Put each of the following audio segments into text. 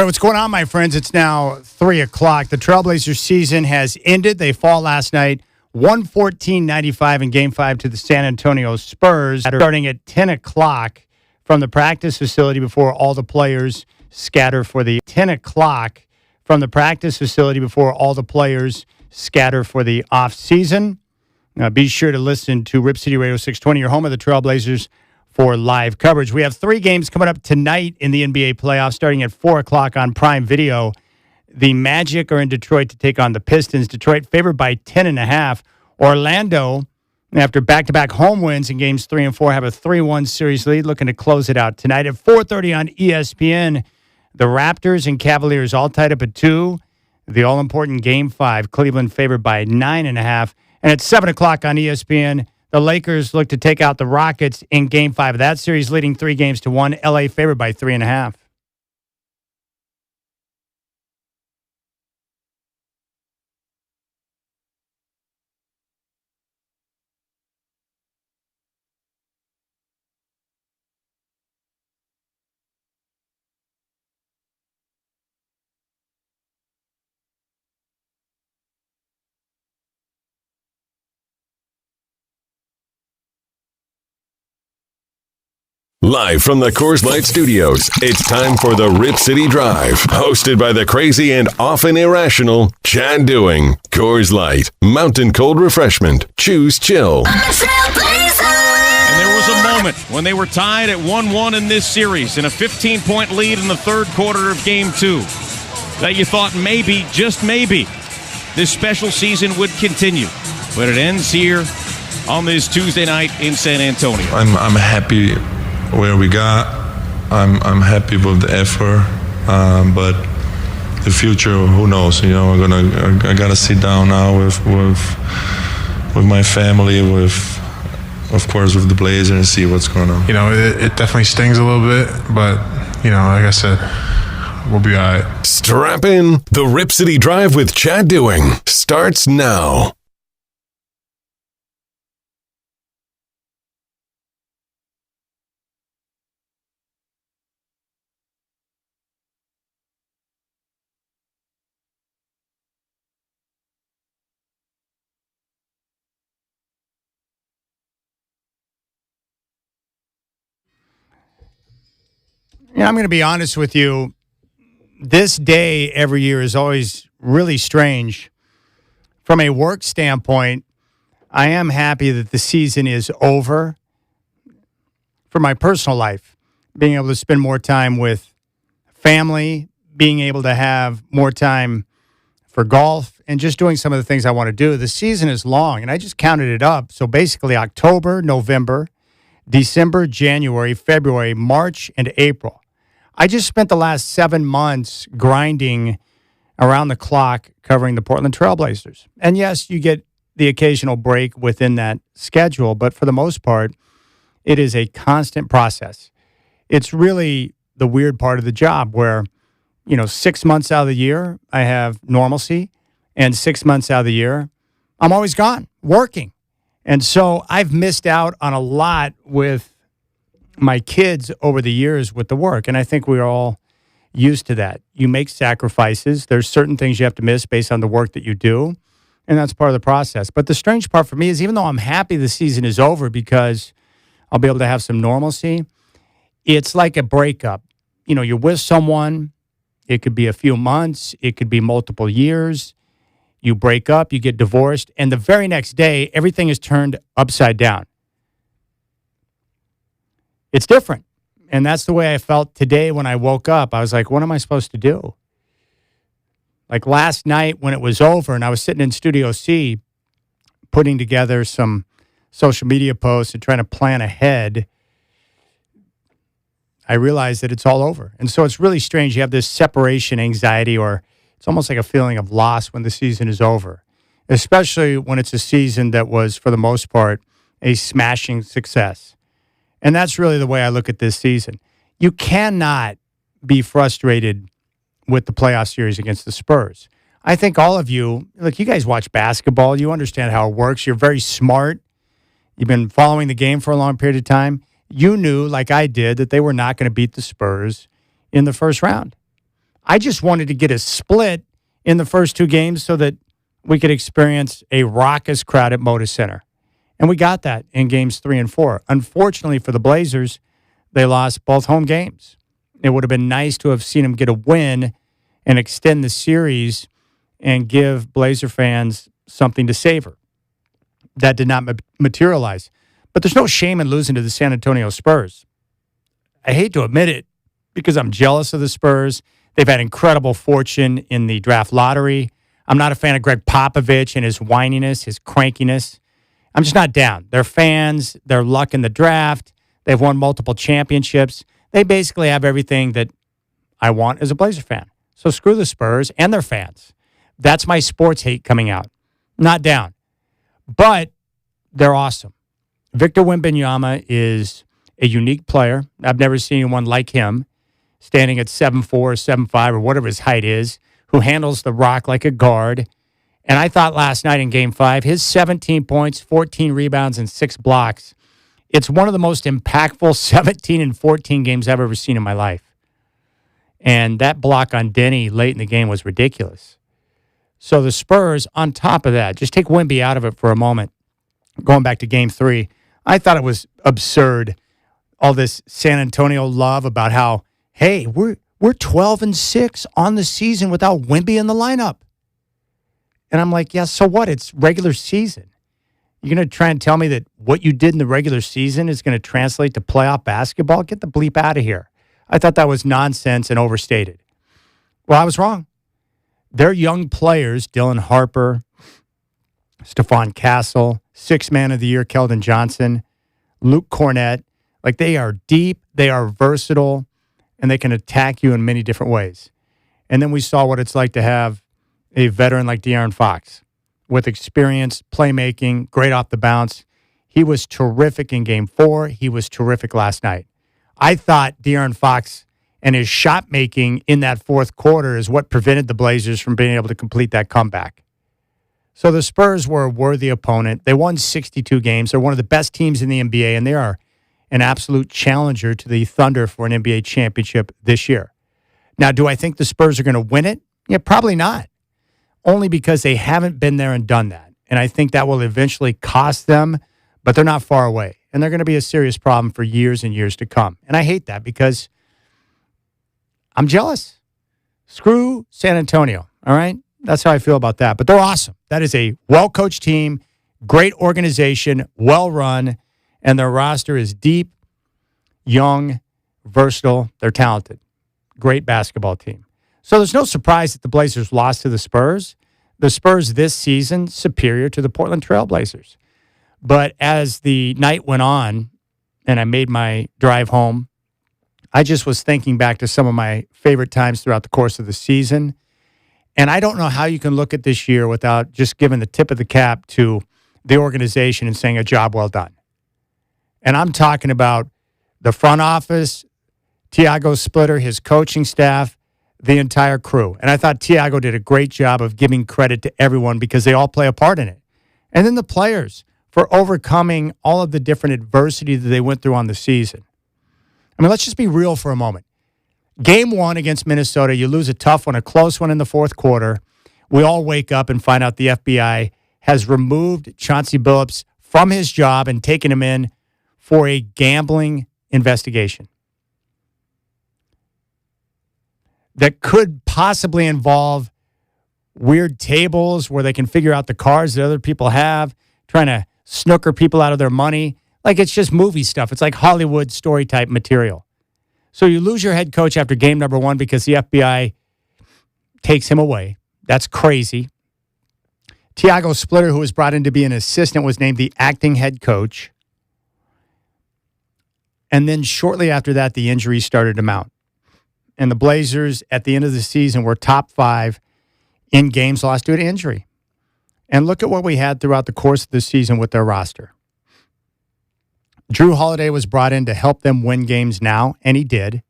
All right, what's going on, my friends? It's now 3 o'clock. The Trailblazers season has ended. They fall last night, 114-95 in Game 5 to the San Antonio Spurs, starting at 10 o'clock from the practice facility before all the players scatter for the 10 o'clock from the practice facility before all the players scatter for the off-season. Be sure to listen to Rip City Radio 620, your home of the Trailblazers, for live coverage. We have 3 games coming up tonight in the NBA playoffs, starting at 4 o'clock on Prime Video. The Magic are in Detroit to take on the Pistons. Detroit favored by 10.5. Orlando, after back-to-back home wins in games 3 and 4, have a 3-1 series lead, looking to close it out tonight. At 4:30 on ESPN, the Raptors and Cavaliers all tied up at 2. The all-important Game 5, Cleveland favored by 9.5. And at 7 o'clock on ESPN, the Lakers look to take out the Rockets in Game 5 of that series, leading 3-1. LA favored by 3.5. Live from the Coors Light Studios, it's time for the Rip City Drive, hosted by the crazy and often irrational Chad Doing. Coors Light, mountain cold refreshment. Choose chill. And there was a moment when they were tied at 1-1 in this series, in a 15-point lead in the third quarter of Game 2, that you thought maybe, just maybe, this special season would continue. But it ends here on this Tuesday night in San Antonio. I'm happy where we got. I'm happy with the effort, but the future, who knows? You know, I gotta sit down now with my family, of course with the Blazers, and see what's going on. You know, it definitely stings a little bit, but you know, like I said, we'll be all right. Strap in. The Rip City Drive with Chad Doing starts now. Yeah, I'm going to be honest with you. This day every year is always really strange. From a work standpoint, I am happy that the season is over. For my personal life, being able to spend more time with family, being able to have more time for golf, and just doing some of the things I want to do. The season is long, and I just counted it up. So basically October, November, December, January, February, March, and April. I just spent the last 7 months grinding around the clock covering the Portland Trailblazers. And yes, you get the occasional break within that schedule, but for the most part, it is a constant process. It's really the weird part of the job where, 6 months out of the year, I have normalcy, and 6 months out of the year, I'm always gone, working. And so I've missed out on a lot with my kids over the years with the work, and I think we're all used to that. You make sacrifices. There's certain things you have to miss based on the work that you do, and that's part of the process. But the strange part for me is, even though I'm happy the season is over because I'll be able to have some normalcy, it's like a breakup. You're with someone. It could be a few months. It could be multiple years. You break up, you get divorced, and the very next day, everything is turned upside down. It's different. And that's the way I felt today when I woke up. I was like, what am I supposed to do? Like last night when it was over and I was sitting in Studio C putting together some social media posts and trying to plan ahead, I realized that it's all over. And so it's really strange. You have this separation anxiety, or it's almost like a feeling of loss when the season is over, especially when it's a season that was, for the most part, a smashing success. And that's really the way I look at this season. You cannot be frustrated with the playoff series against the Spurs. I think all of you, look, you guys watch basketball. You understand how it works. You're very smart. You've been following the game for a long period of time. You knew, like I did, that they were not going to beat the Spurs in the first round. I just wanted to get a split in the first two games so that we could experience a raucous crowd at Moda Center. And we got that in games 3 and 4. Unfortunately for the Blazers, they lost both home games. It would have been nice to have seen them get a win and extend the series and give Blazer fans something to savor. That did not materialize. But there's no shame in losing to the San Antonio Spurs. I hate to admit it because I'm jealous of the Spurs. They've had incredible fortune in the draft lottery. I'm not a fan of Greg Popovich and his whininess, his crankiness. I'm just not down. They're fans. Their luck in the draft. They've won multiple championships. They basically have everything that I want as a Blazer fan. So screw the Spurs and their fans. That's my sports hate coming out. Not down. But they're awesome. Victor Wembanyama is a unique player. I've never seen anyone like him, standing at 7'4", 7'5", or whatever his height is, who handles the rock like a guard. And I thought last night in Game 5, his 17 points, 14 rebounds, and 6 blocks, it's one of the most impactful 17 and 14 games I've ever seen in my life. And that block on Denny late in the game was ridiculous. So the Spurs, on top of that, just take Wemby out of it for a moment, going back to Game 3, I thought it was absurd, all this San Antonio love about how, hey, we're 12-6 on the season without Wemby in the lineup. And I'm like, yeah, so what? It's regular season. You're going to try and tell me that what you did in the regular season is going to translate to playoff basketball? Get the bleep out of here. I thought that was nonsense and overstated. Well, I was wrong. They're young players, Dylan Harper, Stephon Castle, Sixth Man of the Year, Keldon Johnson, Luke Cornett. Like, they are deep, they are versatile, and they can attack you in many different ways. And then we saw what it's like to have a veteran like De'Aaron Fox with experience, playmaking, great off the bounce. He was terrific in Game 4. He was terrific last night. I thought De'Aaron Fox and his shot making in that fourth quarter is what prevented the Blazers from being able to complete that comeback. So the Spurs were a worthy opponent. They won 62 games. They're one of the best teams in the NBA, and they are an absolute challenger to the Thunder for an NBA championship this year. Now, do I think the Spurs are going to win it? Yeah, probably not. Only because they haven't been there and done that. And I think that will eventually cost them, but they're not far away. And they're going to be a serious problem for years and years to come. And I hate that because I'm jealous. Screw San Antonio, all right? That's how I feel about that. But they're awesome. That is a well-coached team, great organization, well-run, and their roster is deep, young, versatile. They're talented. Great basketball team. So there's no surprise that the Blazers lost to the Spurs. The Spurs this season superior to the Portland Trail Blazers. But as the night went on and I made my drive home, I just was thinking back to some of my favorite times throughout the course of the season. And I don't know how you can look at this year without just giving the tip of the cap to the organization and saying a job well done. And I'm talking about the front office, Tiago Splitter, his coaching staff, the entire crew. And I thought Tiago did a great job of giving credit to everyone because they all play a part in it. And then the players for overcoming all of the different adversity that they went through on the season. I mean, let's just be real for a moment. Game 1 against Minnesota, you lose a tough one, a close one in the fourth quarter. We all wake up and find out the FBI has removed Chauncey Billups from his job and taken him in for a gambling investigation that could possibly involve weird tables where they can figure out the cards that other people have, trying to snooker people out of their money. Like, it's just movie stuff. It's like Hollywood story type material. So you lose your head coach after game number 1 because the FBI takes him away. That's crazy. Tiago Splitter, who was brought in to be an assistant, was named the acting head coach. And then shortly after that, the injuries started to mount. And the Blazers, at the end of the season, were top 5 in games lost due to injury. And look at what we had throughout the course of the season with their roster. Drew Holiday was brought in to help them win games now, and he did.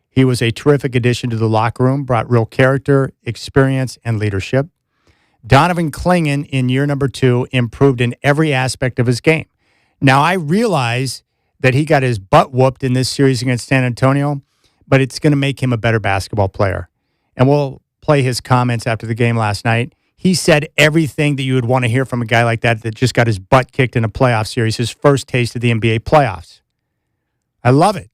He was a terrific addition to the locker room, brought real character, experience, and leadership. Donovan Clingan, in year number 2, improved in every aspect of his game. Now, I realize that he got his butt whooped in this series against San Antonio, but it's going to make him a better basketball player. and we'll play his comments after the game last night. He said everything that you would want to hear from a guy like that just got his butt kicked in a playoff series, his first taste of the NBA playoffs. I love it.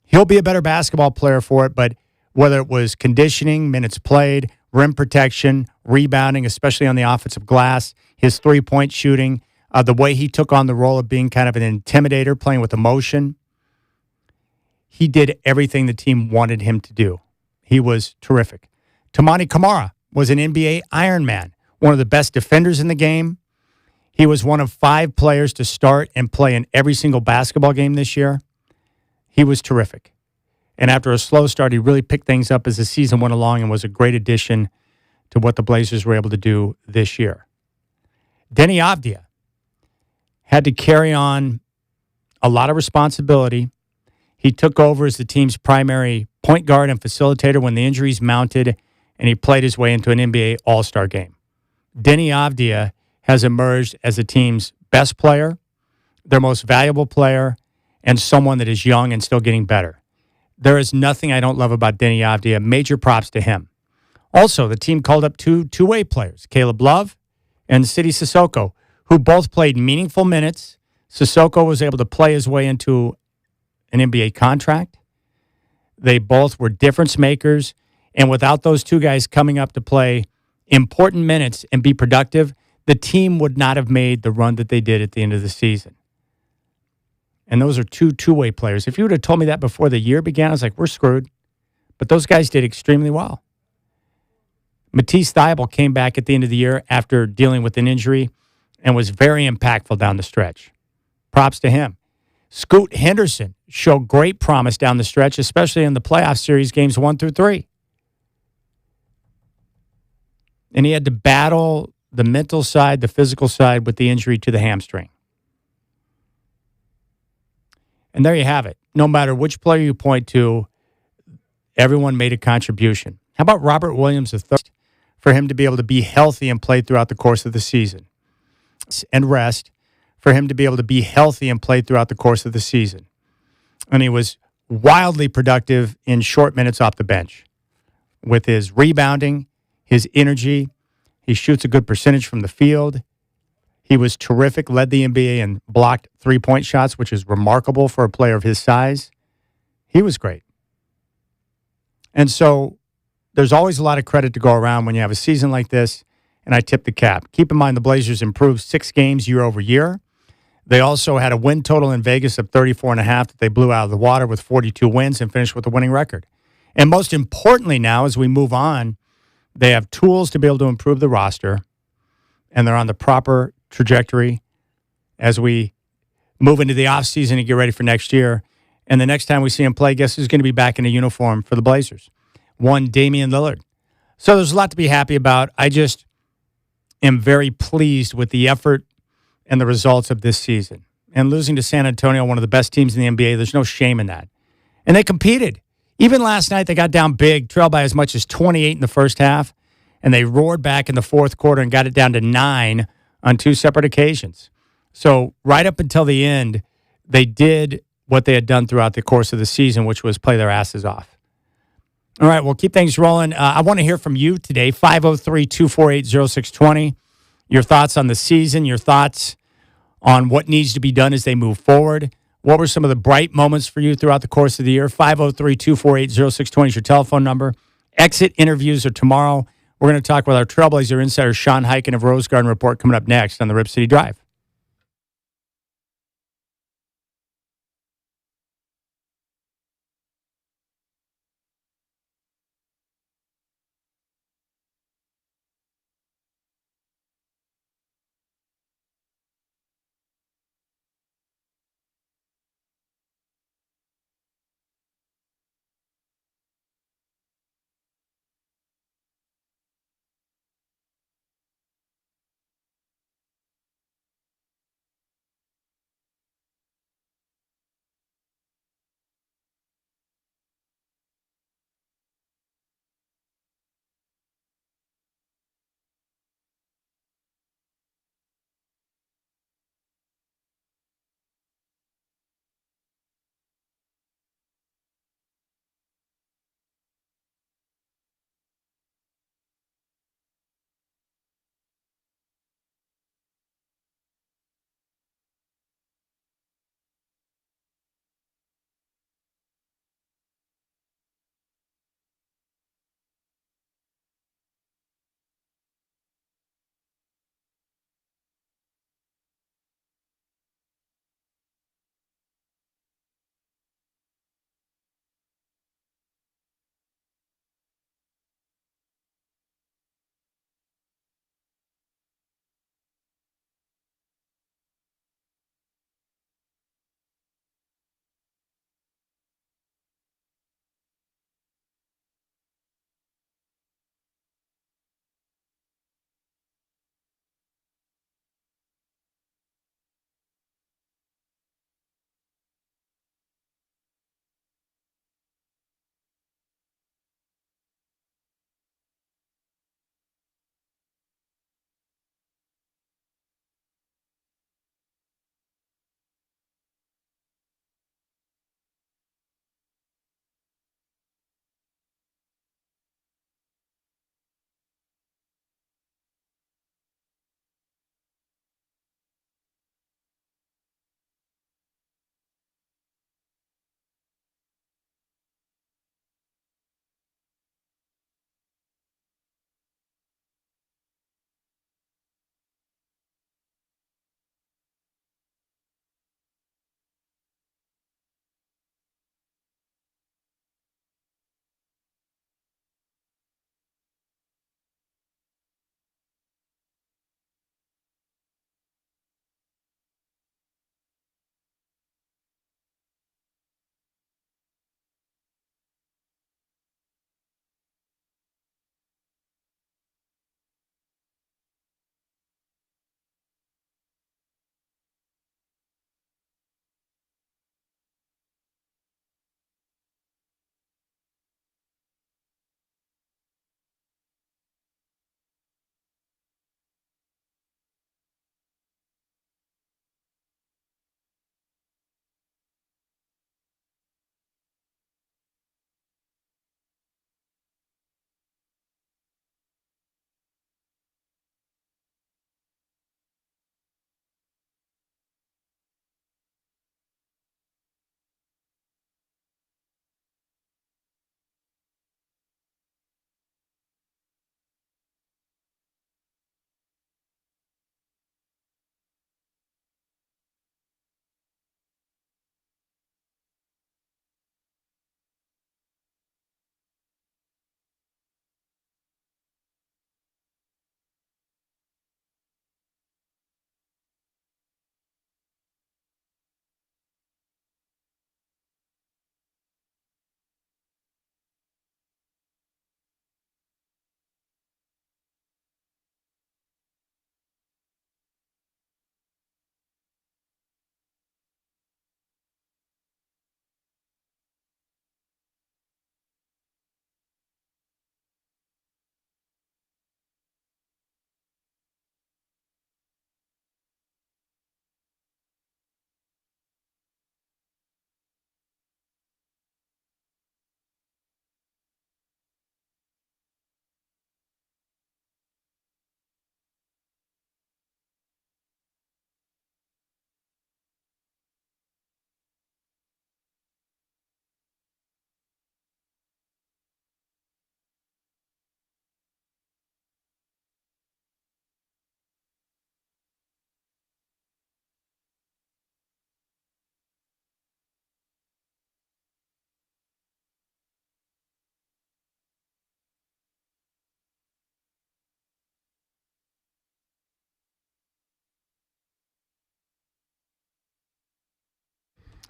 He'll be a better basketball player for it, but whether it was conditioning, minutes played, rim protection, rebounding, especially on the offensive glass, his three-point shooting, the way he took on the role of being kind of an intimidator, playing with emotion, he did everything the team wanted him to do. He was terrific. Tamani Kamara was an NBA Ironman, one of the best defenders in the game. He was one of 5 players to start and play in every single basketball game this year. He was terrific. And after a slow start, he really picked things up as the season went along and was a great addition to what the Blazers were able to do this year. Denny Avdia had to carry on a lot of responsibility. He took over as the team's primary point guard and facilitator when the injuries mounted, and he played his way into an NBA All-Star game. Denny Avdia has emerged as the team's best player, their most valuable player, and someone that is young and still getting better. There is nothing I don't love about Denny Avdia. Major props to him. Also, the team called up two-way players, Caleb Love and Sidi Sissoko, who both played meaningful minutes. Sissoko was able to play his way into an NBA contract. They both were difference makers. And without those two guys coming up to play important minutes and be productive, the team would not have made the run that they did at the end of the season. And those are two-way players. If you would have told me that before the year began, I was like, we're screwed. But those guys did extremely well. Matisse Thybulle came back at the end of the year after dealing with an injury and was very impactful down the stretch. Props to him. Scoot Henderson showed great promise down the stretch, especially in the playoff series games 1 through 3. And he had to battle the mental side, the physical side with the injury to the hamstring. And there you have it. No matter which player you point to, everyone made a contribution. How about Robert Williams III? For him to be able to be healthy and play throughout the course of the season. And rest for him to be able to be healthy and play throughout the course of the season. And he was wildly productive in short minutes off the bench. With his rebounding, his energy, he shoots a good percentage from the field. He was terrific, led the NBA in blocked three-point shots, which is remarkable for a player of his size. He was great. And so there's always a lot of credit to go around when you have a season like this, and I tip the cap. Keep in mind the Blazers improved 6 games year over year. They also had a win total in Vegas of 34.5 that they blew out of the water with 42 wins and finished with a winning record. And most importantly now, as we move on, they have tools to be able to improve the roster, and they're on the proper trajectory as we move into the offseason and get ready for next year. And the next time we see him play, guess who's going to be back in a uniform for the Blazers? One, Damian Lillard. So there's a lot to be happy about. I just am very pleased with the effort and the results of this season. And losing to San Antonio, one of the best teams in the NBA, there's no shame in that. And they competed. Even last night, they got down big, trailed by as much as 28 in the first half, and they roared back in the fourth quarter and got it down to 9 on 2 separate occasions. So right up until the end, they did what they had done throughout the course of the season, which was play their asses off. All right, we'll keep things rolling. I want to hear from you today, 503-248-0620. Your thoughts on the season, your thoughts on what needs to be done as they move forward. What were some of the bright moments for you throughout the course of the year? 503-248-0620 is your telephone number. Exit interviews are tomorrow. We're going to talk with our Trailblazer insider, Sean Highkin of Rose Garden Report, coming up next on the Rip City Drive.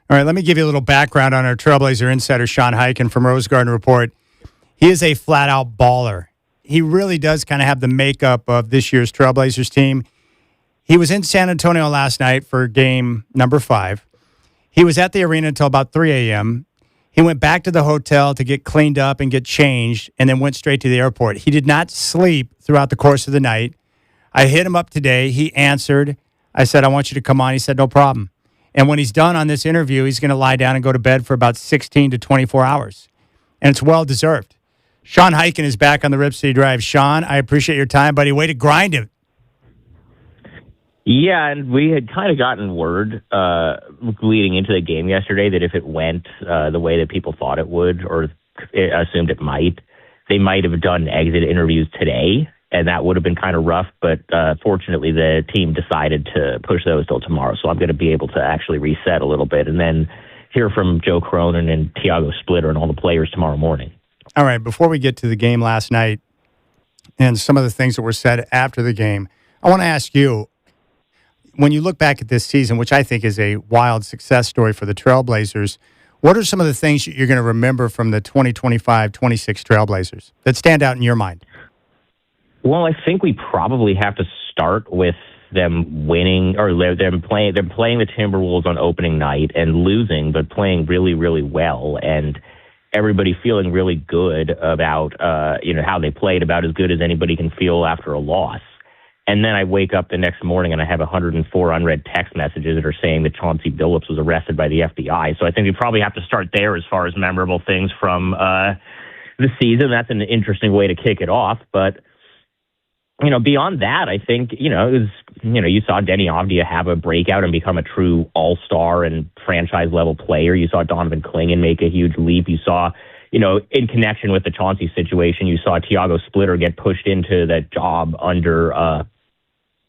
All right, let me give you a little background on our Trailblazer insider, Sean Highkin from Rose Garden Report. He is a flat-out baller. He really does kind of have the makeup of this year's Trailblazers team. He was in San Antonio last night for game number 5. He was at the arena until about 3 a.m. He went back to the hotel to get cleaned up and get changed, and then went straight to the airport. He did not sleep throughout the course of the night. I hit him up today. He answered. I said, I want you to come on. He said, no problem. And when he's done on this interview, he's going to lie down and go to bed for about 16 to 24 hours. And it's well-deserved. Sean Highkin is back on the Rip City Drive. Sean, I appreciate your time, buddy. Way to grind it. Yeah, and we had kind of gotten word leading into the game yesterday that if it went the way that people thought it would, or assumed it might, they might have done exit interviews today, and that would have been kind of rough. But fortunately, the team decided to push those till tomorrow, so I'm going to be able to actually reset a little bit and then hear from Joe Cronin and Tiago Splitter and all the players tomorrow morning. All right, before we get to the game last night and some of the things that were said after the game, I want to ask you, when you look back at this season, which I think is a wild success story for the Trailblazers, what are some of the things you're going to remember from the 2025-26 Trailblazers that stand out in your mind? Well, I think we probably have to start with them winning, or them playing. They're playing the Timberwolves on opening night and losing, but playing really, really well, and everybody feeling really good about how they played, about as good as anybody can feel after a loss. And then I wake up the next morning and I have 104 unread text messages that are saying that Chauncey Billups was arrested by the FBI. So I think we probably have to start there as far as memorable things from the season. That's an interesting way to kick it off. But, beyond that, I think, it was, you saw Denny Avdia have a breakout and become a true all-star and franchise-level player. You saw Donovan Clingan make a huge leap. You saw, in connection with the Chauncey situation, you saw Tiago Splitter get pushed into that job under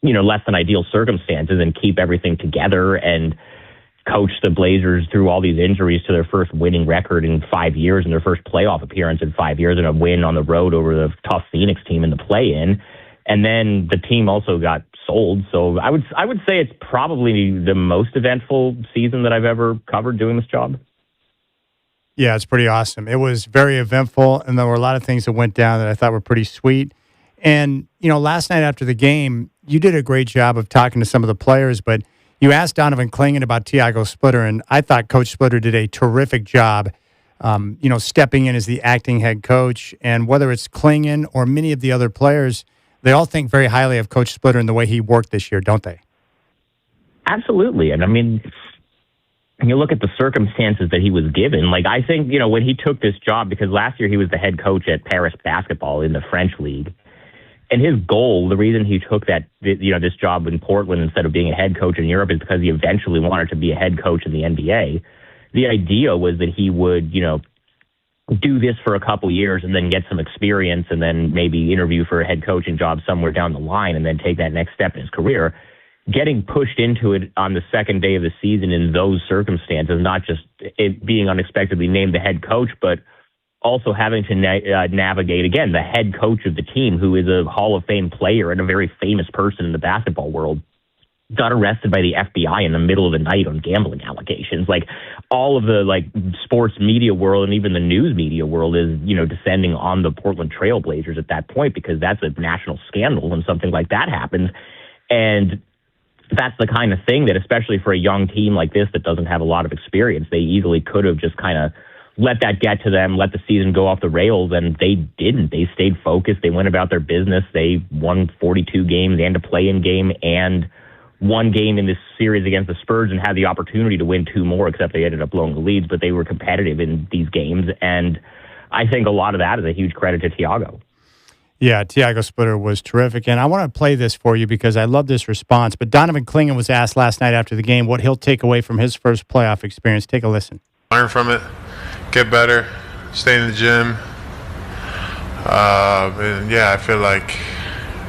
less than ideal circumstances and keep everything together and coach the Blazers through all these injuries to their first winning record in 5 years and their first playoff appearance in 5 years and a win on the road over the tough Phoenix team in the play-in. And then the team also got sold. So I would say it's probably the most eventful season that I've ever covered doing this job. Yeah, it's pretty awesome. It was very eventful, and there were a lot of things that went down that I thought were pretty sweet. And, last night after the game, you did a great job of talking to some of the players, but you asked Donovan Clingan about Tiago Splitter, and I thought Coach Splitter did a terrific job, stepping in as the acting head coach. And whether it's Clingan or many of the other players, they all think very highly of Coach Splitter and the way he worked this year, don't they? Absolutely. And, you look at the circumstances that he was given. Like, I think, when he took this job, because last year he was the head coach at Paris basketball in the French league. And his goal, the reason he took this job in Portland instead of being a head coach in Europe is because he eventually wanted to be a head coach in the NBA. The idea was that he would, do this for a couple years and then get some experience and then maybe interview for a head coaching job somewhere down the line and then take that next step in his career. Getting pushed into it on the second day of the season in those circumstances, not just it being unexpectedly named the head coach, but also having to navigate, again, the head coach of the team, who is a Hall of Fame player and a very famous person in the basketball world, got arrested by the FBI in the middle of the night on gambling allegations. Like, all of the sports media world and even the news media world is, descending on the Portland Trail Blazers at that point, because that's a national scandal when something like that happens. And that's the kind of thing that, especially for a young team like this that doesn't have a lot of experience, they easily could have just kind of let that get to them, let the season go off the rails, and they didn't. They stayed focused. They went about their business. They won 42 games and a play-in game and one game in this series against the Spurs and had the opportunity to win 2 more, except they ended up blowing the leads, but they were competitive in these games. And I think a lot of that is a huge credit to Tiago. Yeah, Tiago Splitter was terrific. And I want to play this for you because I love this response. But Donovan Clingan was asked last night after the game what he'll take away from his first playoff experience. Take a listen. Learn from it, get better, stay in the gym. And I feel like,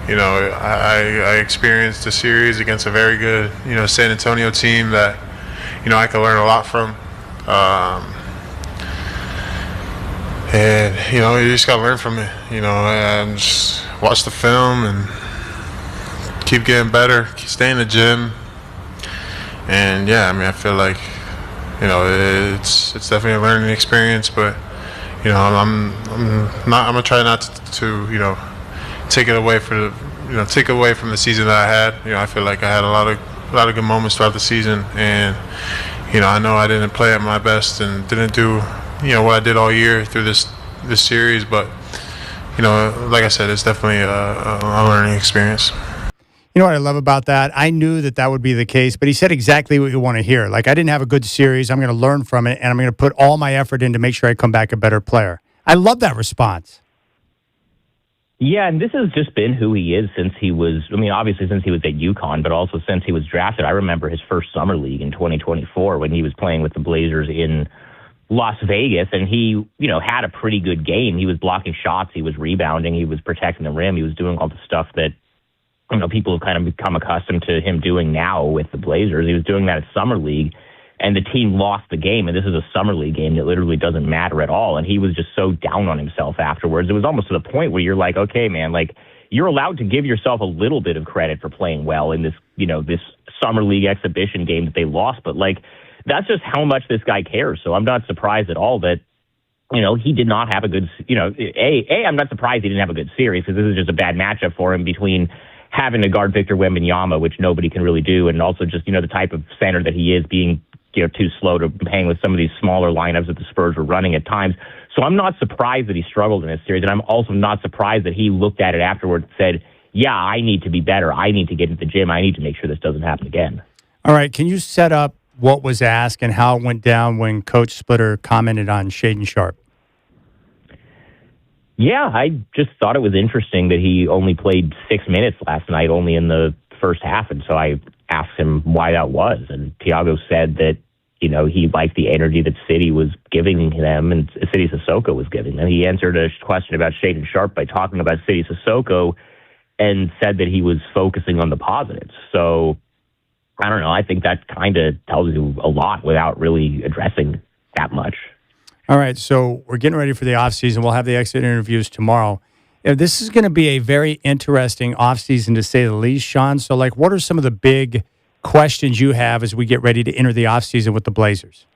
I experienced a series against a very good, San Antonio team that, I could learn a lot from. And, you just got to learn from it, and just watch the film and keep getting better, stay in the gym. And, I feel like, it's definitely a learning experience. But I'm gonna try not to take it away take away from the season that I had. I feel like I had a lot of good moments throughout the season, and I know I didn't play at my best and didn't do what I did all year through this series, but like I said, it's definitely a learning experience. You know what I love about that? I knew that would be the case, but he said exactly what you want to hear. Like, I didn't have a good series. I'm going to learn from it, and I'm going to put all my effort in to make sure I come back a better player. I love that response. Yeah, and this has just been who he is since he was, obviously since he was at UConn, but also since he was drafted. I remember his first summer league in 2024 when he was playing with the Blazers in Las Vegas, and he, had a pretty good game. He was blocking shots, he was rebounding, he was protecting the rim, he was doing all the stuff that people have kind of become accustomed to him doing now with the Blazers. He was doing that at Summer League, and the team lost the game, and this is a Summer League game that literally doesn't matter at all, and he was just so down on himself afterwards. It was almost to the point where you're like, okay, man, like, you're allowed to give yourself a little bit of credit for playing well in this, this Summer League exhibition game that they lost, but, like, that's just how much this guy cares, so I'm not surprised at all that he did not have a good, I'm not surprised he didn't have a good series, because this is just a bad matchup for him between having to guard Victor Wembanyama, which nobody can really do, and also just, the type of center that he is, being, too slow to hang with some of these smaller lineups that the Spurs were running at times. So I'm not surprised that he struggled in this series, and I'm also not surprised that he looked at it afterwards and said, yeah, I need to be better. I need to get into the gym. I need to make sure this doesn't happen again. All right, can you set up what was asked and how it went down when Coach Splitter commented on Shaedon Sharpe? Yeah, I just thought it was interesting that he only played 6 minutes last night, only in the first half. And so I asked him why that was. And Tiago said that, he liked the energy that City was giving them and City Sissoko was giving them. He answered a question about Shaedon Sharpe by talking about City Sissoko and said that he was focusing on the positives. So I don't know. I think that kind of tells you a lot without really addressing that much. All right, so we're getting ready for the offseason. We'll have the exit interviews tomorrow. This is going to be a very interesting offseason, to say the least, Sean. So, what are some of the big questions you have as we get ready to enter the offseason with the Blazers?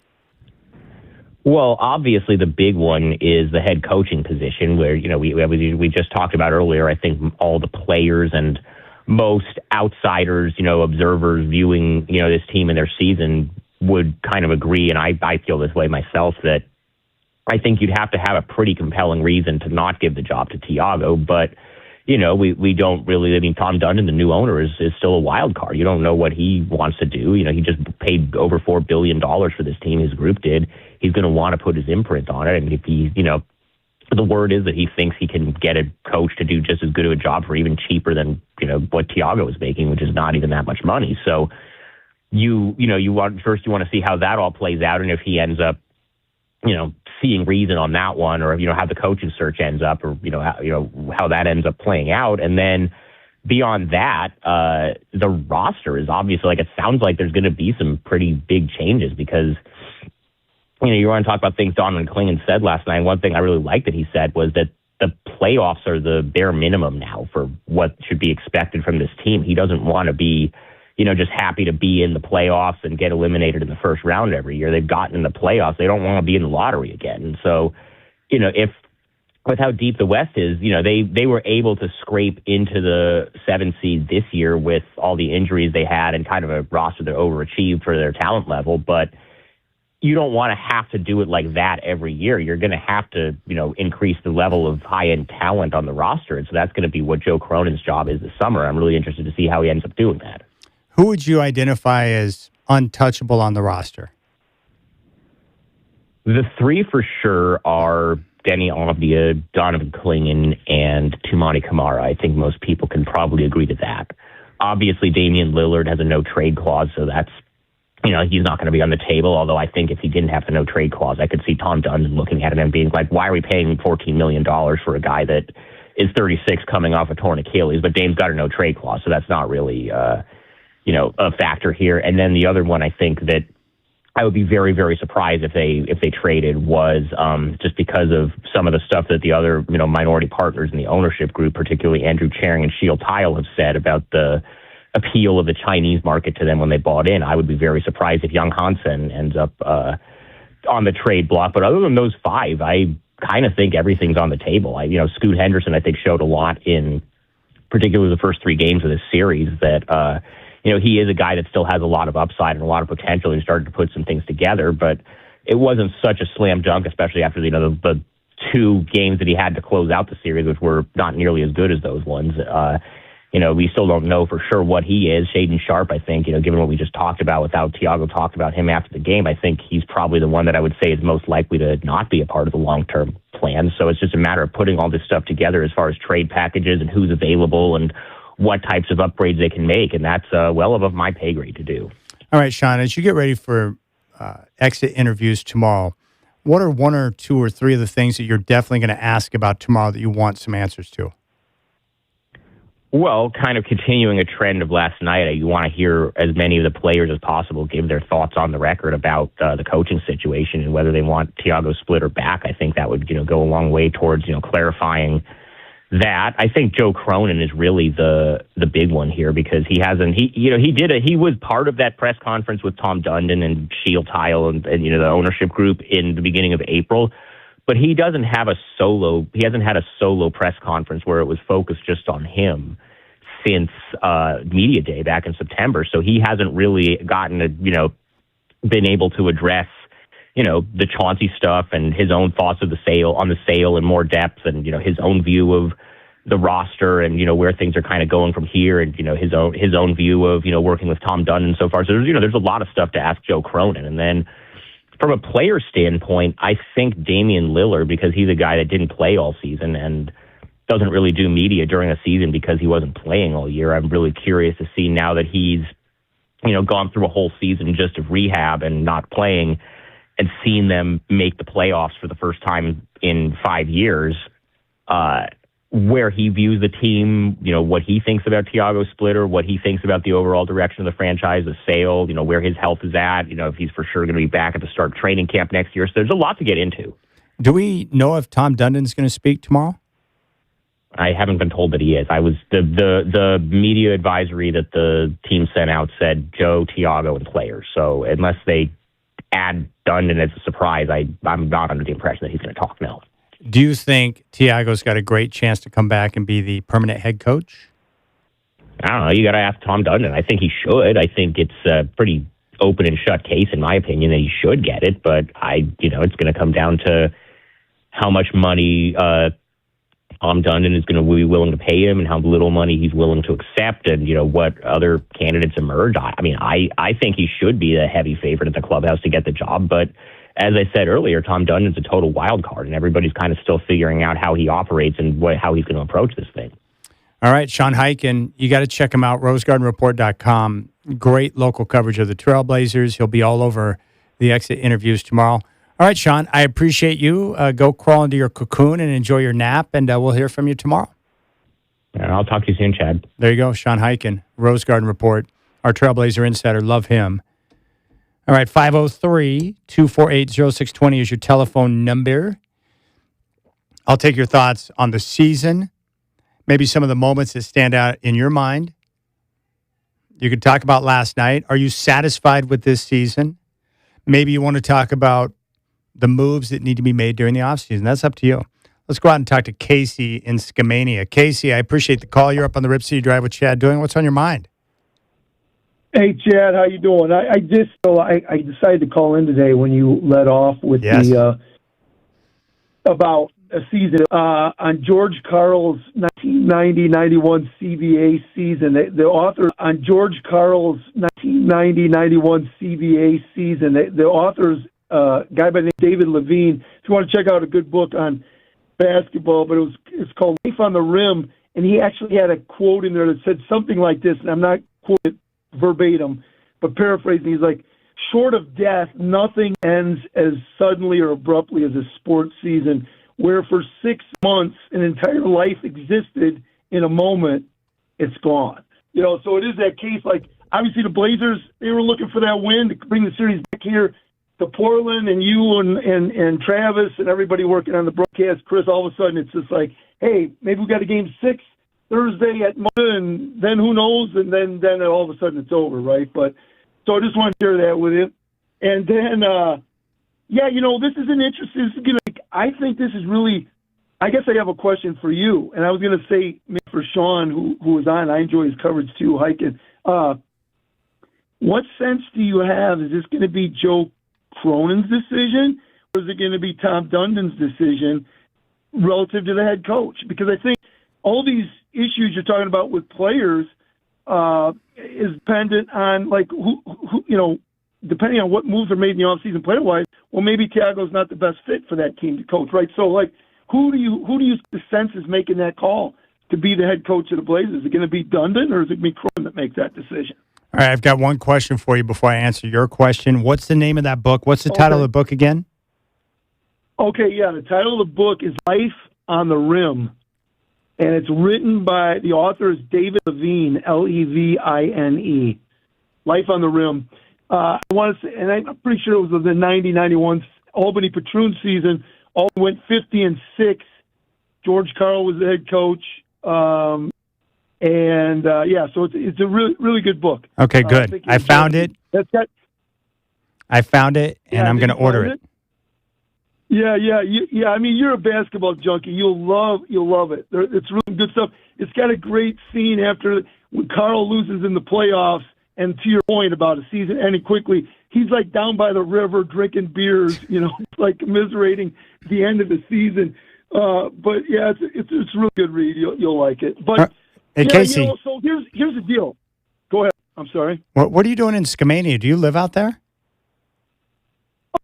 Well, obviously, the big one is the head coaching position, where, we just talked about earlier. I think all the players and most outsiders, observers viewing, this team and their season would kind of agree, and I feel this way myself, that I think you'd have to have a pretty compelling reason to not give the job to Tiago, but, we don't really, Tom Dundon, the new owner, is still a wild card. You don't know what he wants to do. He just paid over $4 billion for this team, his group did. He's going to want to put his imprint on it, and if he, the word is that he thinks he can get a coach to do just as good of a job for even cheaper than, what Tiago is making, which is not even that much money. So you want to see how that all plays out, and if he ends up, seeing reason on that one, or how the coaching search ends up, or how that ends up playing out. And then beyond that, the roster is obviously, it sounds like there's going to be some pretty big changes, because you want to talk about things Donovan Clingan said last night. One thing I really liked that he said was that the playoffs are the bare minimum now for what should be expected from this team. He doesn't want to be just happy to be in the playoffs and get eliminated in the first round every year. They've gotten in the playoffs. They don't want to be in the lottery again. And so, if with how deep the West is, they were able to scrape into the 7th seed this year with all the injuries they had and kind of a roster that overachieved for their talent level. But you don't want to have to do it like that every year. You're going to have to, increase the level of high-end talent on the roster. And so that's going to be what Joe Cronin's job is this summer. I'm really interested to see how he ends up doing that. Who would you identify as untouchable on the roster? The three for sure are Denny Avdia, Donovan Clingan, and Toumani Camara. I think most people can probably agree to that. Obviously, Damian Lillard has a no-trade clause, so that's, he's not going to be on the table, although I think if he didn't have the no-trade clause, I could see Tom Dundon looking at him and being like, why are we paying $14 million for a guy that is 36 coming off a torn Achilles? But Dame's got a no-trade clause, so that's not really a factor here. And then the other one, I think that I would be very, very surprised if they traded was just because of some of the stuff that the other minority partners in the ownership group, particularly Andrew Charing and Sheil Tile, have said about the appeal of the Chinese market to them when they bought in. I would be very surprised if Young Hansen ends up on the trade block. But other than those 5, I kind of think everything's on the table. Scoot Henderson, I think, showed a lot in particularly the first 3 games of this series that, he is a guy that still has a lot of upside and a lot of potential and started to put some things together. But it wasn't such a slam dunk, especially after, the 2 games that he had to close out the series, which were not nearly as good as those ones. We still don't know for sure what he is. Shaden Sharp, I think, given what we just talked about without Thiago talked about him after the game, I think he's probably the one that I would say is most likely to not be a part of the long-term plan. So it's just a matter of putting all this stuff together as far as trade packages and who's available and what types of upgrades they can make. And that's well above my pay grade to do. All right, Sean, as you get ready for exit interviews tomorrow, what are 1 or 2 or 3 of the things that you're definitely going to ask about tomorrow that you want some answers to? Well, kind of continuing a trend of last night, you want to hear as many of the players as possible give their thoughts on the record about the coaching situation and whether they want Thiago Splitter back. I think that would go a long way towards clarifying that. I think Joe Cronin is really the big one here because he was part of that press conference with Tom Dundon and Shield Tile and the ownership group in the beginning of April. But he hasn't had a solo press conference where it was focused just on him since media day back in September. So he hasn't really gotten been able to address, the Chauncey stuff and his own thoughts of the sale in more depth and, his own view of the roster and, where things are kind of going from here and, his own view of, working with Tom Dundon so far. So there's a lot of stuff to ask Joe Cronin. And then from a player standpoint, I think Damian Lillard, because he's a guy that didn't play all season and doesn't really do media during a season because he wasn't playing all year. I'm really curious to see now that he's, gone through a whole season just of rehab and not playing and seeing them make the playoffs for the first time in 5 years, where he views the team, what he thinks about Thiago Splitter, what he thinks about the overall direction of the franchise, the sale, where his health is at, if he's for sure going to be back at the start of training camp next year. So there's a lot to get into. Do we know if Tom Dundon's going to speak tomorrow? I haven't been told that he is. I was the media advisory that the team sent out said Joe, Thiago, and players. So unless they add Dundon as a surprise, I'm not under the impression that he's going to talk now. Do you think Thiago's got a great chance to come back and be the permanent head coach? I don't know. You got to ask Tom Dundon. I think he should. I think it's a pretty open and shut case, in my opinion, that he should get it. But it's going to come down to how much money Tom Dundon is going to be willing to pay him and how little money he's willing to accept and, what other candidates emerge. I think he should be the heavy favorite at the clubhouse to get the job. But as I said earlier, Tom Dundon's a total wild card and everybody's kind of still figuring out how he operates and how he's going to approach this thing. All right, Sean Hyken, you got to check him out, rosegardenreport.com. Great local coverage of the Trailblazers. He'll be all over the exit interviews tomorrow. All right, Sean, I appreciate you. Go crawl into your cocoon and enjoy your nap, and we'll hear from you tomorrow. And I'll talk to you soon, Chad. There you go, Sean Hyken, Rose Garden Report, our Trailblazer insider. Love him. All right, 503-248-0620 is your telephone number. I'll take your thoughts on the season, maybe some of the moments that stand out in your mind. You could talk about last night. Are you satisfied with this season? Maybe you want to talk about the moves that need to be made during the offseason. That's up to you. Let's go out and talk to Casey in Skamania. Casey, I appreciate the call. You're up on the Rip City Drive with Chad doing. What's on your mind? Hey, Chad, how you doing? I decided to call in today when you let off with the about a season on George Karl's 1990-91 CBA season. The author on George Karl's 1990-91 CBA season. The author's guy by the name of David Levine. If you want to check out a good book on basketball, but it's called Life on the Rim, and he actually had a quote in there that said something like this, and I'm not quoting it verbatim, but paraphrasing, he's like, short of death, nothing ends as suddenly or abruptly as a sports season, where for 6 months an entire life existed in a moment, it's gone. So it is that case, like, obviously the Blazers, they were looking for that win to bring the series back here to Portland, and you and Travis and everybody working on the broadcast, Chris, all of a sudden it's just like, hey, maybe we got a game 6 Thursday at Monday, and then who knows, and then all of a sudden it's over, right? But so I just wanted to share that with you. And then, this is an interesting. I think this is really. I guess I have a question for you, and I was going to say maybe for Sean, who was on. I enjoy his coverage too, hiking. What sense do you have? Is this going to be Joe Cronin's decision, or is it going to be Tom Dundon's decision relative to the head coach? Because I think all these issues you're talking about with players is dependent on who depending on what moves are made in the offseason player-wise. Well, maybe Thiago's not the best fit for that team to coach, right? So who do you sense is making that call to be the head coach of the Blazers? Is it going to be Dundon, or is it going to be Cronin that makes that decision? All right, I've got one question for you before I answer your question. What's the name of that book? What's the title of the book again? Okay, the title of the book is Life on the Rim, and it's written by the author is David Levine, Levine. Life on the Rim. I want to say, and I'm pretty sure it was the 90-91 Albany Patroon season. Albany went 50-6. George Karl was the head coach. So it's a really, really good book. Okay, good. I found it. I found it, and I'm going to order it. Yeah. I mean, you're a basketball junkie. You'll love it. It's really good stuff. It's got a great scene after when Karl loses in the playoffs. And to your point about a season ending quickly, he's like down by the river drinking beers, like commiserating the end of the season. But yeah, it's a really good read. You'll like it. But hey, Casey. So here's the deal. Go ahead. I'm sorry. What are you doing in Skamania? Do you live out there?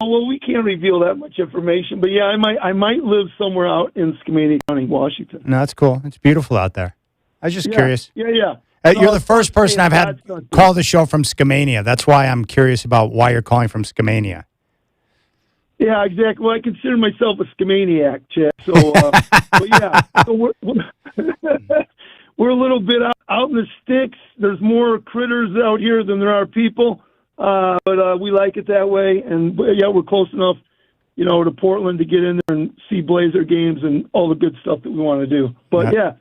Oh, well, we can't reveal that much information. But yeah, I might live somewhere out in Skamania County, Washington. No, that's cool. It's beautiful out there. I was just curious. Yeah. You're the first person I've had call the show from Skamania. That's why I'm curious about why you're calling from Skamania. Yeah, exactly. Well, I consider myself a Skamaniac, Chad. So, so we're a little bit out in the sticks. There's more critters out here than there are people, but we like it that way. And we're close enough, to Portland to get in there and see Blazer games and all the good stuff that we want to do. But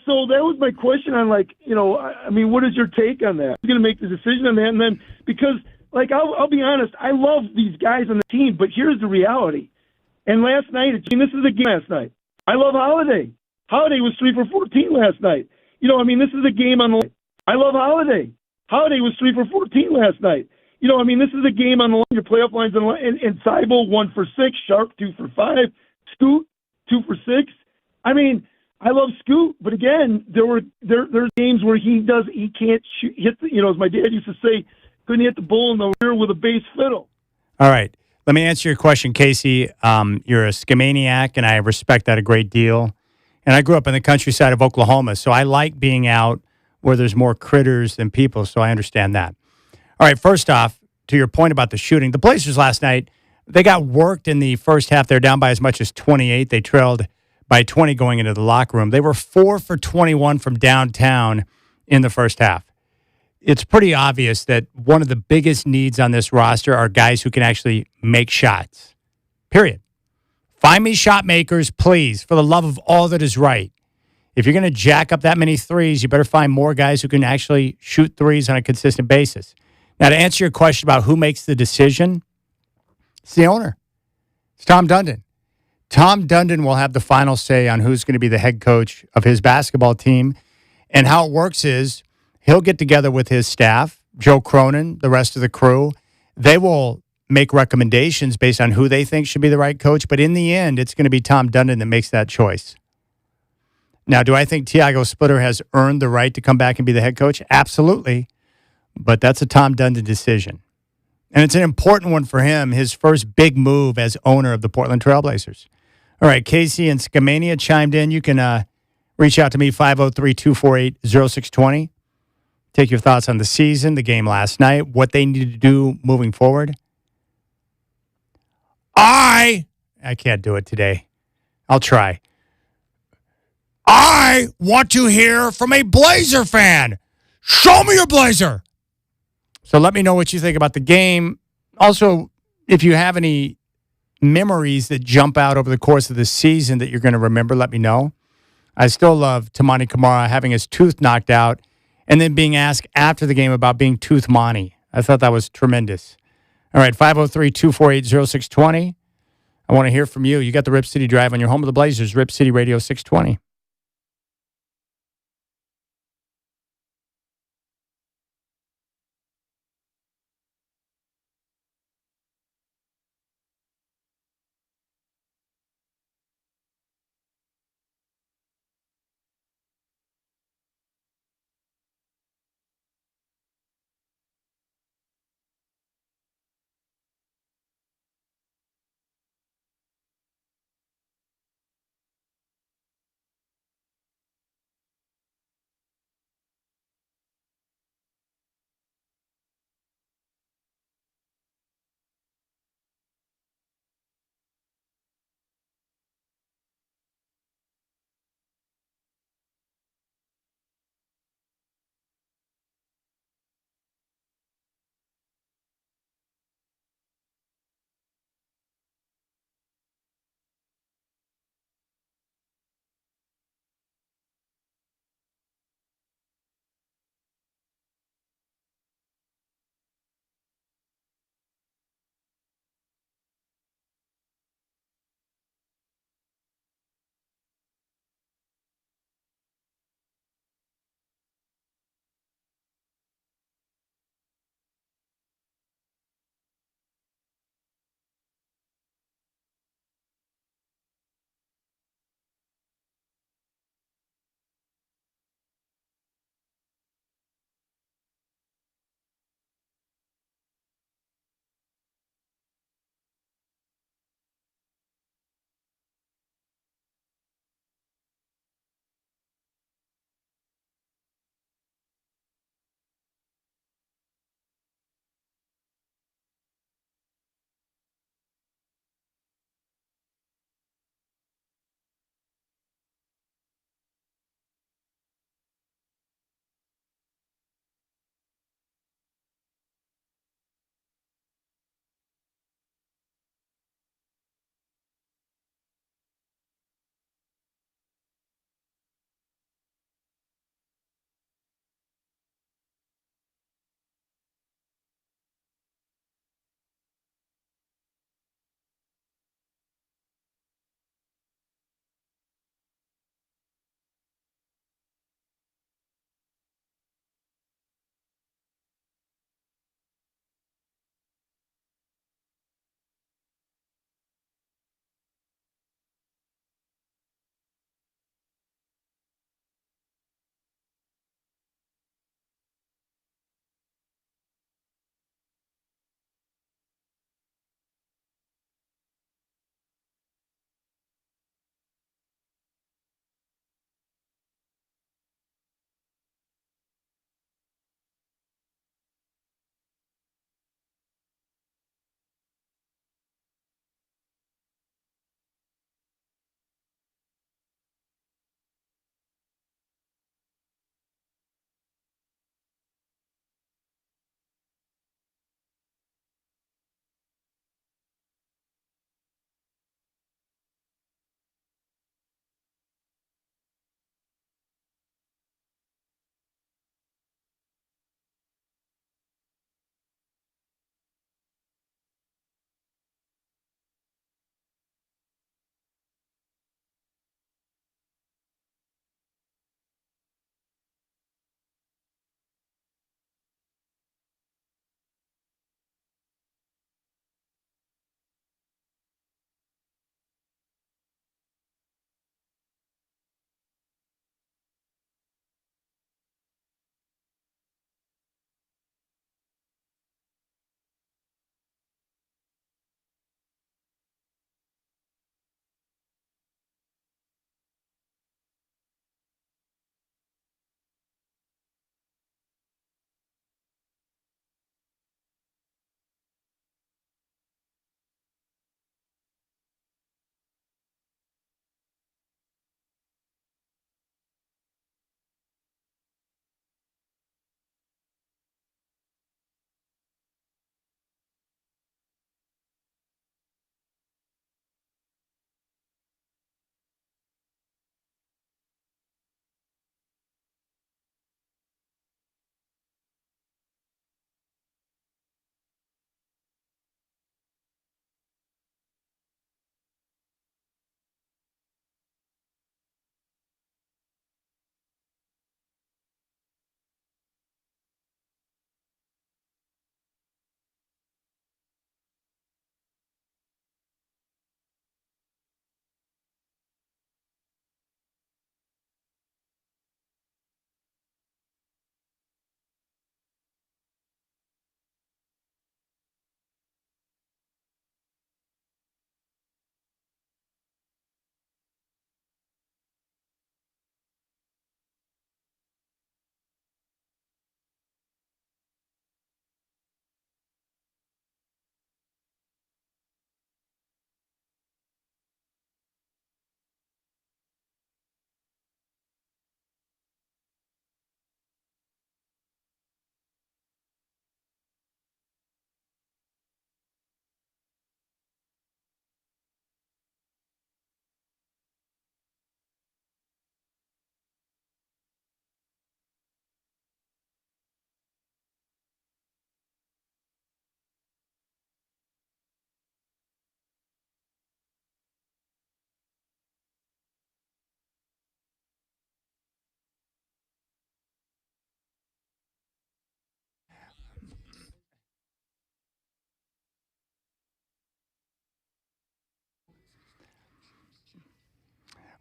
so that was my question on what is your take on that? I'm going to make the decision on that, and then because I'll be honest, I love these guys on the team, but here's the reality. And last night, this is a game last night. I love Holiday. Holiday was 3 for 14 last night. This is a game on the line. I love Holiday. Holiday was 3 for 14 last night. This is a game on the line. Your playoff lines on the line. And Thibault 1 for 6, Sharp 2 for 5, Scoot 2 for 6. I love Scoot, but again, there's games where he can't hit as my dad used to say, couldn't hit the bull in the rear with a bass fiddle. All right. Let me answer your question, Casey. You're a Skamaniac, and I respect that a great deal. And I grew up in the countryside of Oklahoma, so I like being out where there's more critters than people, so I understand that. All right, first off, to your point about the shooting, the Blazers last night, they got worked in the first half. They're down by as much as 28. They trailed by 20 going into the locker room. They were 4 for 21 from downtown in the first half. It's pretty obvious that one of the biggest needs on this roster are guys who can actually make shots. Period. Find me shot makers, please, for the love of all that is right. If you're going to jack up that many threes, you better find more guys who can actually shoot threes on a consistent basis. Now, to answer your question about who makes the decision, it's the owner. It's Tom Dundon. Tom Dundon will have the final say on who's going to be the head coach of his basketball team. And how it works is he'll get together with his staff, Joe Cronin, the rest of the crew. They will make recommendations based on who they think should be the right coach. But in the end, it's going to be Tom Dundon that makes that choice. Now, do I think Thiago Splitter has earned the right to come back and be the head coach? Absolutely. But that's a Tom Dundon decision. And it's an important one for him, his first big move as owner of the Portland Trailblazers. All right, Casey and Skamania chimed in. You can reach out to me, 503-248-0620. Take your thoughts on the season, the game last night, what they need to do moving forward. I can't do it today. I'll try. I want to hear from a Blazer fan. Show me your Blazer. So let me know what you think about the game. Also, if you have any memories that jump out over the course of the season that you're going to remember, let me know. I still love Tamani Kamara having his tooth knocked out and then being asked after the game about being Tooth Monty. I thought that was tremendous. All right, 503-248-0620. I want to hear from you. You got the Rip City Drive on your home of the Blazers, Rip City Radio 620.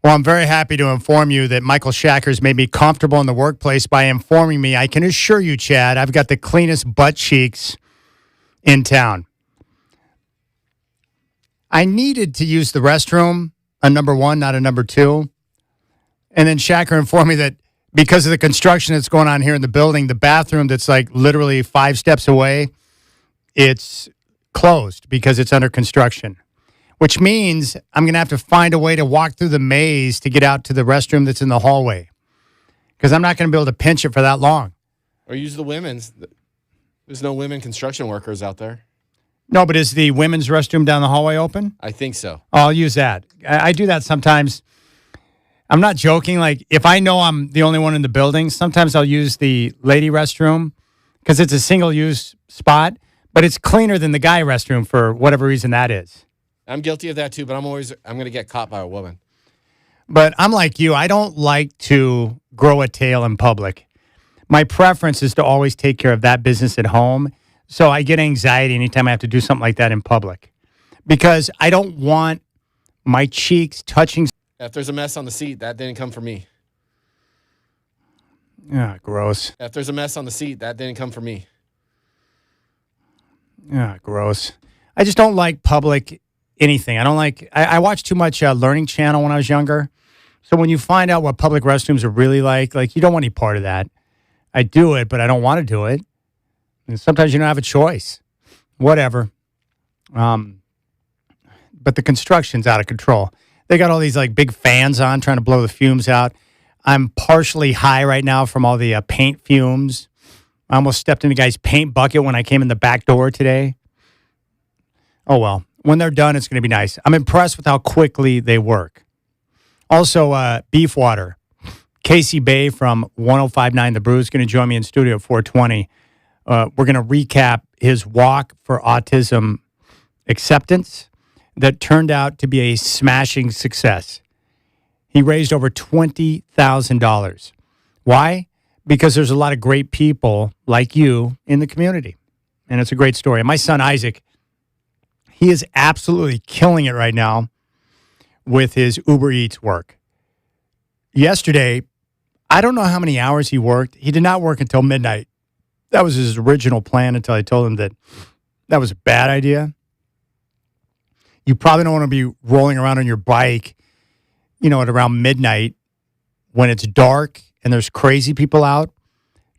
Well, I'm very happy to inform you that Michael Shacker's made me comfortable in the workplace by informing me. I can assure you, Chad, I've got the cleanest butt cheeks in town. I needed to use the restroom, a number 1, not a number 2. And then Shacker informed me that because of the construction that's going on here in the building, the bathroom that's like literally 5 steps away, it's closed because it's under construction, which means I'm going to have to find a way to walk through the maze to get out to the restroom that's in the hallway because I'm not going to be able to pinch it for that long. Or use the women's. There's no women construction workers out there. No, but is the women's restroom down the hallway open? I think so. Oh, I'll use that. I do that sometimes. I'm not joking. Like, if I know I'm the only one in the building, sometimes I'll use the lady restroom because it's a single-use spot, but it's cleaner than the guy restroom for whatever reason that is. I'm guilty of that too, but I'm going to get caught by a woman. But I'm like you. I don't like to grow a tail in public. My preference is to always take care of that business at home. So I get anxiety anytime I have to do something like that in public because I don't want my cheeks touching. If there's a mess on the seat, that didn't come from me. Ah, gross. If there's a mess on the seat, that didn't come from me. Ah, gross. I just don't like public anything. I watched too much Learning Channel when I was younger. So when you find out what public restrooms are really like you don't want any part of that. I do it, but I don't want to do it. And sometimes you don't have a choice. Whatever. But the construction's out of control. They got all these like big fans on trying to blow the fumes out. I'm partially high right now from all the paint fumes. I almost stepped in a guy's paint bucket when I came in the back door today. Oh, well. When they're done, it's going to be nice. I'm impressed with how quickly they work. Also, Beef Water. Casey Bay from 105.9 The Brew is going to join me in studio at 4:20. We're going to recap his walk for autism acceptance that turned out to be a smashing success. He raised over $20,000. Why? Because there's a lot of great people like you in the community. And it's a great story. And my son, Isaac, he is absolutely killing it right now with his Uber Eats work. Yesterday, I don't know how many hours he worked. He did not work until midnight. That was his original plan until I told him that was a bad idea. You probably don't want to be rolling around on your bike, at around midnight when it's dark and there's crazy people out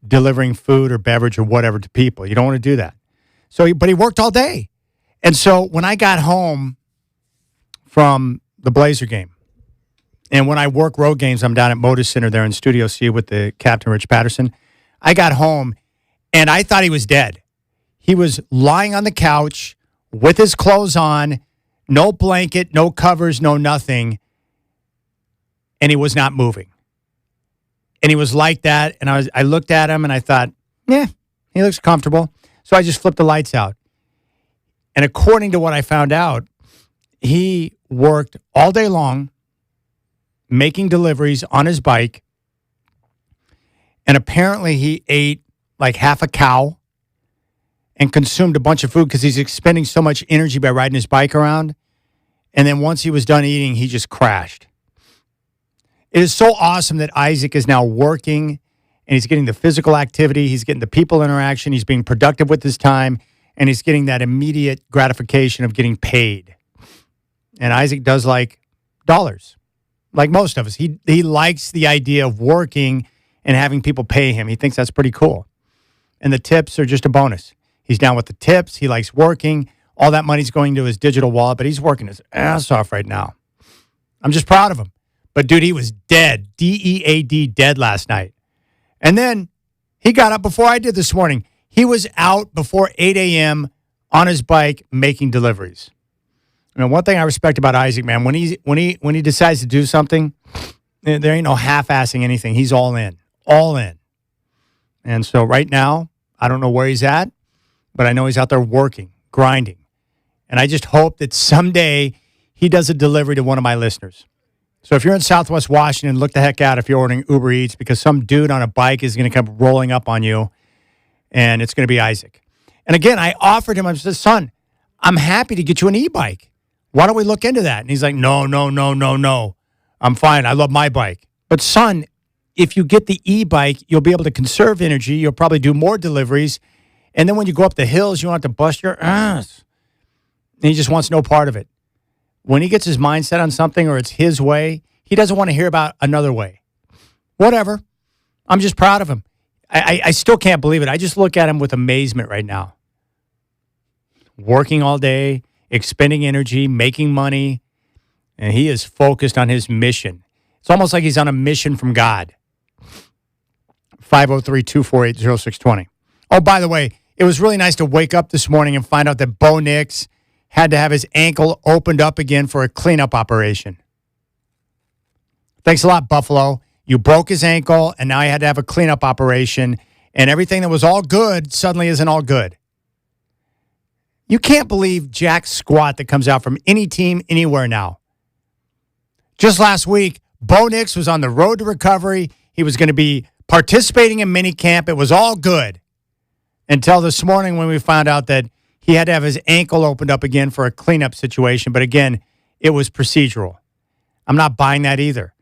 delivering food or beverage or whatever to people. You don't want to do that. But he worked all day. And so when I got home from the Blazer game, and when I work road games, I'm down at Moda Center there in Studio C with the Captain Rich Patterson. I got home, and I thought he was dead. He was lying on the couch with his clothes on, no blanket, no covers, no nothing, and he was not moving. And he was like that, and I looked at him, and I thought, he looks comfortable. So I just flipped the lights out. And according to what I found out, he worked all day long making deliveries on his bike. And apparently he ate like half a cow and consumed a bunch of food because he's expending so much energy by riding his bike around. And then once he was done eating, he just crashed. It is so awesome that Isaac is now working and he's getting the physical activity. He's getting the people interaction. He's being productive with his time. And he's getting that immediate gratification of getting paid. And Isaac does like dollars, like most of us. He likes the idea of working and having people pay him. He thinks that's pretty cool. And the tips are just a bonus. He's down with the tips. He likes working. All that money's going to his digital wallet, but he's working his ass off right now. I'm just proud of him. But, dude, he was dead, D-E-A-D, dead last night. And then he got up before I did this morning. He was out before 8 a.m. on his bike making deliveries. And one thing I respect about Isaac, man, when he decides to do something, there ain't no half-assing anything. He's all in. And so right now, I don't know where he's at, but I know he's out there working, grinding. And I just hope that someday he does a delivery to one of my listeners. So if you're in Southwest Washington, look the heck out if you're ordering Uber Eats because some dude on a bike is going to come rolling up on you. And it's going to be Isaac. And again, I offered him, I said, son, I'm happy to get you an e-bike. Why don't we look into that? And he's like, no. I'm fine. I love my bike. But son, if you get the e-bike, you'll be able to conserve energy. You'll probably do more deliveries. And then when you go up the hills, you don't have to bust your ass. And he just wants no part of it. When he gets his mindset on something or it's his way, he doesn't want to hear about another way. Whatever. I'm just proud of him. I still can't believe it. I just look at him with amazement right now. Working all day, expending energy, making money, and he is focused on his mission. It's almost like he's on a mission from God. 503-248-0620. Oh, by the way, it was really nice to wake up this morning and find out that Bo Nix had to have his ankle opened up again for a cleanup operation. Thanks a lot, Buffalo. You broke his ankle, and now he had to have a cleanup operation, and everything that was all good suddenly isn't all good. You can't believe jack squat that comes out from any team anywhere now. Just last week, Bo Nix was on the road to recovery. He was going to be participating in minicamp. It was all good until this morning when we found out that he had to have his ankle opened up again for a cleanup situation. But again, it was procedural. I'm not buying that either.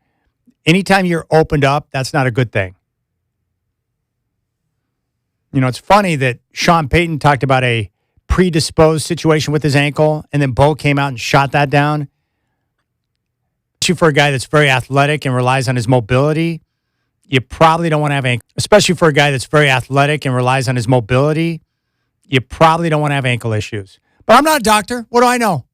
Anytime you're opened up, that's not a good thing. You know, it's funny that Sean Payton talked about a predisposed situation with his ankle, and then Bo came out and shot that down. Especially for a guy that's very athletic and relies on his mobility, you probably don't want to have ankle. Especially for a guy that's very athletic and relies on his mobility, you probably don't want to have ankle issues. But I'm not a doctor. What do I know?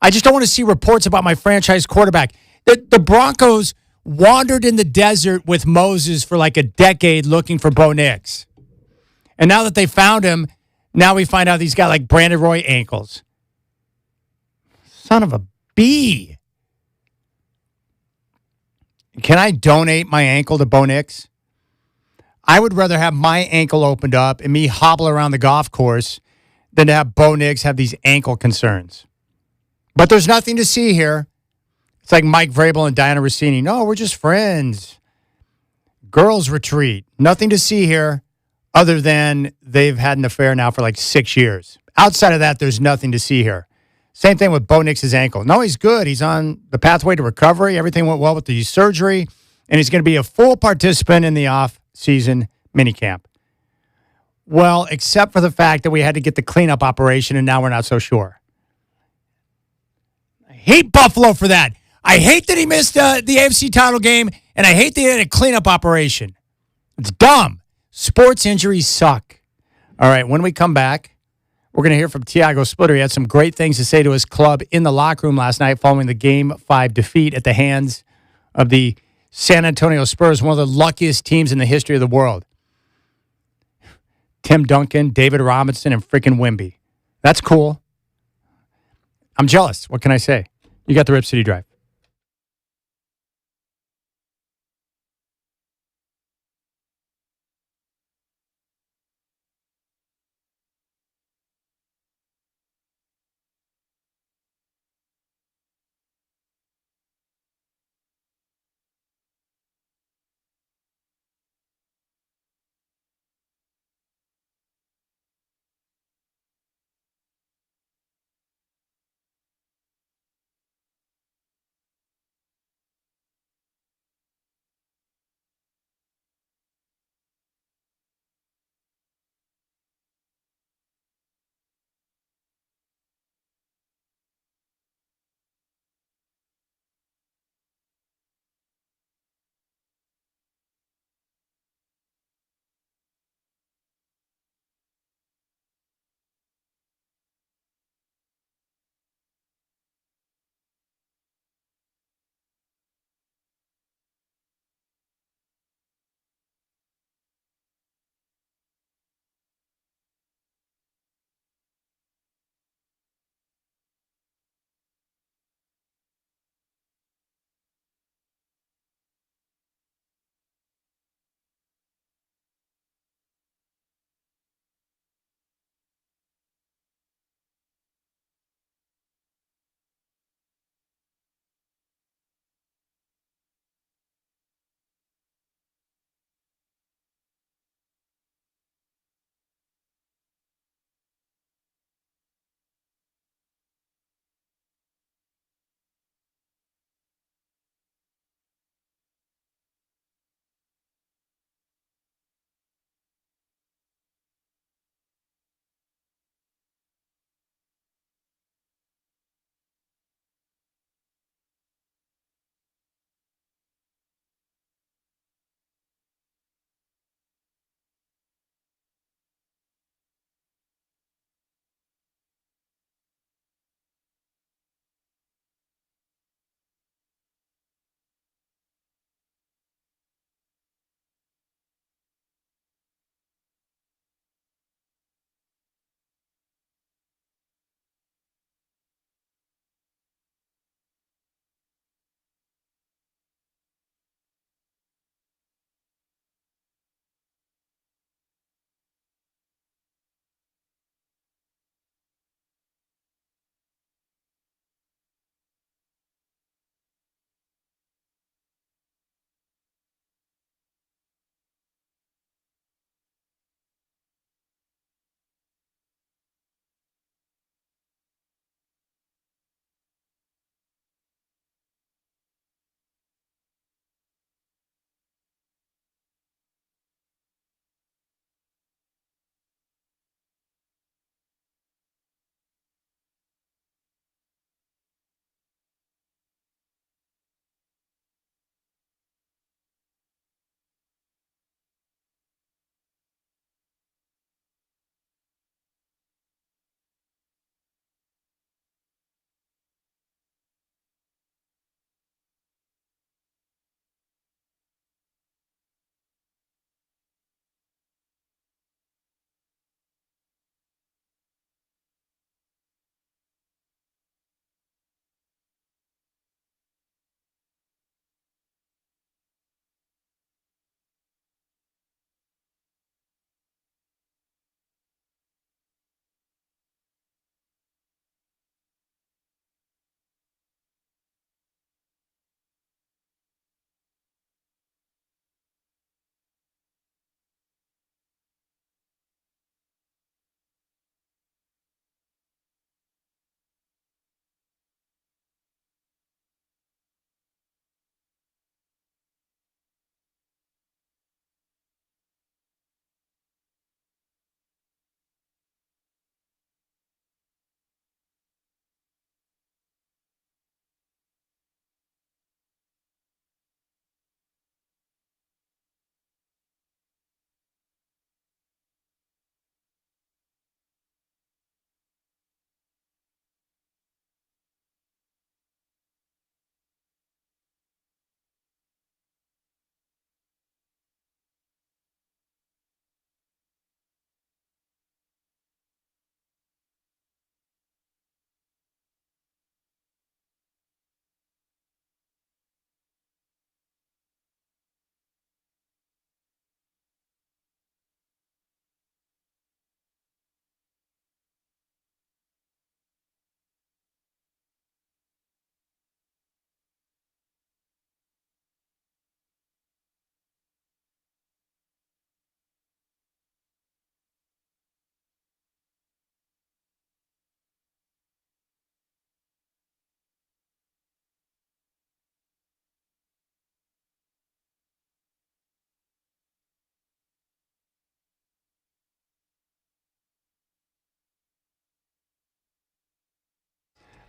I just don't want to see reports about my franchise quarterback. The Broncos wandered in the desert with Moses for like a decade looking for Bo Nix. And now that they found him, now we find out he's got like Brandon Roy ankles. Son of a bee. Can I donate my ankle to Bo Nix? I would rather have my ankle opened up and me hobble around the golf course than to have Bo Nix have these ankle concerns. But there's nothing to see here. It's like Mike Vrabel and Diana Rossini. No, we're just friends. Girls retreat. Nothing to see here other than they've had an affair now for like 6 years. Outside of that, there's nothing to see here. Same thing with Bo Nix's ankle. No, he's good. He's on the pathway to recovery. Everything went well with the surgery, and he's going to be a full participant in the off-season minicamp. Well, except for the fact that we had to get the cleanup operation, and now we're not so sure. I hate Buffalo for that. I hate that he missed the AFC title game, and I hate that he had a cleanup operation. It's dumb. Sports injuries suck. All right, when we come back, we're going to hear from Tiago Splitter. He had some great things to say to his club in the locker room last night following the Game 5 defeat at the hands of the San Antonio Spurs, one of the luckiest teams in the history of the world. Tim Duncan, David Robinson, and freaking Wemby. That's cool. I'm jealous. What can I say? You got the Rip City Drive.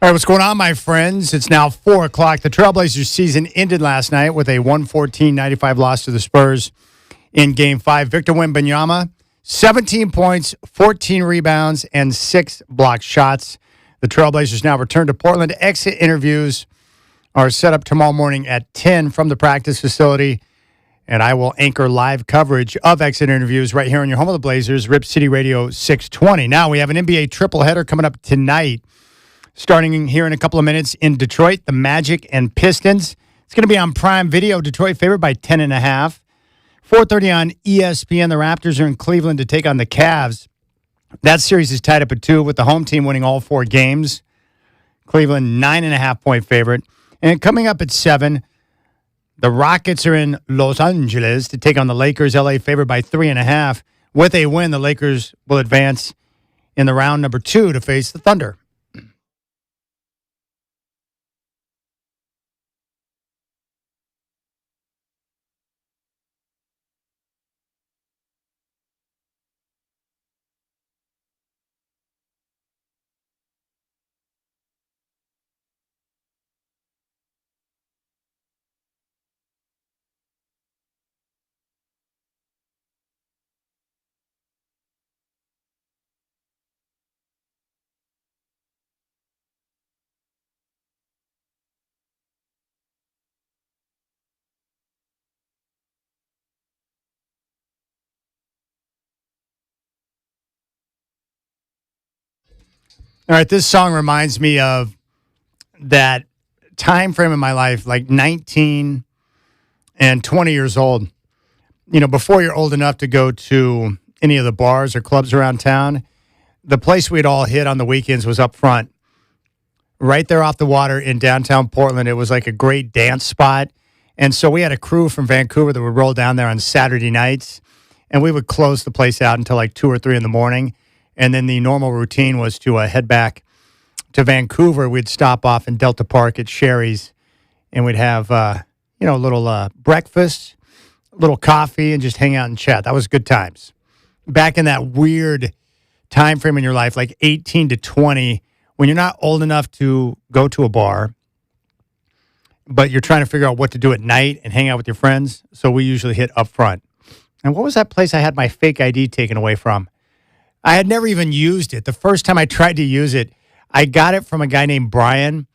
All right, what's going on, my friends? It's now 4 o'clock. The Trailblazers season ended last night with a 114-95 loss to the Spurs in Game 5. Victor Wembanyama, 17 points, 14 rebounds, and 6 blocked shots. The Trailblazers now return to Portland. Exit interviews are set up tomorrow morning at 10 from the practice facility, and I will anchor live coverage of exit interviews right here on your home of the Blazers, Rip City Radio 620. Now, we have an NBA triple header coming up tonight. Starting here in a couple of minutes in Detroit, the Magic and Pistons. It's going to be on Prime Video. Detroit favored by 10.5. 4:30 on ESPN. The Raptors are in Cleveland to take on the Cavs. That series is tied up at 2 with the home team winning all 4 games. Cleveland, 9.5-point favorite. And coming up at 7, the Rockets are in Los Angeles to take on the Lakers. LA favored by 3.5. With a win, the Lakers will advance in the round number 2 to face the Thunder. All right, this song reminds me of that time frame in my life, like 19 and 20 years old. You know, before you're old enough to go to any of the bars or clubs around town, the place we'd all hit on the weekends was up front, right there off the water in downtown Portland. It was like a great dance spot. And so we had a crew from Vancouver that would roll down there on Saturday nights, and we would close the place out until like 2 or 3 in the morning. And then the normal routine was to head back to Vancouver. We'd stop off in Delta Park at Sherry's, and we'd have, a little breakfast, a little coffee, and just hang out and chat. That was good times. Back in that weird time frame in your life, like 18 to 20, when you're not old enough to go to a bar, but you're trying to figure out what to do at night and hang out with your friends. So we usually hit up front. And what was that place I had my fake ID taken away from? I had never even used it. The first time I tried to use it, I got it from a guy named Brian.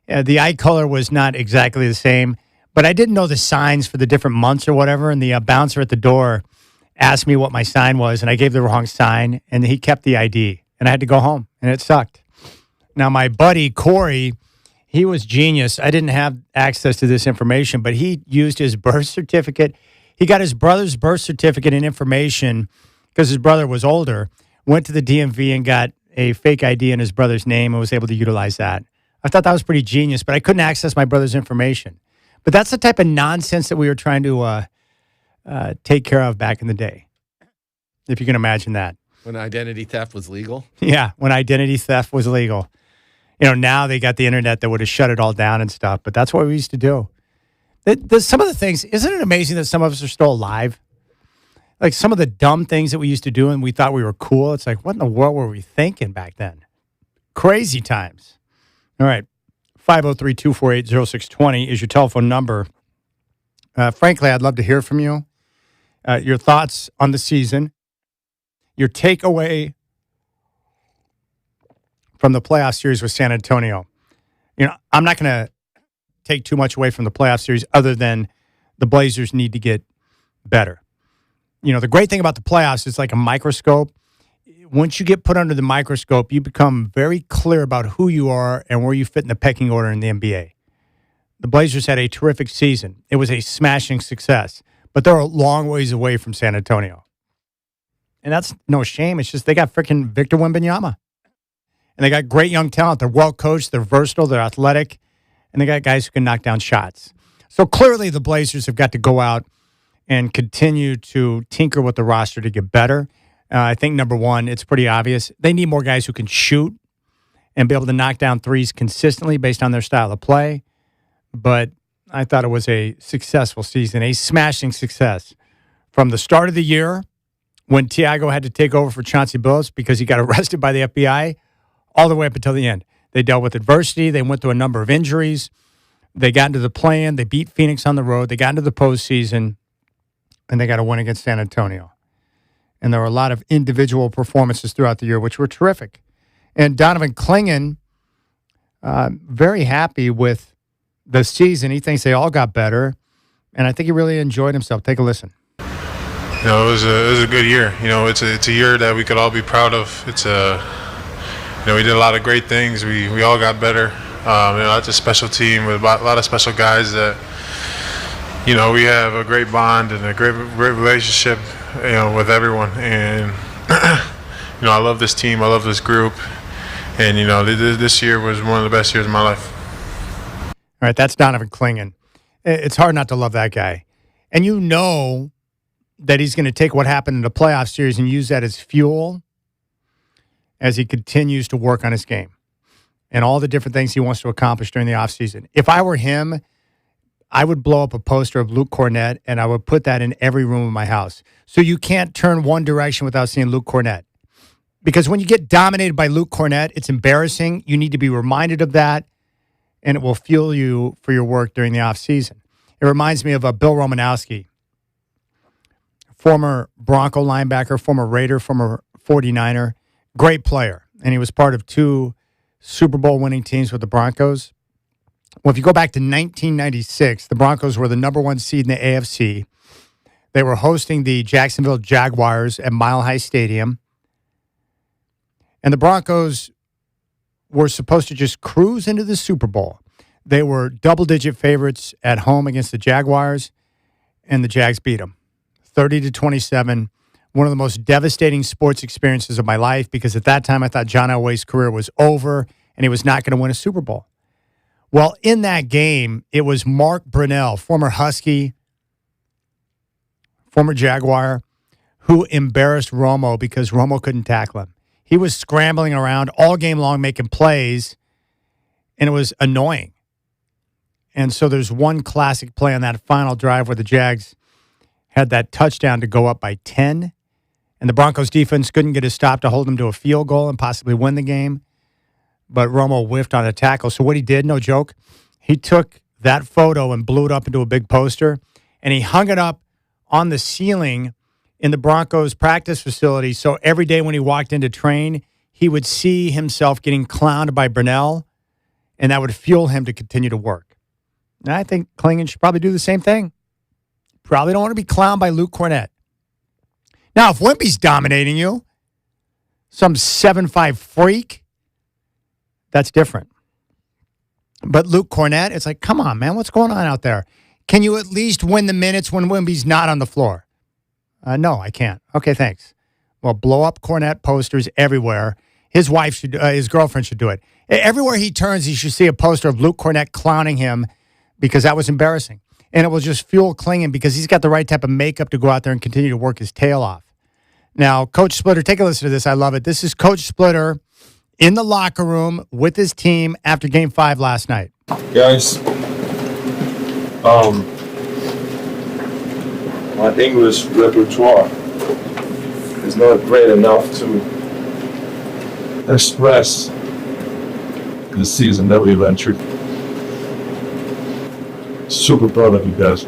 The eye color was not exactly the same, but I didn't know the signs for the different months or whatever, and the bouncer at the door asked me what my sign was, and I gave the wrong sign, and he kept the ID, and I had to go home, and it sucked. Now, my buddy, Corey, he was genius. I didn't have access to this information, but he used his birth certificate. He got his brother's birth certificate and information because his brother was older, went to the DMV and got a fake ID in his brother's name and was able to utilize that. I thought that was pretty genius, but I couldn't access my brother's information. But that's the type of nonsense that we were trying to take care of back in the day, if you can imagine that. When identity theft was legal? Yeah, when identity theft was legal. You know, now they got the internet that would have shut it all down and stuff, but that's what we used to do. Some of the things, isn't it amazing that some of us are still alive? Like some of the dumb things that we used to do and we thought we were cool. It's like, what in the world were we thinking back then? Crazy times. All right. 503-248-0620 is your telephone number. Frankly, I'd love to hear from you. Your thoughts on the season. Your takeaway from the playoff series with San Antonio. You know, I'm not going to take too much away from the playoff series other than the Blazers need to get better. You know, the great thing about the playoffs is like a microscope. Once you get put under the microscope, you become very clear about who you are and where you fit in the pecking order in the NBA. The Blazers had a terrific season. It was a smashing success, but they're a long ways away from San Antonio. And that's no shame. It's just they got freaking Victor Wembanyama. And they got great young talent. They're well coached. They're versatile. They're athletic. And they got guys who can knock down shots. So clearly the Blazers have got to go out and continue to tinker with the roster to get better. I think, number one, it's pretty obvious. They need more guys who can shoot and be able to knock down threes consistently based on their style of play. But I thought it was a successful season, a smashing success. From the start of the year, when Thiago had to take over for Chauncey Billups because he got arrested by the FBI, all the way up until the end. They dealt with adversity. They went through a number of injuries. They got into the play-in. They beat Phoenix on the road. They got into the postseason, and they got a win against San Antonio. And there were a lot of individual performances throughout the year, which were terrific. And Donovan Clingan, very happy with the season. He thinks they all got better, and I think he really enjoyed himself. Take a listen. You know, it was a good year. You know, it's a year that we could all be proud of. It's you know, we did a lot of great things. We all got better. You know, that's a special team with a lot of special guys that, you know, we have a great bond and a great relationship, you know, with everyone. And, you know, I love this team. I love this group. And, you know, this year was one of the best years of my life. All right, that's Donovan Clingan. It's hard not to love that guy. And you know that he's going to take what happened in the playoff series and use that as fuel as he continues to work on his game and all the different things he wants to accomplish during the offseason. If I were him, I would blow up a poster of Luke Cornett, and I would put that in every room of my house. So you can't turn one direction without seeing Luke Cornett. Because when you get dominated by Luke Cornett, it's embarrassing. You need to be reminded of that, and it will fuel you for your work during the offseason. It reminds me of Bill Romanowski, former Bronco linebacker, former Raider, former 49er, great player. And he was part of 2 Super Bowl winning teams with the Broncos. Well, if you go back to 1996, the Broncos were the number 1 seed in the AFC. They were hosting the Jacksonville Jaguars at Mile High Stadium. And the Broncos were supposed to just cruise into the Super Bowl. They were double-digit favorites at home against the Jaguars, and the Jags beat them 30-27. One of the most devastating sports experiences of my life, because at that time I thought John Elway's career was over and he was not going to win a Super Bowl. Well, in that game, it was Mark Brunell, former Husky, former Jaguar, who embarrassed Romo because Romo couldn't tackle him. He was scrambling around all game long making plays, and it was annoying. And so there's one classic play on that final drive where the Jags had that touchdown to go up by 10, and the Broncos defense couldn't get a stop to hold them to a field goal and possibly win the game. But Romo whiffed on a tackle. So what he did, no joke, he took that photo and blew it up into a big poster, and he hung it up on the ceiling in the Broncos practice facility. So every day when he walked in to train, he would see himself getting clowned by Brunell, and that would fuel him to continue to work. And I think Clingan should probably do the same thing. Probably don't want to be clowned by Luke Cornett. Now, if Wimpy's dominating you, some 7'5" freak, that's different. But Luke Cornett, it's like, come on, man, what's going on out there? Can you at least win the minutes when Wimpy's not on the floor? No, I can't. Okay, thanks. Well, blow up Cornett posters everywhere. His wife should, his girlfriend should do it. Everywhere he turns, he should see a poster of Luke Cornett clowning him because that was embarrassing. And it will just fuel Clingan because he's got the right type of makeup to go out there and continue to work his tail off. Now, Coach Splitter, take a listen to this. I love it. This is Coach Splitter in the locker room with his team after Game 5 last night. Guys, my English repertoire is not great enough to express the season that we went through. Super proud of you guys.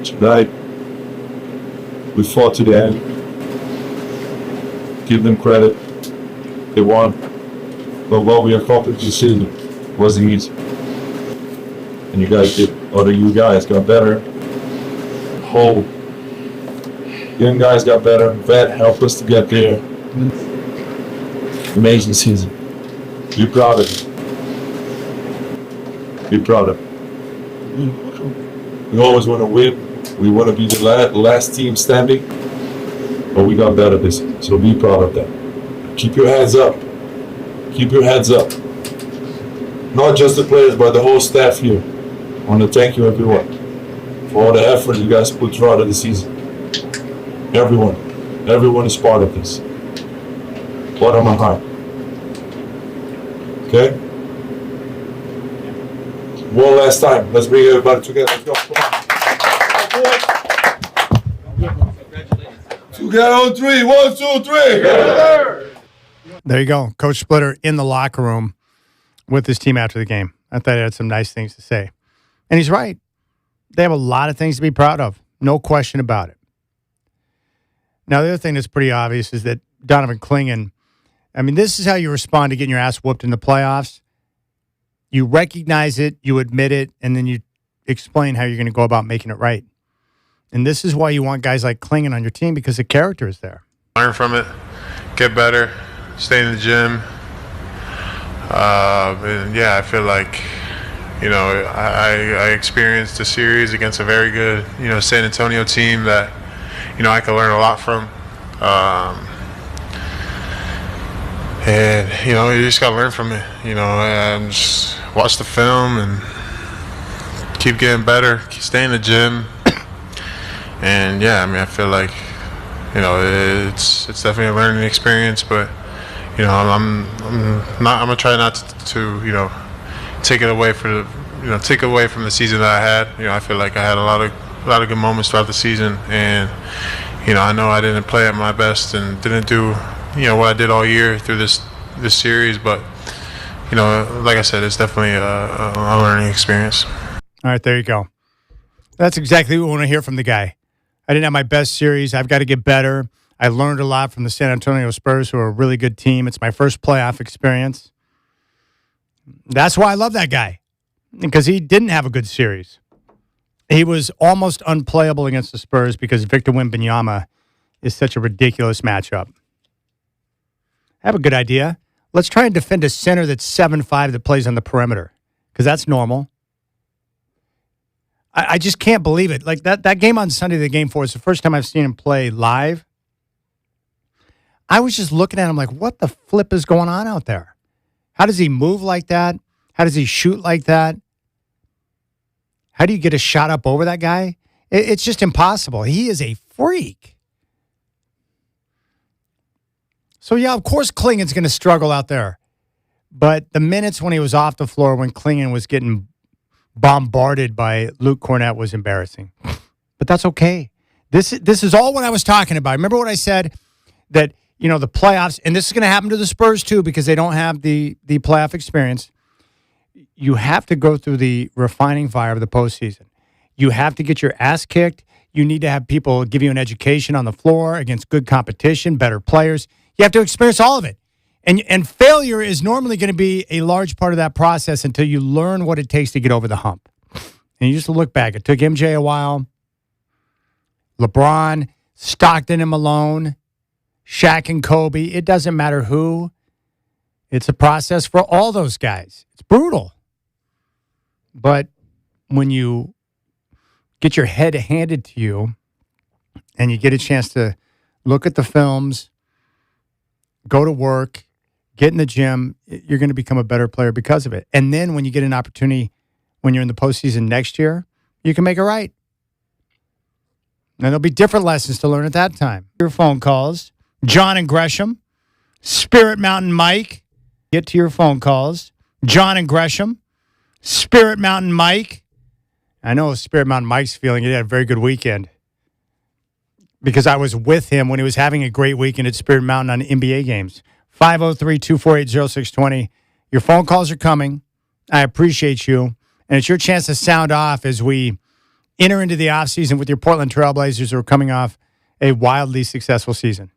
Tonight, we fought to the end. Give them credit. They won. But what we accomplished this season wasn't easy. And you guys did. You guys got better. Whole young guys got better. Vet helped us to get there. Amazing season. Be proud of it. Be proud of it. We always want to win. We want to be the last team standing. But we got better this year. So be proud of that. Keep your heads up. Keep your heads up. Not just the players, but the whole staff here. I want to thank you, everyone, for all the effort you guys put throughout the season. Everyone. Everyone is part of this. Bottom of my heart. Okay? One last time. Let's bring everybody together. Let's go. Come on. Together on 3. 1, 2, 3. Together. There you go. Coach Splitter in the locker room with his team after the game. I thought he had some nice things to say. And he's right. They have a lot of things to be proud of. No question about it. Now, the other thing that's pretty obvious is that Donovan Clingan, I mean, this is how you respond to getting your ass whooped in the playoffs. You recognize it, you admit it, and then you explain how you're going to go about making it right. And this is why you want guys like Clingan on your team, because the character is there. Learn from it, get better, stay in the gym. And yeah, I feel like, I experienced a series against a very good, San Antonio team that, I could learn a lot from. And, you just got to learn from it, and just watch the film and keep getting better, stay in the gym. And yeah, I mean, I feel like, it's definitely a learning experience, but, I'm gonna try not to take away from the season that I had. I feel like I had a lot of good moments throughout the season, and I know I didn't play at my best and didn't do what I did all year through this series, but like I said, it's definitely a learning experience. All right, there you go. That's exactly what we want to hear from the guy. I didn't have my best series. I've got to get better. I learned a lot from the San Antonio Spurs, who are a really good team. It's my first playoff experience. That's why I love that guy, because he didn't have a good series. He was almost unplayable against the Spurs because Victor Wembanyama is such a ridiculous matchup. I have a good idea. Let's try and defend a center that's 7'5" that plays on the perimeter, because that's normal. I just can't believe it. Like that game on Sunday, the game 4, is the first time I've seen him play live. I was just looking at him like, what the flip is going on out there? How does he move like that? How does he shoot like that? How do you get a shot up over that guy? It's just impossible. He is a freak. So, yeah, of course Clingan's going to struggle out there. But the minutes when he was off the floor, when Clingan was getting bombarded by Luke Cornett, was embarrassing. But that's okay. This is all what I was talking about. Remember what I said? That, the playoffs, and this is going to happen to the Spurs too, because they don't have the playoff experience. You have to go through the refining fire of the postseason. You have to get your ass kicked. You need to have people give you an education on the floor against good competition, better players. You have to experience all of it. And failure is normally going to be a large part of that process until you learn what it takes to get over the hump. And you just look back. It took MJ a while. LeBron, Stockton and Malone, Shaq and Kobe. It doesn't matter who. It's a process for all those guys. It's brutal. But when you get your head handed to you and you get a chance to look at the films, go to work, get in the gym, you're going to become a better player because of it. And then when you get an opportunity, when you're in the postseason next year, you can make it right. And there'll be different lessons to learn at that time. Your phone calls, John and Gresham, Spirit Mountain Mike. Get to your phone calls, John and Gresham, Spirit Mountain Mike. I know Spirit Mountain Mike's feeling he had a very good weekend because I was with him when he was having a great weekend at Spirit Mountain on NBA games. 503-248-0620. Your phone calls are coming. I appreciate you. And it's your chance to sound off as we enter into the offseason with your Portland Trailblazers, who are coming off a wildly successful season.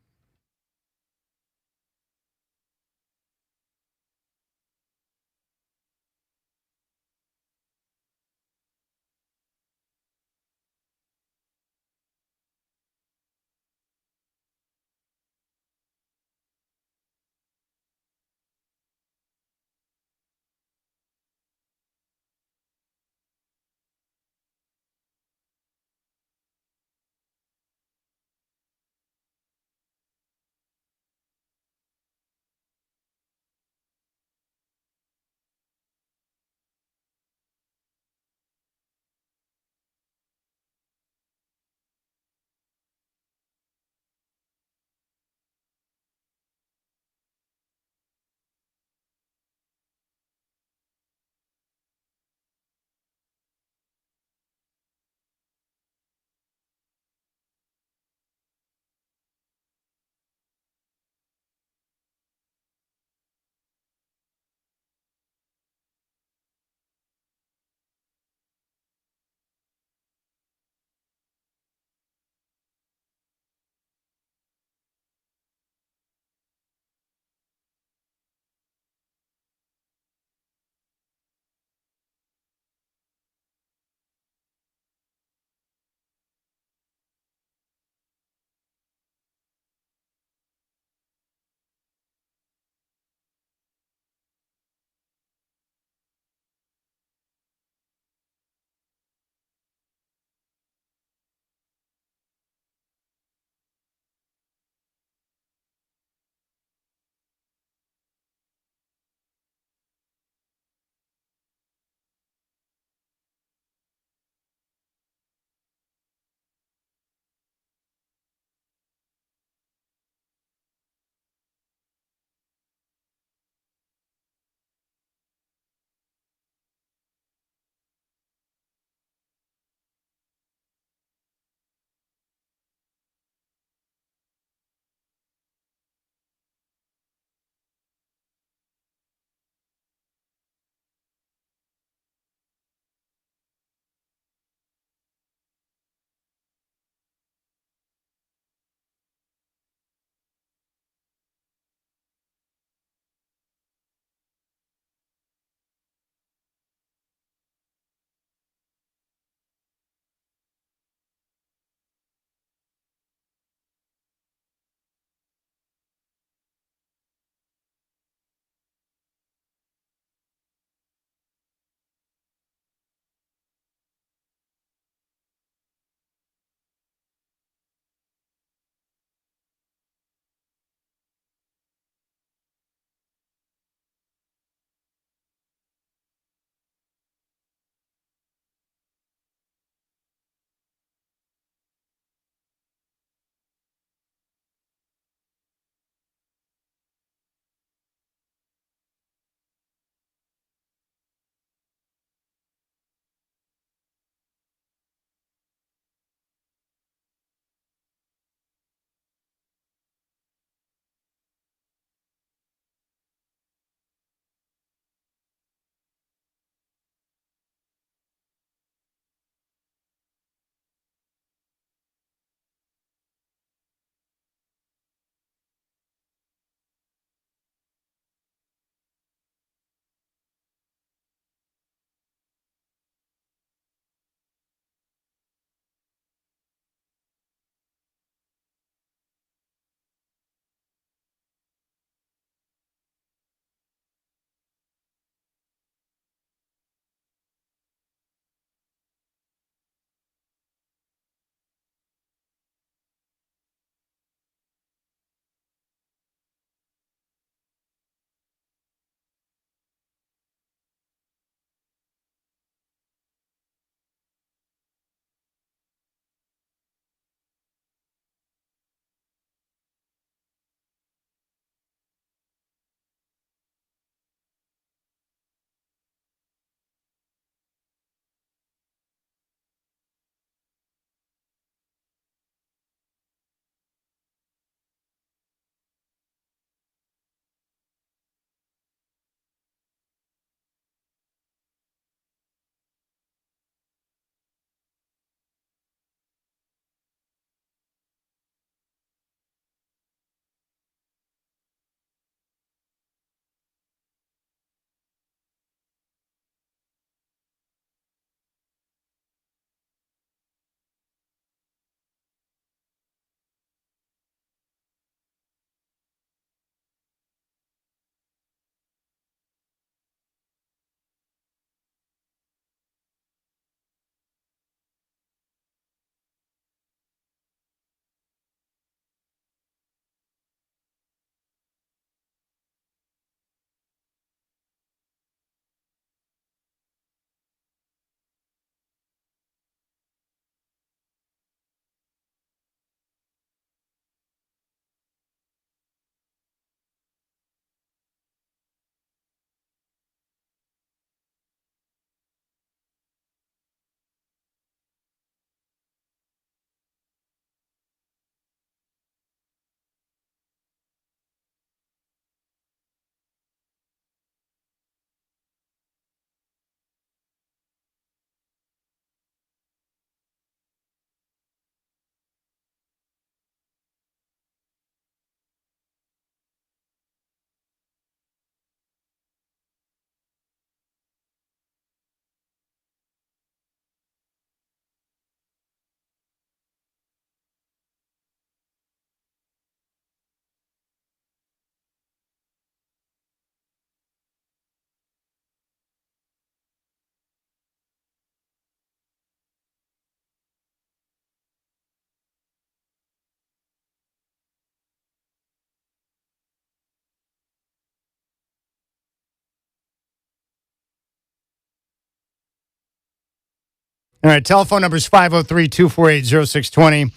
All right, telephone number is 503-248-0620.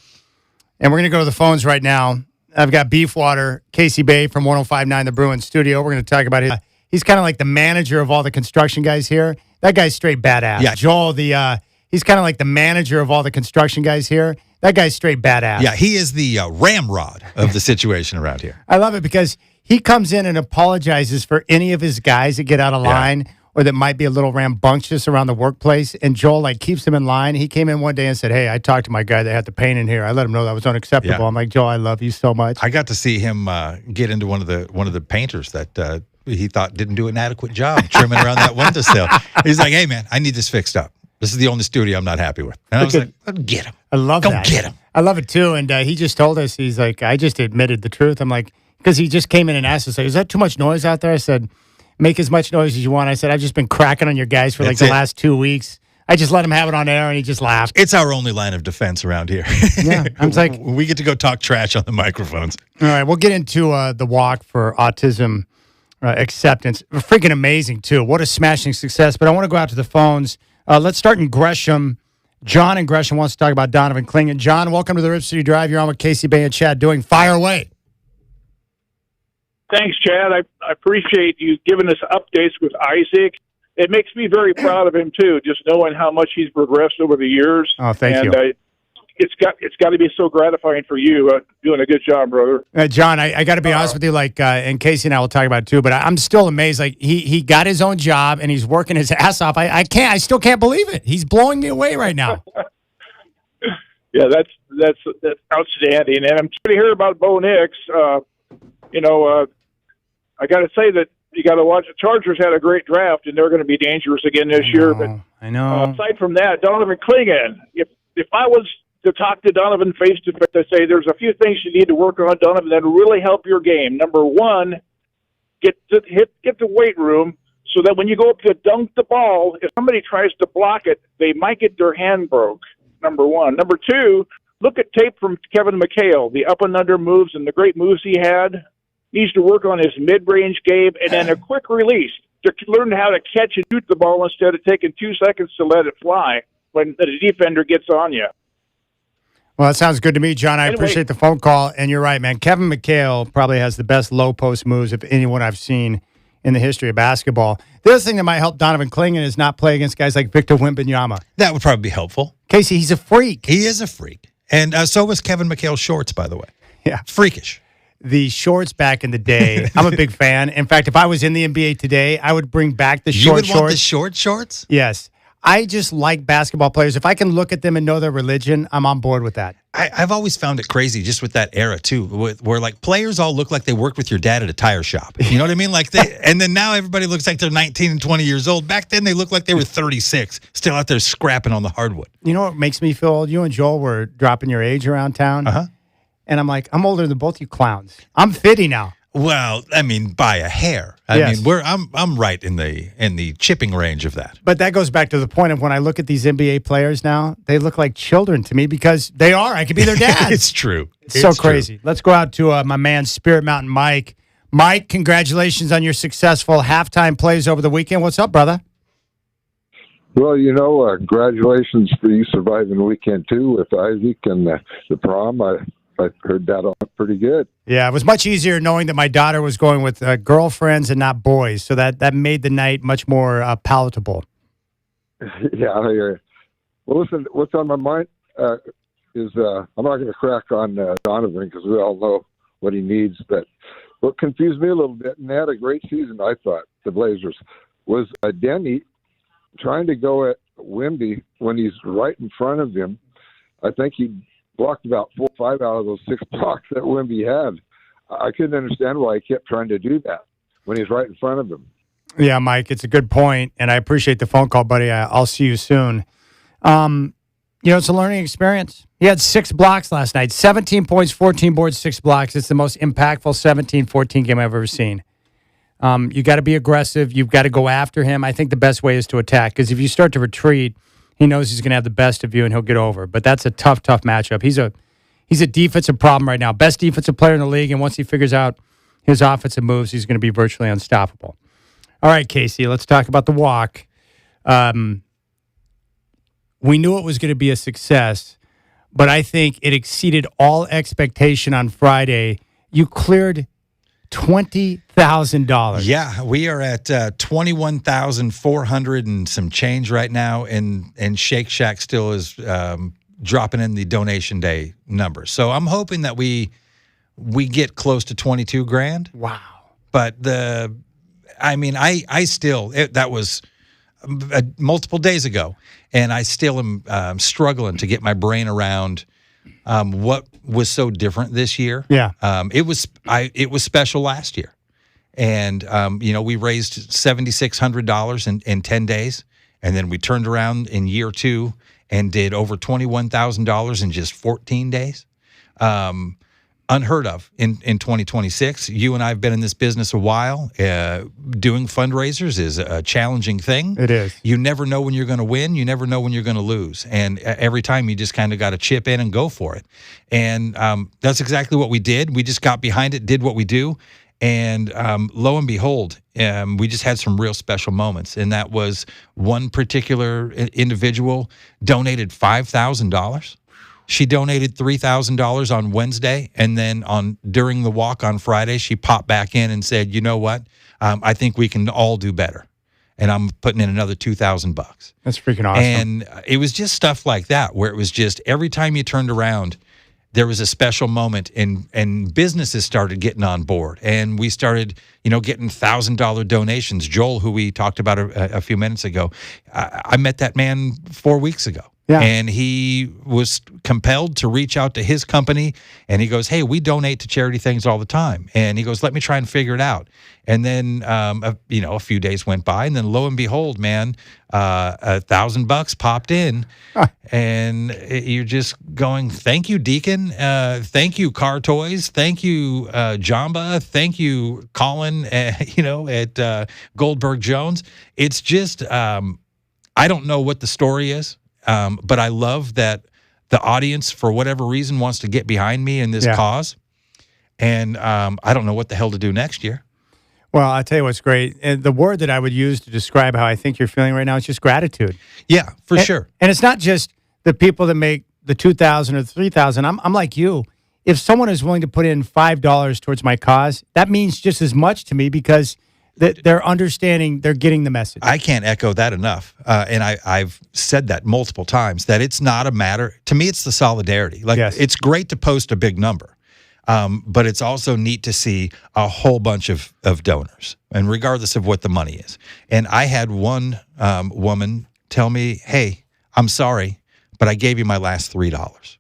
And we're going to go to the phones right now. I've got Beefwater, Casey Bay from 105.9 The Bruin Studio. We're going to talk about his. He's kind of like the manager of all the construction guys here. That guy's straight badass. Yeah. Joel, he's kind of like the manager of all the construction guys here. That guy's straight badass. Yeah, he is the ramrod of the situation around here. I love it because he comes in and apologizes for any of his guys that get out of line or that might be a little rambunctious around the workplace. And Joel keeps him in line. He came in one day and said, "Hey, I talked to my guy that had the paint in here. I let him know that was unacceptable." Yeah. I'm like, "Joel, I love you so much." I got to see him get into one of the painters that he thought didn't do an adequate job trimming around that windowsill. He's like, "Hey, man, I need this fixed up. This is the only studio I'm not happy with." And I was like, "Get him. I love Go that. get him." I love it too. And he just told us, he's like, I just admitted the truth. I'm like, because he just came in and asked us, like, "Is that too much noise out there?" I said, "Make as much noise as you want." I said, "I've just been cracking on your guys for That's the it. last 2 weeks. I just let him have it on air," and he just laughed. It's our only line of defense around here. Yeah, I'm like, we get to go talk trash on the microphones. all right, we'll get into the walk for autism acceptance. Freaking amazing, too. What a smashing success. But I want to go out to the phones. Let's start in Gresham. John in Gresham wants to talk about Donovan Clingan. John, welcome to the Rip City Drive. You're on with Casey Bay and Chad doing Fire Away. Thanks, Chad. I appreciate you giving us updates with Isaac. It makes me very proud of him, too, just knowing how much he's progressed over the years. Oh, thank you. It's got to be so gratifying for you. Doing a good job, brother. John, I got to be honest with you, and Casey and I will talk about it too, but I'm still amazed. He got his own job and he's working his ass off. I still can't believe it. He's blowing me away right now. Yeah, that's outstanding. And I'm sorry to hear about Bo Nix. I got to say that you got to watch. The Chargers had a great draft, and they're going to be dangerous again this year. But I know. Aside from that, Donovan Clingan. If I was to talk to Donovan face to face, I say there's a few things you need to work on, Donovan, that really help your game. Number one, get the weight room so that when you go up to dunk the ball, if somebody tries to block it, they might get their hand broke. Number one. Number two, look at tape from Kevin McHale, the up and under moves and the great moves he had. Needs to work on his mid-range game and then a quick release to learn how to catch and shoot the ball instead of taking 2 seconds to let it fly when the defender gets on you. Well, that sounds good to me, John. I appreciate the phone call, and you're right, man. Kevin McHale probably has the best low post moves of anyone I've seen in the history of basketball. The other thing that might help Donovan Clingan is not play against guys like Victor Wembanyama. That would probably be helpful. Casey, he's a freak. He is a freak. And so was Kevin McHale's shorts, by the way. Yeah. Freakish. The shorts back in the day, I'm a big fan. In fact, if I was in the NBA today, I would bring back the short shorts. You would want the short shorts? Yes. I just like basketball players. If I can look at them and know their religion, I'm on board with that. I've always found it crazy just with that era, too, where players all look like they worked with your dad at a tire shop. You know what I mean? And then now everybody looks like they're 19 and 20 years old. Back then, they looked like they were 36, still out there scrapping on the hardwood. You know what makes me feel old? You and Joel were dropping your age around town. Uh-huh. And I'm like, I'm older than both you clowns. I'm 50 now. Well, I mean, by a hair. Yes. I'm right in the chipping range of that. But that goes back to the point of when I look at these NBA players now, they look like children to me because they are. I could be their dad. It's true. It's so crazy. True. Let's go out to my man, Spirit Mountain Mike. Mike, congratulations on your successful halftime plays over the weekend. What's up, brother? Well, congratulations for you surviving the weekend, too, with Isaac and the prom. I heard that on pretty good. Yeah, it was much easier knowing that my daughter was going with girlfriends and not boys, so that made the night much more palatable. Yeah, I hear you. Well, listen, what's on my mind is I'm not going to crack on Donovan because we all know what he needs, but what confused me a little bit, and they had a great season, I thought, the Blazers, was Denny trying to go at Wemby when he's right in front of him. I think he blocked about 4 or 5 out of those 6 blocks that Wemby had. I couldn't understand why he kept trying to do that when he's right in front of him. Yeah, Mike, it's a good point, and I appreciate the phone call, buddy. I'll see you soon. It's a learning experience. He had 6 blocks last night, 17 points, 14 boards, 6 blocks. It's the most impactful 17-14 game I've ever seen. You got to be aggressive. You've got to go after him. I think the best way is to attack because if you start to retreat, he knows he's going to have the best of you and he'll get over. But that's a tough matchup. He's a defensive problem right now. Best defensive player in the league, and once he figures out his offensive moves, he's going to be virtually unstoppable. All right, Casey, let's talk about the walk. we knew it was going to be a success, but I think it exceeded all expectation on Friday. You cleared $20,000. Yeah, we are at 21,400 and some change right now, and Shake Shack still is dropping in the donation day numbers. So I'm hoping that we get close to 22 grand. Wow. But that was multiple days ago, and I still am struggling to get my brain around what was so different this year. Yeah. It was special last year, and we raised $7,600 in 10 days, and then we turned around in year 2 and did over $21,000 in just 14 days. Unheard of in 2026. You and I have been in this business a while. Doing fundraisers is a challenging thing. It is. You never know when you're going to win. You never know when you're going to lose. And every time you just kind of got to chip in and go for it. And that's exactly what we did. We just got behind it, did what we do. And lo and behold, we just had some real special moments. And that was one particular individual donated $5,000. She donated $3,000 on Wednesday, and then during the walk on Friday, she popped back in and said, "You know what? I think we can all do better." And I'm putting in another $2,000. That's freaking awesome. And it was just stuff like that, where it was just every time you turned around, there was a special moment, and businesses started getting on board, and we started, getting $1,000 donations. Joel, who we talked about a few minutes ago, I met that man 4 weeks ago. Yeah. And he was compelled to reach out to his company, and he goes, "Hey, we donate to charity things all the time." And he goes, "Let me try and figure it out." And then, a few days went by, and then lo and behold, man, $1,000 popped in, and you're just going, "Thank you, Deacon. Thank you, Car Toys. Thank you, Jamba. Thank you, Colin. At Goldberg Jones." It's just, I don't know what the story is. But I love that the audience, for whatever reason, wants to get behind me in this cause. And I don't know what the hell to do next year. Well, I'll tell you what's great. And the word that I would use to describe how I think you're feeling right now is just gratitude. Yeah, for sure. And it's not just the people that make the $2,000 or the $3,000. I'm like you. If someone is willing to put in $5 towards my cause, that means just as much to me, because they're understanding, they're getting the message. I can't echo that enough. And I've said that multiple times, that it's not a matter, to me, it's the solidarity. It's great to post a big number, but it's also neat to see a whole bunch of donors, and regardless of what the money is. And I had one woman tell me, "Hey, I'm sorry, but I gave you my last $3.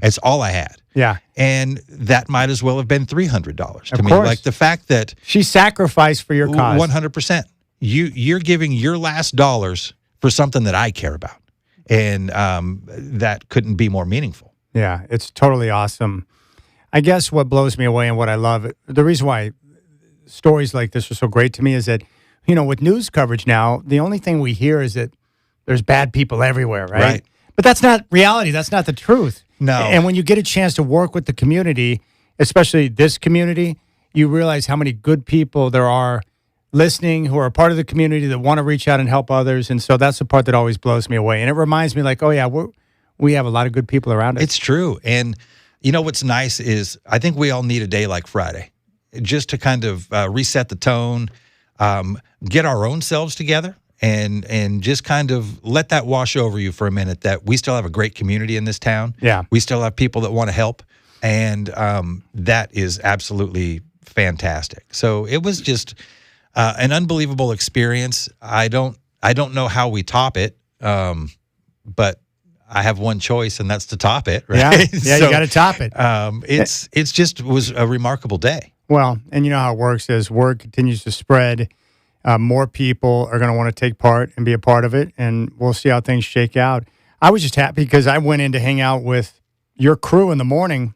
It's all I had." Yeah. And that might as well have been $300 to me. Course. Like the fact that she sacrificed for your cause. 100%. You're giving your last dollars for something that I care about. And that couldn't be more meaningful. Yeah, it's totally awesome. I guess what blows me away and what I love, the reason why stories like this are so great to me is that, with news coverage now, the only thing we hear is that there's bad people everywhere, right? But that's not reality. That's not the truth. No. And when you get a chance to work with the community, especially this community, you realize how many good people there are listening, who are a part of the community, that want to reach out and help others. And so that's the part that always blows me away. And it reminds me, like, oh, yeah, we have a lot of good people around us. It's true. And what's nice is I think we all need a day like Friday, just to kind of reset the tone, get our own selves together, and just kind of let that wash over you for a minute, that we still have a great community in this town. Yeah. We still have people that want to help, and that is absolutely fantastic. So it was just an unbelievable experience. I don't know how we top it, but I have one choice, and that's to top it, right? Yeah, So, you got to top it. It's just was a remarkable day. Well, and you know how it works. As word continues to spread, more people are going to want to take part and be a part of it, and we'll see how things shake out. I was just happy because I went in to hang out with your crew in the morning,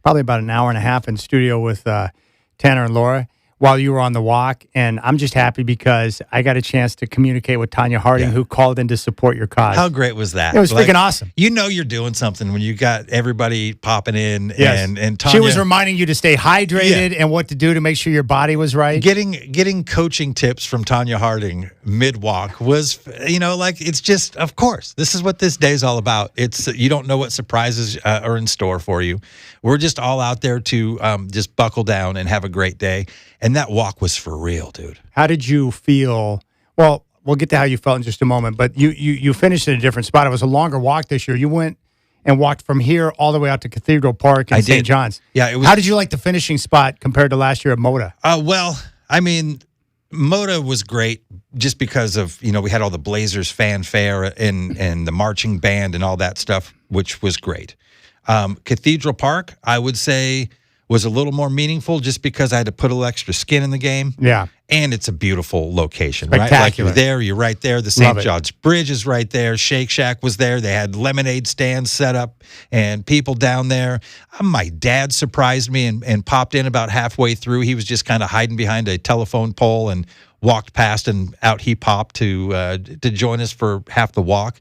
probably about an hour and a half in studio with Tanner and Laura. while you were on the walk. And I'm just happy because I got a chance to communicate with Tanya Harding, who called in to support your cause. How great was that? It was freaking awesome. You know you're doing something when you got everybody popping in. Yes. And Tanya, she was reminding you to stay hydrated and what to do to make sure your body was right. Getting coaching tips from Tanya Harding mid-walk was, it's just, of course, this is what this day's all about. It's you don't know what surprises are in store for you. We're just all out there to just buckle down and have a great day. And that walk was for real, dude. How did you feel? Well, we'll get to how you felt in just a moment, but you finished in a different spot. It was a longer walk this year. You went and walked from here all the way out to Cathedral Park in St. John's. Yeah, it was. How did you like the finishing spot compared to last year at Moda? Moda was great just because of, we had all the Blazers fanfare and the marching band and all that stuff, which was great. Cathedral Park, I would say, was a little more meaningful just because I had to put a little extra skin in the game. Yeah. And it's a beautiful location, right? Like you're right there. The St. John's Bridge is right there. Shake Shack was there. They had lemonade stands set up and people down there. My dad surprised me and popped in about halfway through. He was just kind of hiding behind a telephone pole and walked past, and out he popped to join us for half the walk.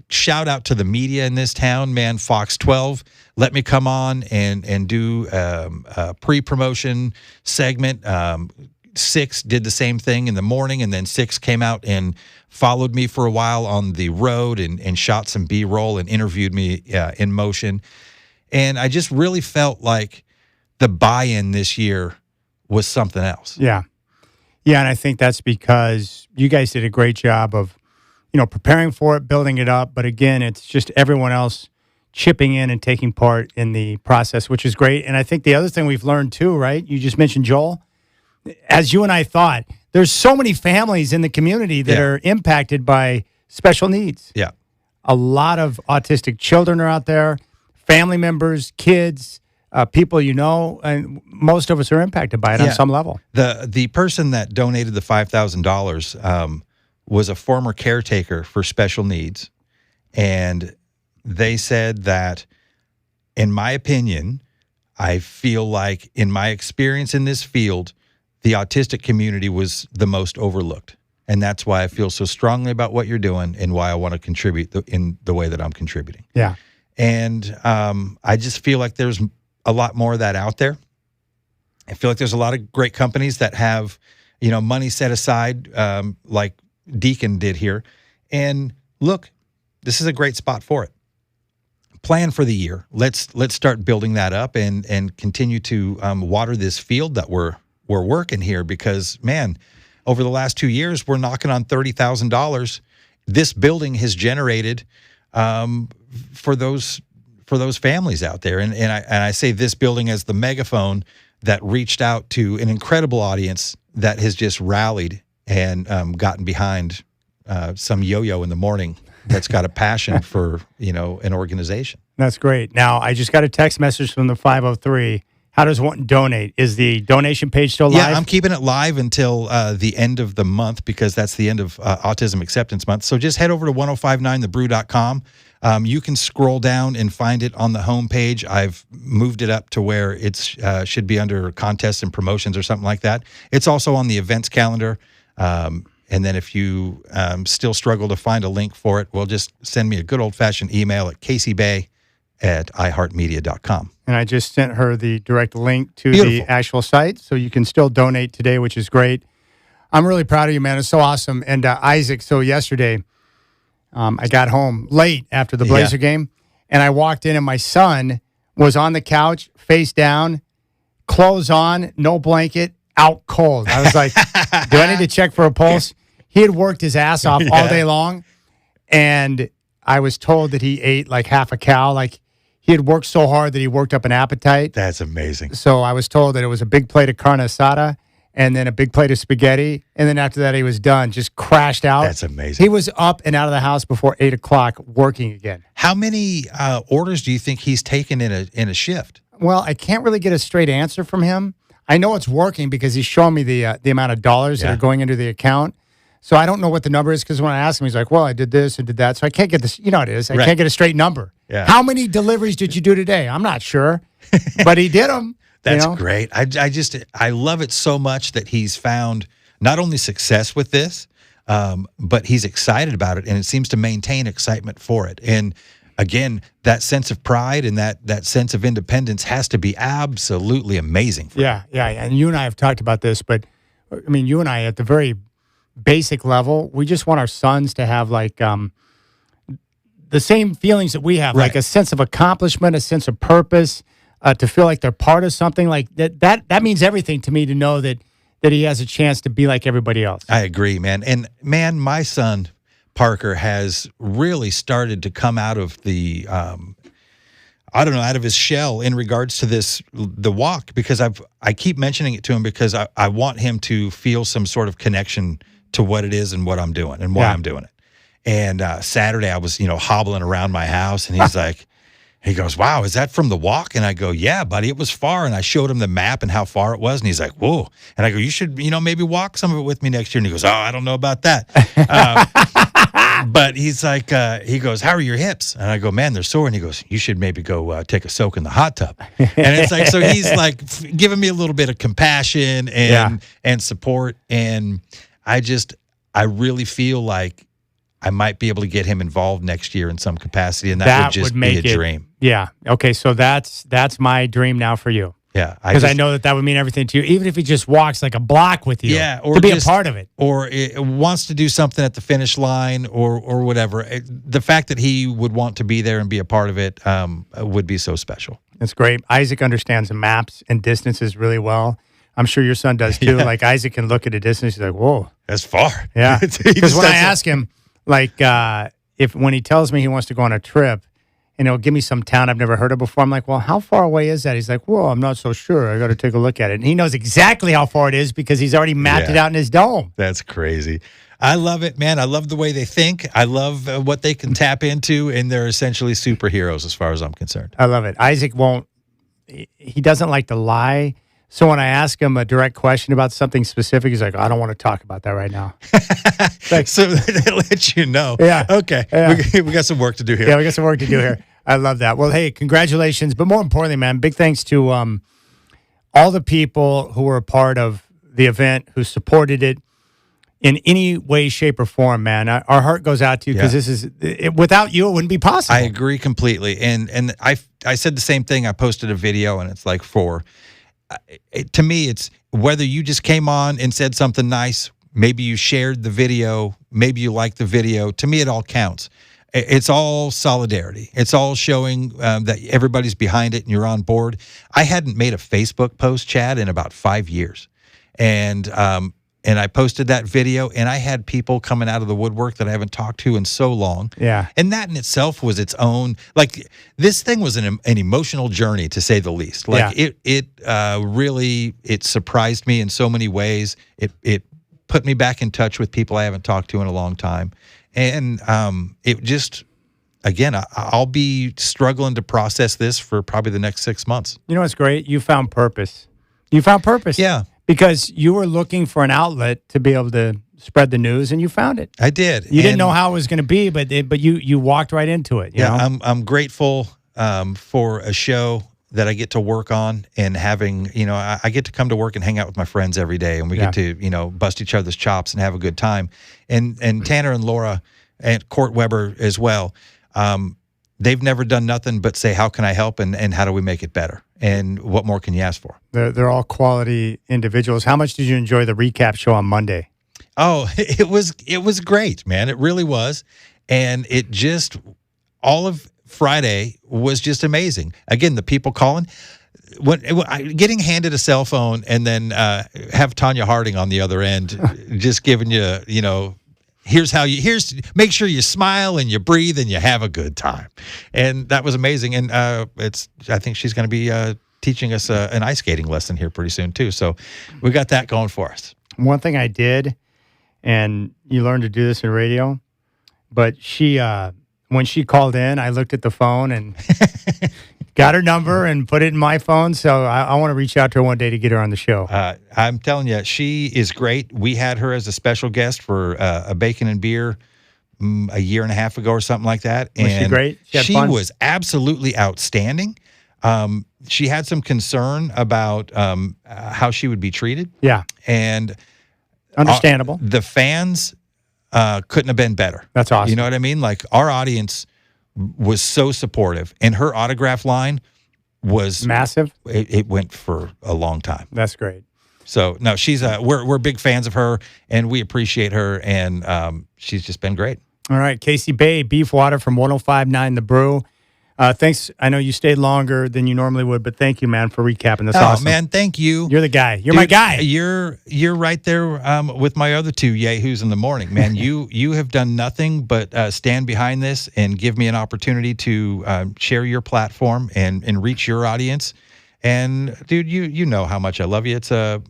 Shout out to the media in this town, man. Fox 12 let me come on and do a pre-promotion segment. 6 did the same thing in the morning, and then 6 came out and followed me for a while on the road and shot some B-roll and interviewed me in motion. And I just really felt like the buy-in this year was something else. Yeah. Yeah, and I think that's because you guys did a great job of, preparing for it, building it up. But again, it's just everyone else chipping in and taking part in the process, which is great. And I think the other thing we've learned too, right? You just mentioned Joel. As you and I thought, there's so many families in the community that are impacted by special needs. Yeah. A lot of autistic children are out there, family members, kids, people and most of us are impacted by it on some level. The person that donated the $5,000 was a former caretaker for special needs, and they said that, in my opinion, I feel like in my experience in this field, the autistic community was the most overlooked. And that's why I feel so strongly about what you're doing and why I want to contribute in the way that I'm contributing. Yeah. And I just feel like there's a lot more of that out there. I feel like there's a lot of great companies that have, money set aside, like Deacon did here. And look, this is a great spot for it. Plan for the year. Let's start building that up and continue to water this field that we're working here, because, man, over the last 2 years, we're knocking on $30,000. This building has generated for those families out there. And I say this building as the megaphone that reached out to an incredible audience that has just rallied and gotten behind some yo-yo in the morning that's got a passion for, an organization. That's great. Now, I just got a text message from the 503. How does one donate? Is the donation page still live? Yeah, I'm keeping it live until the end of the month, because that's the end of Autism Acceptance Month. So just head over to 1059thebrew.com. You can scroll down and find it on the homepage. I've moved it up to where it should be under contests and promotions or something like that. It's also on the events calendar. And then if you still struggle to find a link for it, well, just send me a good old-fashioned email at caseybay@iheartmedia.com. And I just sent her the direct link to the actual site, so you can still donate today, which is great. I'm really proud of you, man. It's so awesome. And Isaac, so yesterday, I got home late after the Blazer game, and I walked in, and my son was on the couch, face down, clothes on, no blanket, out cold. I was like, do I need to check for a pulse? He had worked his ass off all day long, and I was told that he ate like half a cow. Like, he had worked so hard that he worked up an appetite. That's amazing. So I was told that it was a big plate of carne asada and then a big plate of spaghetti. And then after that, he was done, just crashed out. That's amazing. He was up and out of the house before 8 o'clock working again. How many orders do you think he's taken in a shift? Well, I can't really get a straight answer from him. I know it's working because he's showing me the amount of dollars that are going into the account. So I don't know what the number is, because when I asked him, he's like, well, I did this and did that. So I can't get this. You know what it is. I can't get a straight number. Yeah. How many deliveries did you do today? I'm not sure, but he did them. That's great. I love it so much that he's found not only success with this, but he's excited about it, and it seems to maintain excitement for it. And again, that sense of pride and that sense of independence has to be absolutely amazing for him. Yeah. And you and I have talked about this, but I mean, you and I at the very basic level, we just want our sons to have like the same feelings that we have, like a sense of accomplishment, a sense of purpose, to feel like they're part of something like that. That means everything to me to know that he has a chance to be like everybody else. I agree, man. And man, my son Parker has really started to come out of the out of his shell in regards to the walk, because I keep mentioning it to him because I want him to feel some sort of connection to what it is and what I'm doing and why I'm doing it. And Saturday I was, hobbling around my house, and he's like, he goes, "Wow, is that from the walk?" And I go, "Yeah, buddy, it was far." And I showed him the map and how far it was. And he's like, "Whoa." And I go, "You should, maybe walk some of it with me next year." And he goes, "Oh, I don't know about that." But he's like, he goes, "How are your hips?" And I go, "Man, they're sore." And he goes, "You should maybe go take a soak in the hot tub." And it's like, so he's like giving me a little bit of compassion and support. And I really feel like I might be able to get him involved next year in some capacity, and that would just be a dream. Yeah. Okay. So that's my dream now for you. Yeah. Because I know that would mean everything to you, even if he just walks like a block with you. Yeah. Or to be a part of it. Or it wants to do something at the finish line or whatever. The fact that he would want to be there and be a part of it would be so special. That's great. Isaac understands the maps and distances really well. I'm sure your son does too. Yeah. Like Isaac can look at a distance. He's like, "Whoa. That's far." Yeah. Because when I ask him, like, when he tells me he wants to go on a trip and he'll give me some town I've never heard of before, I'm like, "Well, how far away is that?" He's like, "Well, I'm not so sure. I got to take a look at it." And he knows exactly how far it is because he's already mapped it out in his dome. That's crazy. I love it, man. I love the way they think. I love what they can tap into, and they're essentially superheroes as far as I'm concerned. I love it. Isaac he doesn't like to lie. So when I ask him a direct question about something specific, he's like, "I don't want to talk about that right now." So they let you know. Yeah. Okay. Yeah. We got some work to do here. Yeah, we got some work to do here. I love that. Well, hey, congratulations. But more importantly, man, big thanks to all the people who were a part of the event, who supported it in any way, shape, or form, man. Our heart goes out to you because without you, it wouldn't be possible. I agree completely. And I said the same thing. I posted a video, and it's like to me, it's whether you just came on and said something nice, maybe you shared the video, maybe you liked the video. To me, it all counts. It's all solidarity. It's all showing that everybody's behind it and you're on board. I hadn't made a Facebook post, Chad, in about 5 years. And I posted that video, and I had people coming out of the woodwork that I haven't talked to in so long. Yeah. And that in itself was its own, this thing was an emotional journey, to say the least. It really surprised me in so many ways. It put me back in touch with people I haven't talked to in a long time. And it just, again, I'll be struggling to process this for probably the next 6 months. You know what's great? You found purpose. Yeah. Because you were looking for an outlet to be able to spread the news, and you found it. I did. You didn't know how it was going to be, but you walked right into it. You know? I'm grateful for a show that I get to work on, and having, I get to come to work and hang out with my friends every day, and we get to, bust each other's chops and have a good time. And Tanner and Laura and Court Weber as well, they've never done nothing but say, "How can I help, and how do we make it better? And what more can you ask for?" They're all quality individuals. How much did you enjoy the recap show on Monday? Oh, it was great, man. It really was. And it just, all of Friday was just amazing. Again, the people calling, getting handed a cell phone and then have Tanya Harding on the other end, just giving you, here's make sure you smile and you breathe and you have a good time. And that was amazing. And I think she's going to be teaching us an ice skating lesson here pretty soon too. So we got that going for us. One thing I did, and you learn to do this in radio, but when she called in, I looked at the phone and got her number and put it in my phone. So I want to reach out to her one day to get her on the show. I'm telling you, she is great. We had her as a special guest for a bacon and beer a year and a half ago or something like that. Was she great? She was absolutely outstanding. She had some concern about how she would be treated. Yeah. And understandable. The fans couldn't have been better. That's awesome. You know what I mean? Like, our audience was so supportive, and her autograph line was massive. It went for a long time. That's great. So no, she's we're big fans of her, and we appreciate her, and she's just been great. All right, Casey Bay, Beef Water from 105.9 The Brew. Thanks. I know you stayed longer than you normally would, but thank you, man, for recapping. That's awesome. Man, thank you. You're the guy. You're my guy. You're right there with my other two yahoos in the morning, man. You have done nothing but stand behind this and give me an opportunity to share your platform and reach your audience. And dude, you know how much I love you. It's a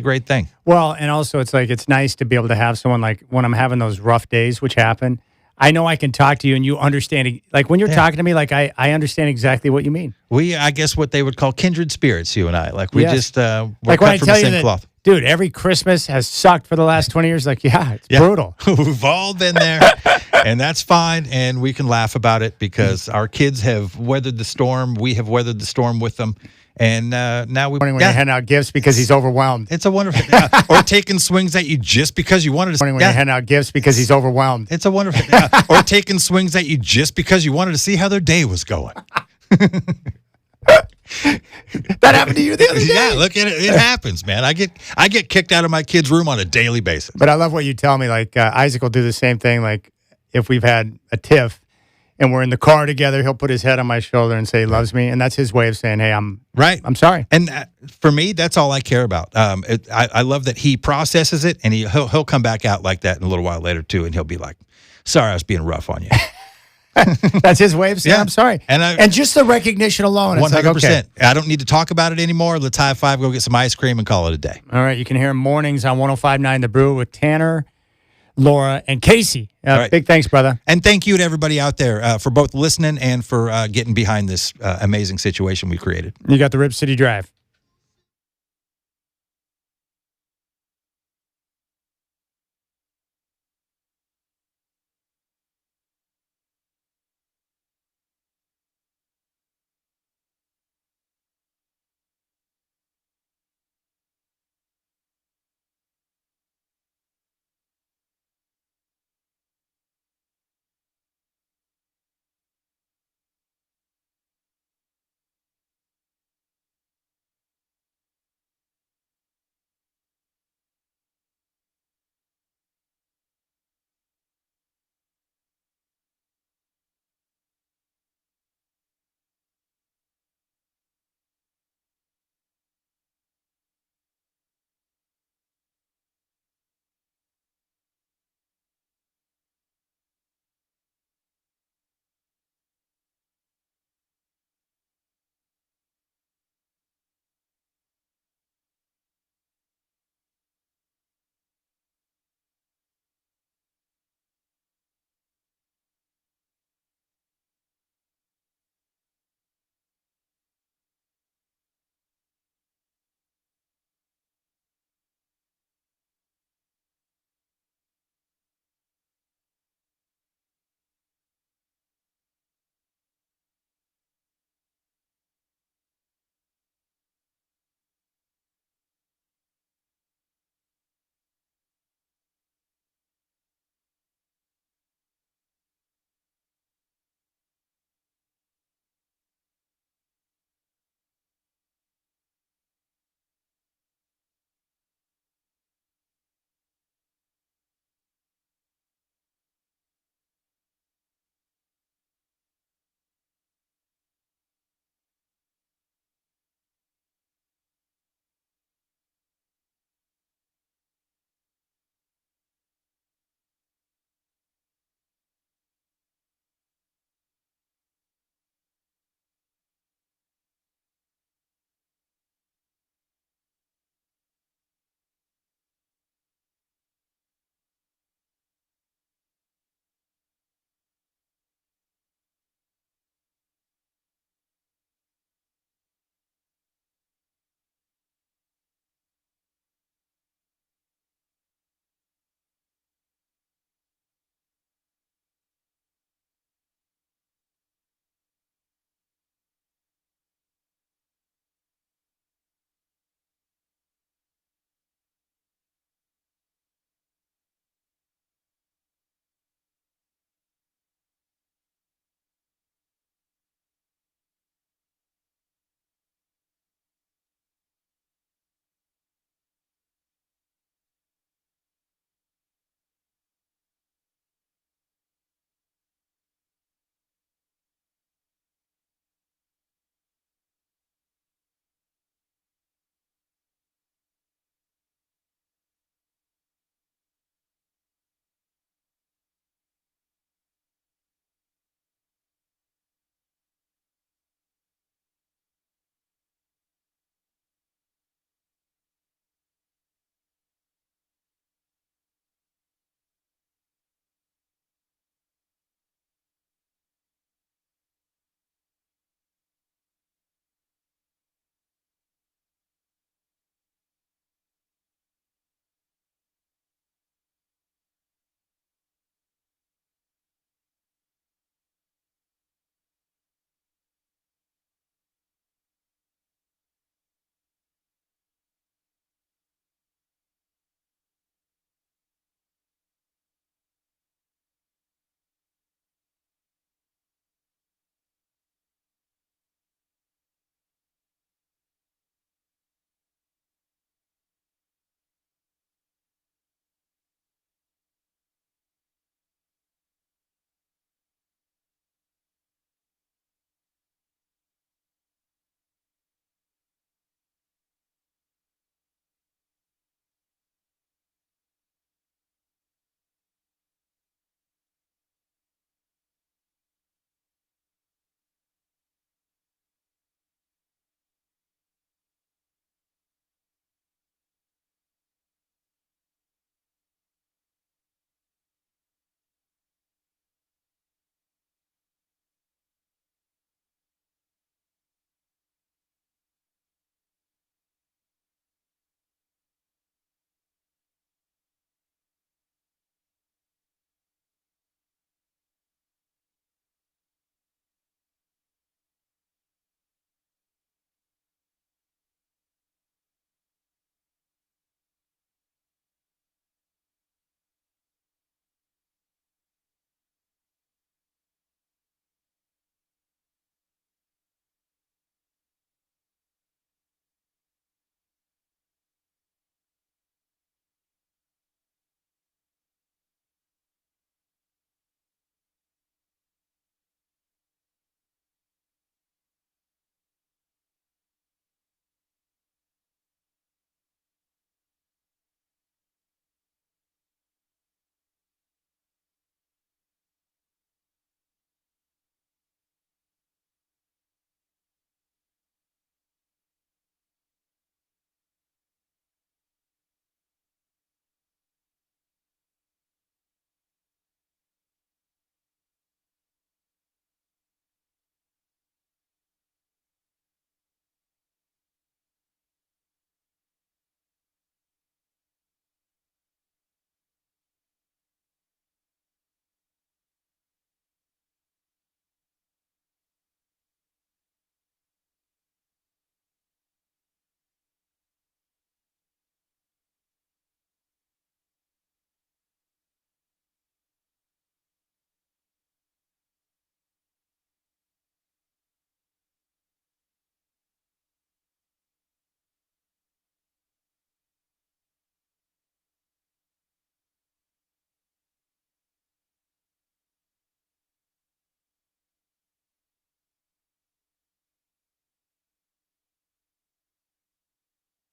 great thing. Well, and also it's nice to be able to have someone, like when I'm having those rough days, which happen. I know I can talk to you and you understand. Like when you're talking to me, like I understand exactly what you mean. I guess what they would call kindred spirits, you and I. Like we just we're like cut when I from tell the you same that, cloth. Dude, every Christmas has sucked for the last 20 years. Like, it's brutal. We've all been there, and that's fine. And we can laugh about it because our kids have weathered the storm. We have weathered the storm with them. And now we when you're handing out gifts because he's overwhelmed. It's a wonderful or taking swings at you just because you wanted to. When you're handing out gifts because he's overwhelmed. It's a wonderful or taking swings at you just because you wanted to see how their day was going. That happened to you the other day. Yeah, look at it. It happens, man. I get kicked out of my kids' room on a daily basis. But I love what you tell me. Like Isaac will do the same thing. Like if we've had a tiff and we're in the car together, he'll put his head on my shoulder and say he loves me, and that's his way of saying, "Hey, I'm sorry." And for me, that's all I care about. I love that he processes it, and he'll come back out like that in a little while later too, and he'll be like, "Sorry, I was being rough on you." That's his way of saying, "I'm sorry." And just the recognition alone, 100%. It's like, okay. I don't need to talk about it anymore. Let's high five, go get some ice cream, and call it a day. All right, you can hear him mornings on 105.9 The Brew with Tanner, Laura, and Casey. Right. Big thanks, brother. And thank you to everybody out there for both listening and for getting behind this amazing situation we created. You got the Rip City Drive.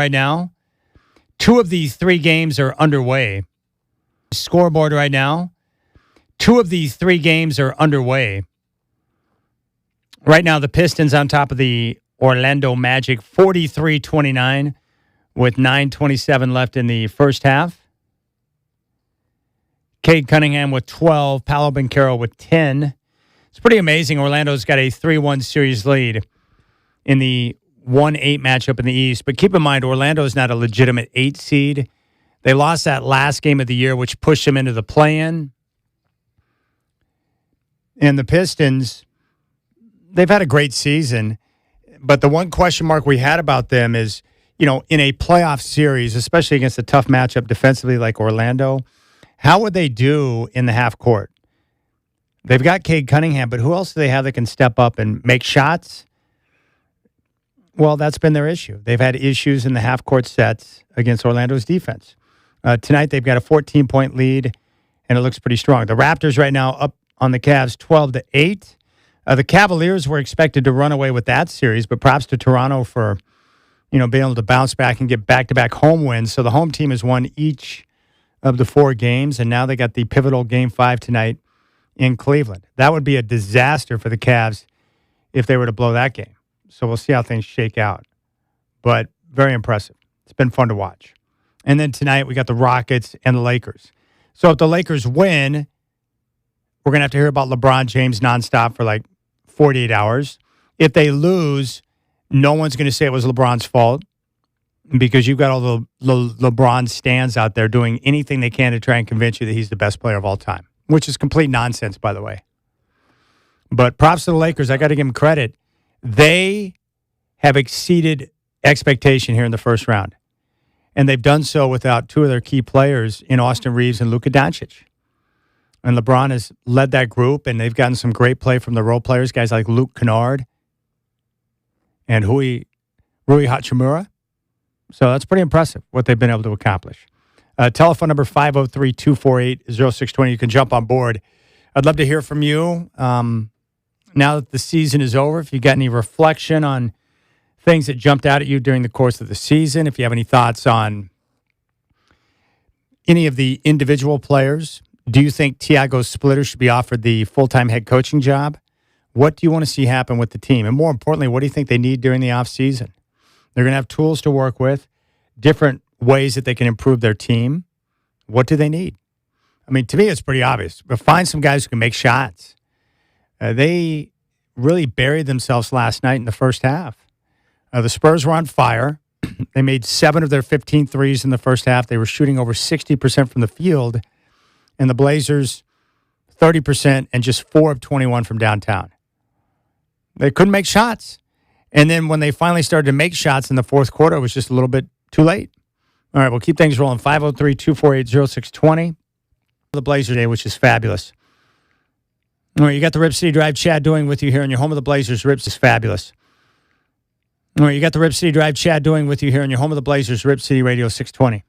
right now. 2 of the 3 games are underway. Scoreboard right now. 2 of the 3 games are underway. Right now, the Pistons on top of the Orlando Magic, 43-29, with 9:27 left in the first half. Cade Cunningham with 12, Paolo Banchero with 10. It's pretty amazing. Orlando's got a 3-1 series lead in the 1-8 matchup in the East. But keep in mind, Orlando is not a legitimate 8 seed. They lost that last game of the year, which pushed them into the play-in. And the Pistons, they've had a great season. But the one question mark we had about them is, in a playoff series, especially against a tough matchup defensively like Orlando, how would they do in the half court? They've got Cade Cunningham, but who else do they have that can step up and make shots? Well, that's been their issue. They've had issues in the half-court sets against Orlando's defense. Tonight, they've got a 14-point lead, and it looks pretty strong. The Raptors right now up on the Cavs 12-8. The Cavaliers were expected to run away with that series, but props to Toronto for, being able to bounce back and get back-to-back home wins. So the home team has won each of the 4 games, and now they got the pivotal Game 5 tonight in Cleveland. That would be a disaster for the Cavs if they were to blow that game. So we'll see how things shake out. But very impressive. It's been fun to watch. And then tonight we got the Rockets and the Lakers. So if the Lakers win, we're going to have to hear about LeBron James nonstop for like 48 hours. If they lose, no one's going to say it was LeBron's fault because you've got all the LeBron stands out there doing anything they can to try and convince you that he's the best player of all time, which is complete nonsense, by the way. But props to the Lakers. I got to give them credit. They have exceeded expectation here in the first round. And they've done so without 2 of their key players in Austin Reeves and Luka Doncic. And LeBron has led that group, and they've gotten some great play from the role players, guys like Luke Kennard and Rui Hachimura. So that's pretty impressive what they've been able to accomplish. Telephone number 503-248-0620. You can jump on board. I'd love to hear from you. Now that the season is over, if you got any reflection on things that jumped out at you during the course of the season, if you have any thoughts on any of the individual players, do you think Tiago Splitter should be offered the full-time head coaching job? What do you want to see happen with the team? And more importantly, what do you think they need during the offseason? They're going to have tools to work with, different ways that they can improve their team. What do they need? I mean, to me, it's pretty obvious. But find some guys who can make shots. They really buried themselves last night in the first half. The Spurs were on fire. They made 7 of their 15 threes in the first half. They were shooting over 60% from the field. And the Blazers, 30% and just 4 of 21 from downtown. They couldn't make shots. And then when they finally started to make shots in the fourth quarter, it was just a little bit too late. All right, we'll keep things rolling. 503-248-0620. The Blazer Day, which is fabulous. All right, you got the Rip City Drive. Chad Doing with you here in your home of the Blazers. Rips is fabulous. All right, you got the Rip City Drive. Chad Doing with you here in your home of the Blazers. Rip City Radio 620.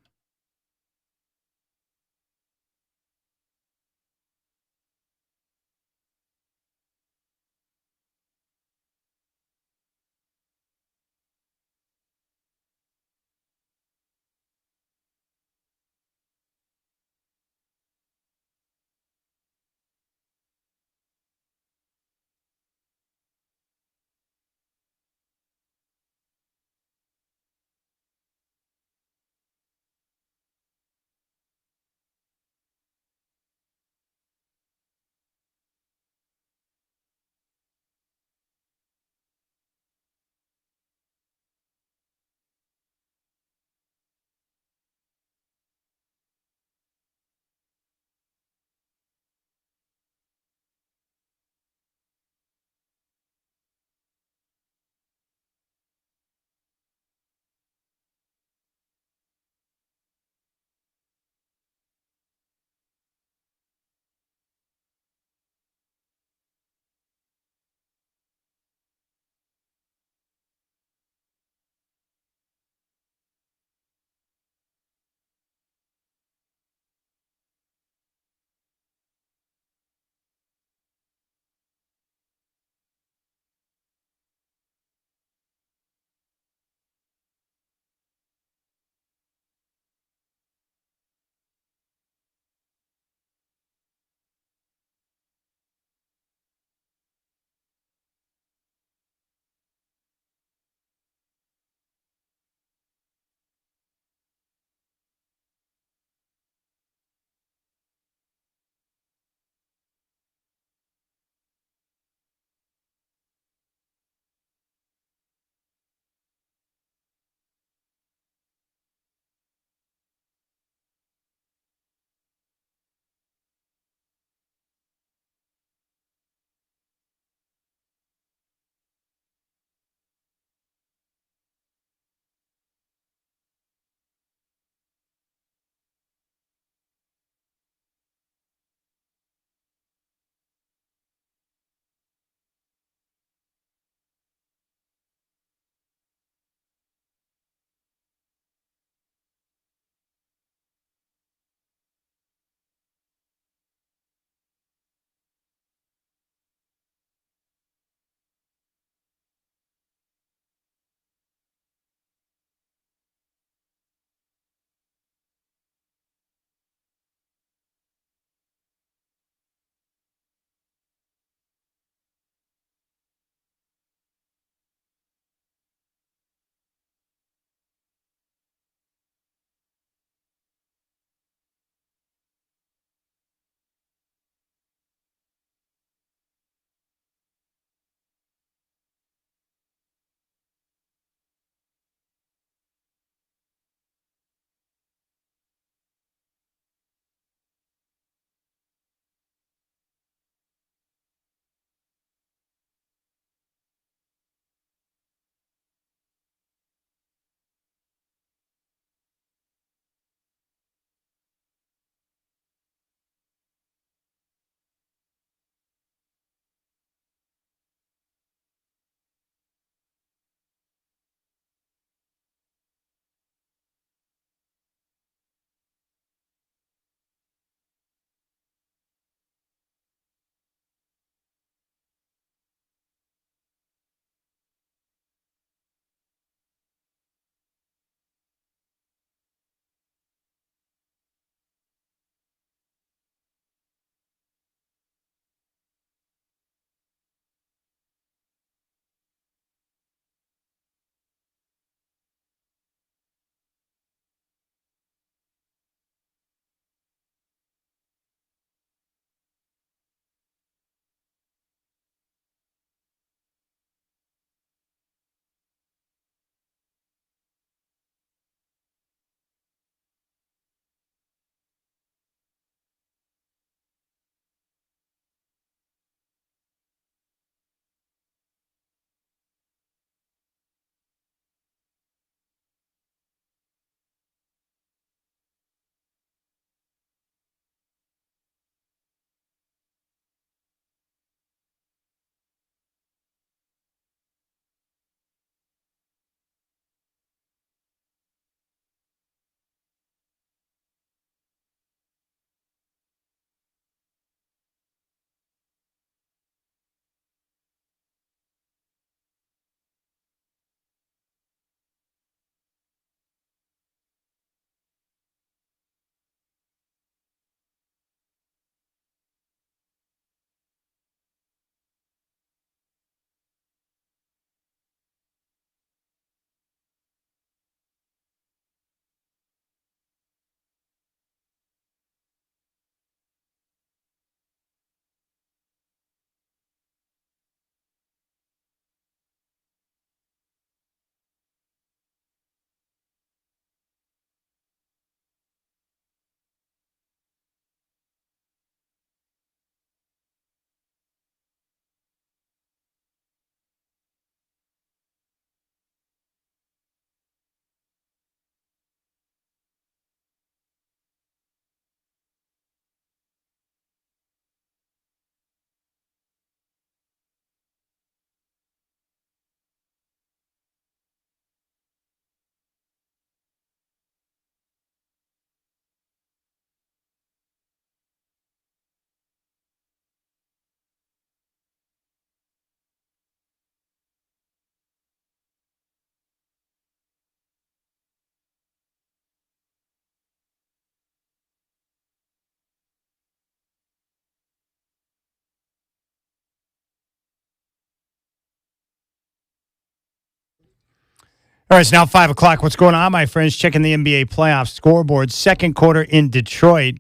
All right, it's now 5 o'clock. What's going on, my friends? Checking the NBA playoff scoreboard. Second quarter in Detroit.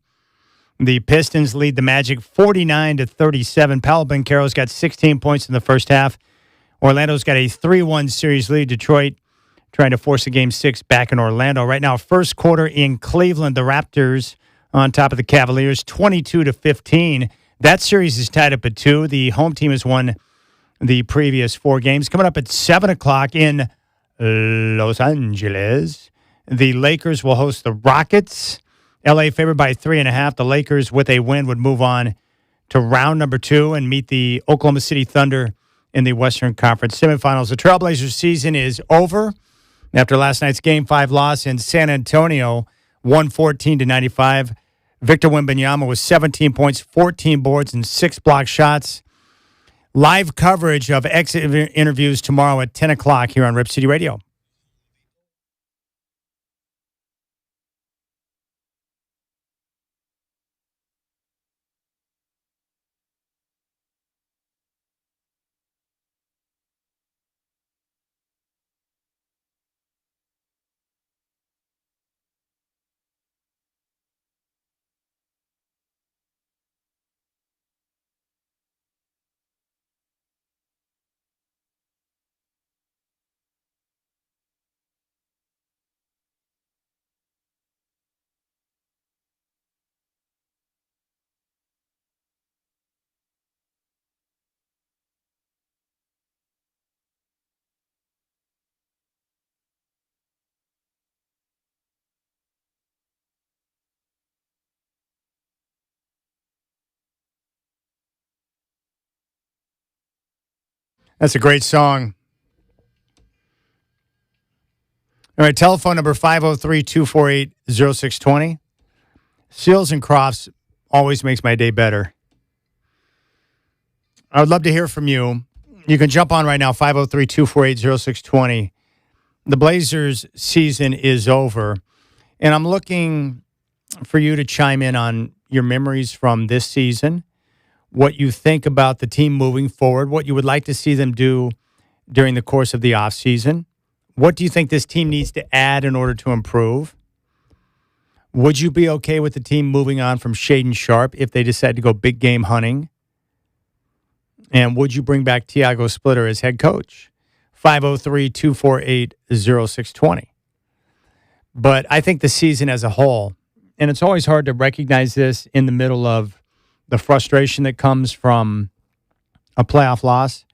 The Pistons lead the Magic 49-37. Paolo Banchero's got 16 points in the first half. Orlando's got a 3-1 series lead. Detroit trying to force a Game 6 back in Orlando. Right now, first quarter in Cleveland. The Raptors on top of the Cavaliers, 22-15. That series is tied up at 2. The home team has won the previous 4 games. Coming up at 7 o'clock in Los Angeles, the Lakers will host the Rockets. LA favored by 3.5. The Lakers, with a win, would move on to round number 2 and meet the Oklahoma City Thunder in the Western Conference semifinals. The Trailblazers season is over after last night's Game 5 loss in San Antonio, 114-95. Victor Wembanyama with 17 points, 14 boards, and 6 block shots. Live coverage of exit interviews tomorrow at 10 o'clock here on Rip City Radio. That's a great song. All right, telephone number 503-248-0620. Seals and Crofts always makes my day better. I would love to hear from you. You can jump on right now, 503-248-0620. The Blazers season is over, and I'm looking for you to chime in on your memories from this season, what you think about the team moving forward, what you would like to see them do during the course of the offseason. What do you think this team needs to add in order to improve? Would you be okay with the team moving on from Shaedon Sharpe if they decide to go big game hunting? And would you bring back Tiago Splitter as head coach? 503-248-0620. But I think the season as a whole, and it's always hard to recognize this in the middle of the frustration that comes from a playoff loss.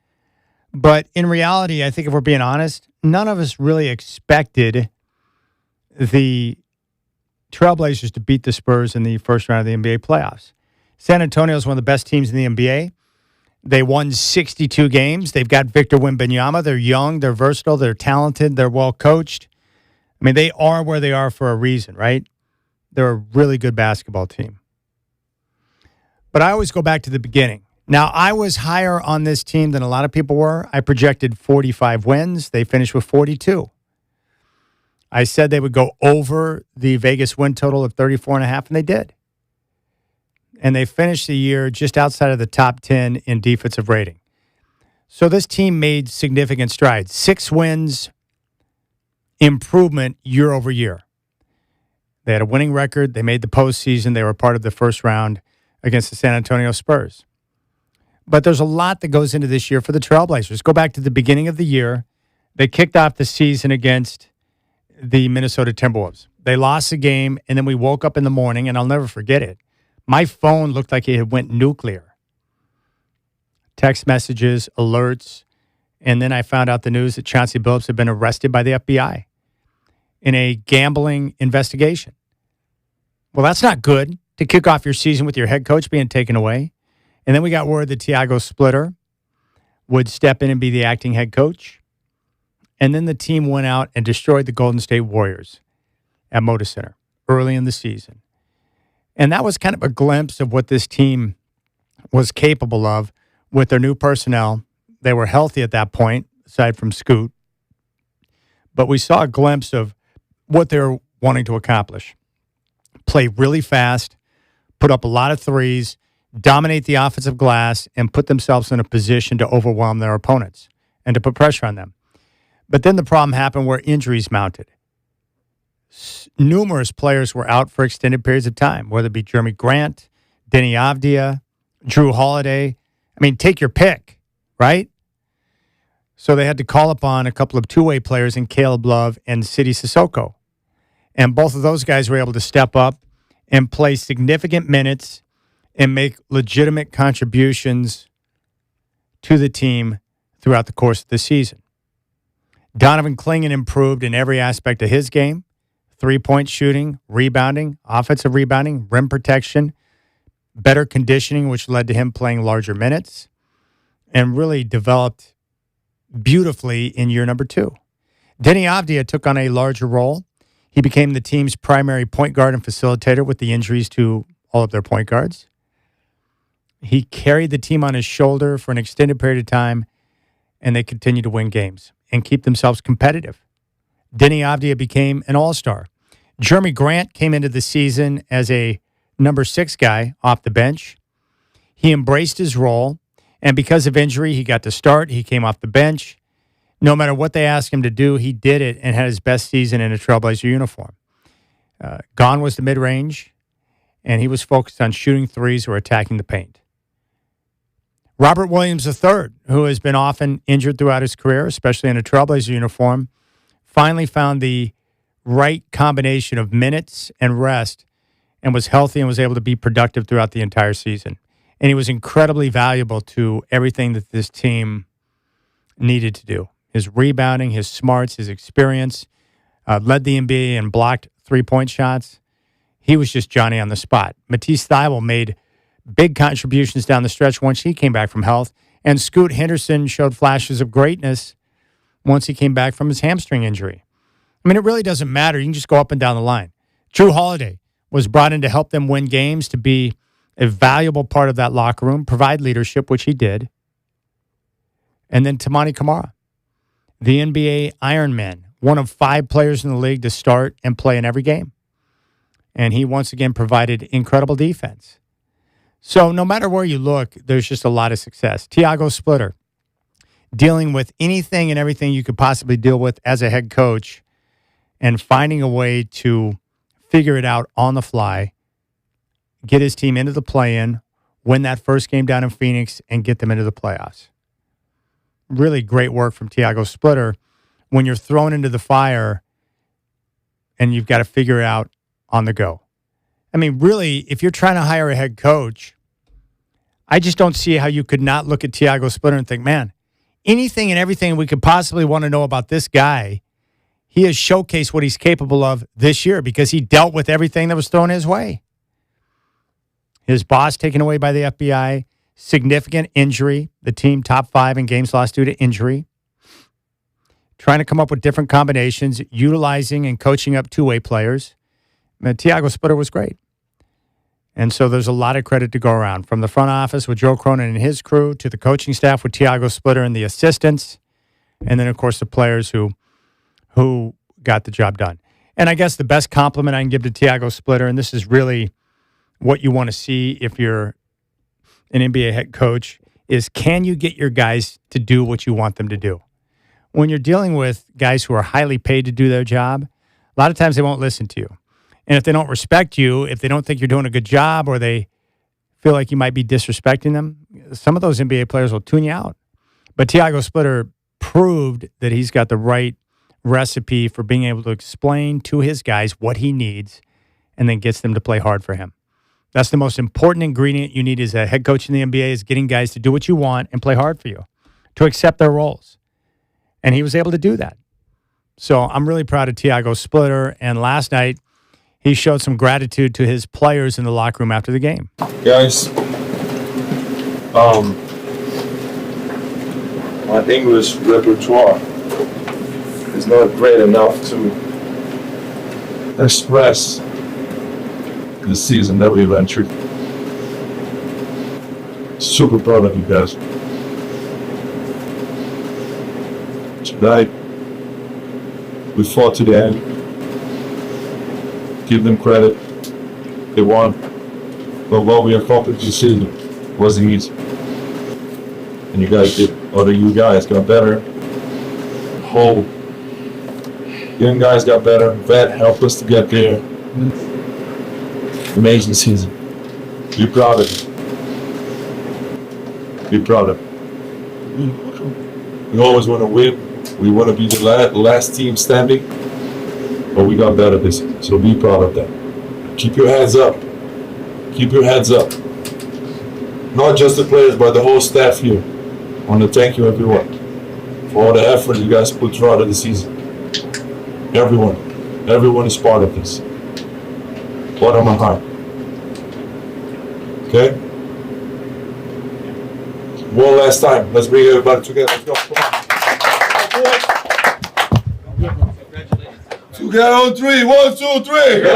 But in reality, I think if we're being honest, none of us really expected the Trailblazers to beat the Spurs in the first round of the NBA playoffs. San Antonio is one of the best teams in the NBA. They won 62 games. They've got Victor Wembanyama. They're young, they're versatile, they're talented, they're well coached. I mean, they are where they are for a reason, right? They're a really good basketball team. But I always go back to the beginning. Now, I was higher on this team than a lot of people were. I projected 45 wins. They finished with 42. I said they would go over the Vegas win total of 34.5, and they did. And they finished the year just outside of the top 10 in defensive rating. So this team made significant strides. 6 wins, improvement year over year. They had a winning record. They made the postseason. They were part of the first round against the San Antonio Spurs. But there's a lot that goes into this year for the Trailblazers. Go back to the beginning of the year. They kicked off the season against the Minnesota Timberwolves. They lost the game, and then we woke up in the morning, and I'll never forget it. My phone looked like it had went nuclear. Text messages, alerts, and then I found out the news that Chauncey Billups had been arrested by the FBI in a gambling investigation. Well, that's not good to kick off your season with your head coach being taken away. And then we got word that Tiago Splitter would step in and be the acting head coach. And then the team went out and destroyed the Golden State Warriors at Moda Center early in the season. And that was kind of a glimpse of what this team was capable of with their new personnel. They were healthy at that point, aside from Scoot. But we saw a glimpse of what they were wanting to accomplish. Play really fast, put up a lot of threes, dominate the offensive glass, and put themselves in a position to overwhelm their opponents and to put pressure on them. But then the problem happened where injuries mounted. Numerous players were out for extended periods of time, whether it be Jeremy Grant, Denny Avdia, Drew Holiday. I mean, take your pick, right? So they had to call upon a couple of two-way players in Caleb Love and Sidi Sissoko. And both of those guys were able to step up and play significant minutes and make legitimate contributions to the team throughout the course of the season. Donovan Clingan improved in every aspect of his game: three-point shooting, rebounding, offensive rebounding, rim protection, better conditioning, which led to him playing larger minutes, and really developed beautifully in year number 2. Denny Avdia took on a larger role. He became the team's primary point guard and facilitator with the injuries to all of their point guards. He carried the team on his shoulder for an extended period of time, and they continued to win games and keep themselves competitive. Denny Avdia became an all-star. Jeremy Grant came into the season as a number 6 guy off the bench. He embraced his role, and because of injury, he got to start. He came off the bench. No matter what they asked him to do, he did it and had his best season in a Trailblazer uniform. Gone was the mid-range, and he was focused on shooting threes or attacking the paint. Robert Williams III, who has been often injured throughout his career, especially in a Trailblazer uniform, finally found the right combination of minutes and rest and was healthy and was able to be productive throughout the entire season. And he was incredibly valuable to everything that this team needed to do. His rebounding, his smarts, his experience, led the NBA in blocked three-point shots. He was just Johnny on the spot. Matisse Thybulle made big contributions down the stretch once he came back from health. And Scoot Henderson showed flashes of greatness once he came back from his hamstring injury. I mean, it really doesn't matter. You can just go up and down the line. Drew Holiday was brought in to help them win games, to be a valuable part of that locker room, provide leadership, which he did. And then Tamani Kamara, the NBA Iron Man, one of 5 players in the league to start and play in every game. And he once again provided incredible defense. So no matter where you look, there's just a lot of success. Tiago Splitter, dealing with anything and everything you could possibly deal with as a head coach and finding a way to figure it out on the fly, get his team into the play-in, win that first game down in Phoenix, and get them into the playoffs. Really great work from Tiago Splitter when you're thrown into the fire and you've got to figure it out on the go. I mean, really, if you're trying to hire a head coach, I just don't see how you could not look at Tiago Splitter and think, man, anything and everything we could possibly want to know about this guy, he has showcased what he's capable of this year because he dealt with everything that was thrown his way. His boss taken away by the FBI, significant injury, the team top 5 in games lost due to injury, trying to come up with different combinations, utilizing and coaching up two-way players. Tiago Splitter was great. And so there's a lot of credit to go around, from the front office with Joe Cronin and his crew to the coaching staff with Tiago Splitter and the assistants, and then, of course, the players who got the job done. And I guess the best compliment I can give to Tiago Splitter, and this is really what you want to see if you're an NBA head coach, is can you get your guys to do what you want them to do? When you're dealing with guys who are highly paid to do their job, a lot of times they won't listen to you. And if they don't respect you, if they don't think you're doing a good job, or they feel like you might be disrespecting them, some of those NBA players will tune you out. But Tiago Splitter proved that he's got the right recipe for being able to explain to his guys what he needs and then gets them to play hard for him. That's the most important ingredient you need as a head coach in the NBA, is getting guys to do what you want and play hard for you, to accept their roles. And he was able to do that. So I'm really proud of Tiago Splitter. And last night, he showed some gratitude to his players in the locker room after the game. Guys, my English repertoire is not great enough to express the season that we went through. Super proud of you guys. Tonight, we fought to the end. Give them credit. They won. But what we accomplished this season wasn't easy. And you guys did. Other you guys got better. The whole Young guys got better. Vet helped us to get there. Amazing season. Be proud of it. Be proud of it. We always want to win. We want to be the last team standing. But we got better this year. So be proud of that. Keep your heads up. Keep your heads up. Not just the players, but the whole staff here. I want to thank you, everyone, for all the effort you guys put throughout the season. Everyone is part of this. Bottom of my heart. Okay? One last time. Let's bring everybody together. Let's go. Come on. Two count on three. 1, 2, 3.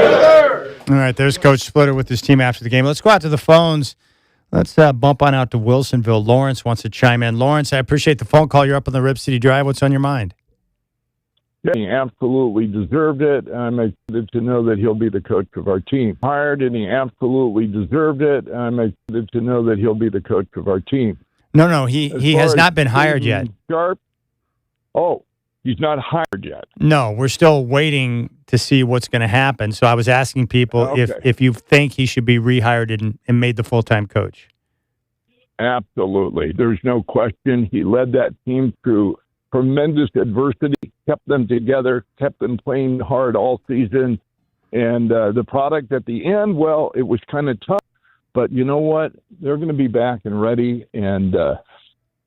All right, there's Coach Splitter with his team after the game. Let's go out to the phones. Let's bump on out to Wilsonville. Lawrence wants to chime in. Lawrence, I appreciate the phone call. You're up on the Rip City Drive. What's on your mind? Yeah, he absolutely deserved it. I'm excited to know that he'll be the coach of our team. Hired, and he absolutely deserved it. I'm excited to know that he'll be the coach of our team. No, he has not been hired yet. Sharp. Oh, he's not hired yet. No, we're still waiting to see what's going to happen. So I was asking people if you think he should be rehired and made the full-time coach. Absolutely. There's no question. He led that team through tremendous adversity, kept them together, kept them playing hard all season. And the product at the end, well, it was kind of tough. But you know what? They're going to be back and ready, and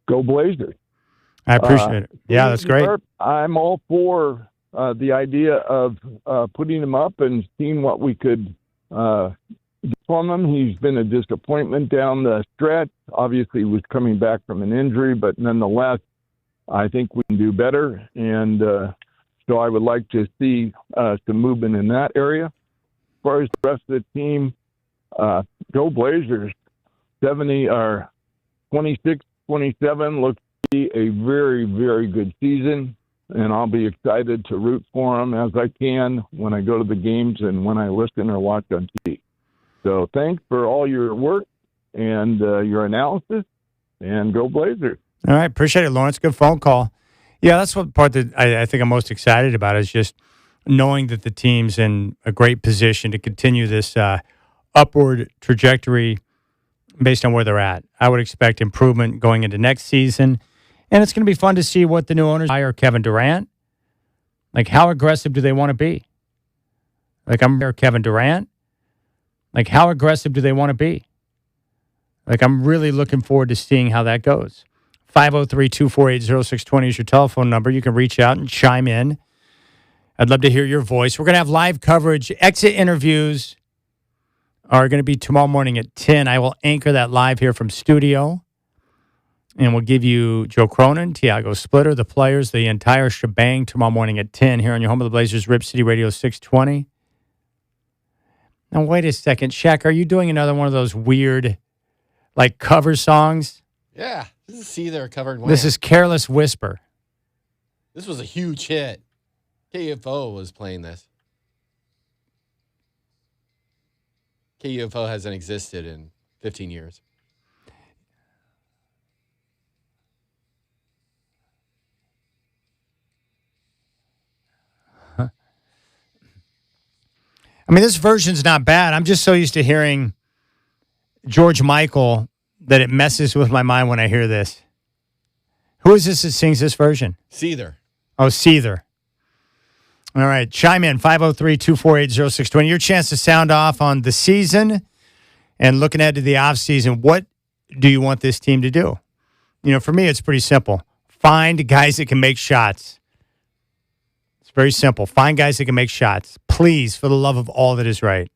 go Blazers. I appreciate it. Yeah, that's great. I'm all for the idea of putting him up and seeing what we could get from him. He's been a disappointment down the stretch. Obviously, he was coming back from an injury, but nonetheless, I think we can do better. And so I would like to see some movement in that area. As far as the rest of the team, go Blazers. 70 or 26-27 looks to be a very, very good season, and I'll be excited to root for them as I can when I go to the games and when I listen or watch on TV. So thanks for all your work and your analysis, and go Blazers. All right, appreciate it, Lawrence. Good phone call. Yeah, that's what part that I think I'm most excited about is just knowing that the team's in a great position to continue this upward trajectory based on where they're at. I would expect improvement going into next season, and it's going to be fun to see what the new owners hire Kevin Durant. Like, how aggressive do they want to be? Like, I'm here, Kevin Durant. Like, how aggressive do they want to be? Like, I'm really looking forward to seeing how that goes. 503-248-0620 is your telephone number. You can reach out and chime in. I'd love to hear your voice. We're going to have live coverage. Exit interviews are going to be tomorrow morning at 10. I will anchor that live here from studio. And we'll give you Joe Cronin, Tiago Splitter, the players, the entire shebang tomorrow morning at 10 here on your home of the Blazers, Rip City Radio 620. Now, wait a second. Shaq, are you doing another one of those weird, like, cover songs? Yeah. This is Seether covering Wham. This is Careless Whisper. This was a huge hit. KUFO was playing this. KUFO hasn't existed in 15 years. I mean, this version's not bad. I'm just so used to hearing George Michael that it messes with my mind when I hear this. Who is this that sings this version? Seether. Oh, Seether. All right, chime in, 503-248-0620. Your chance to sound off on the season and looking ahead to the offseason. What do you want this team to do? You know, for me, it's pretty simple. Find guys that can make shots. It's very simple. Find guys that can make shots. Please, for the love of all that is right.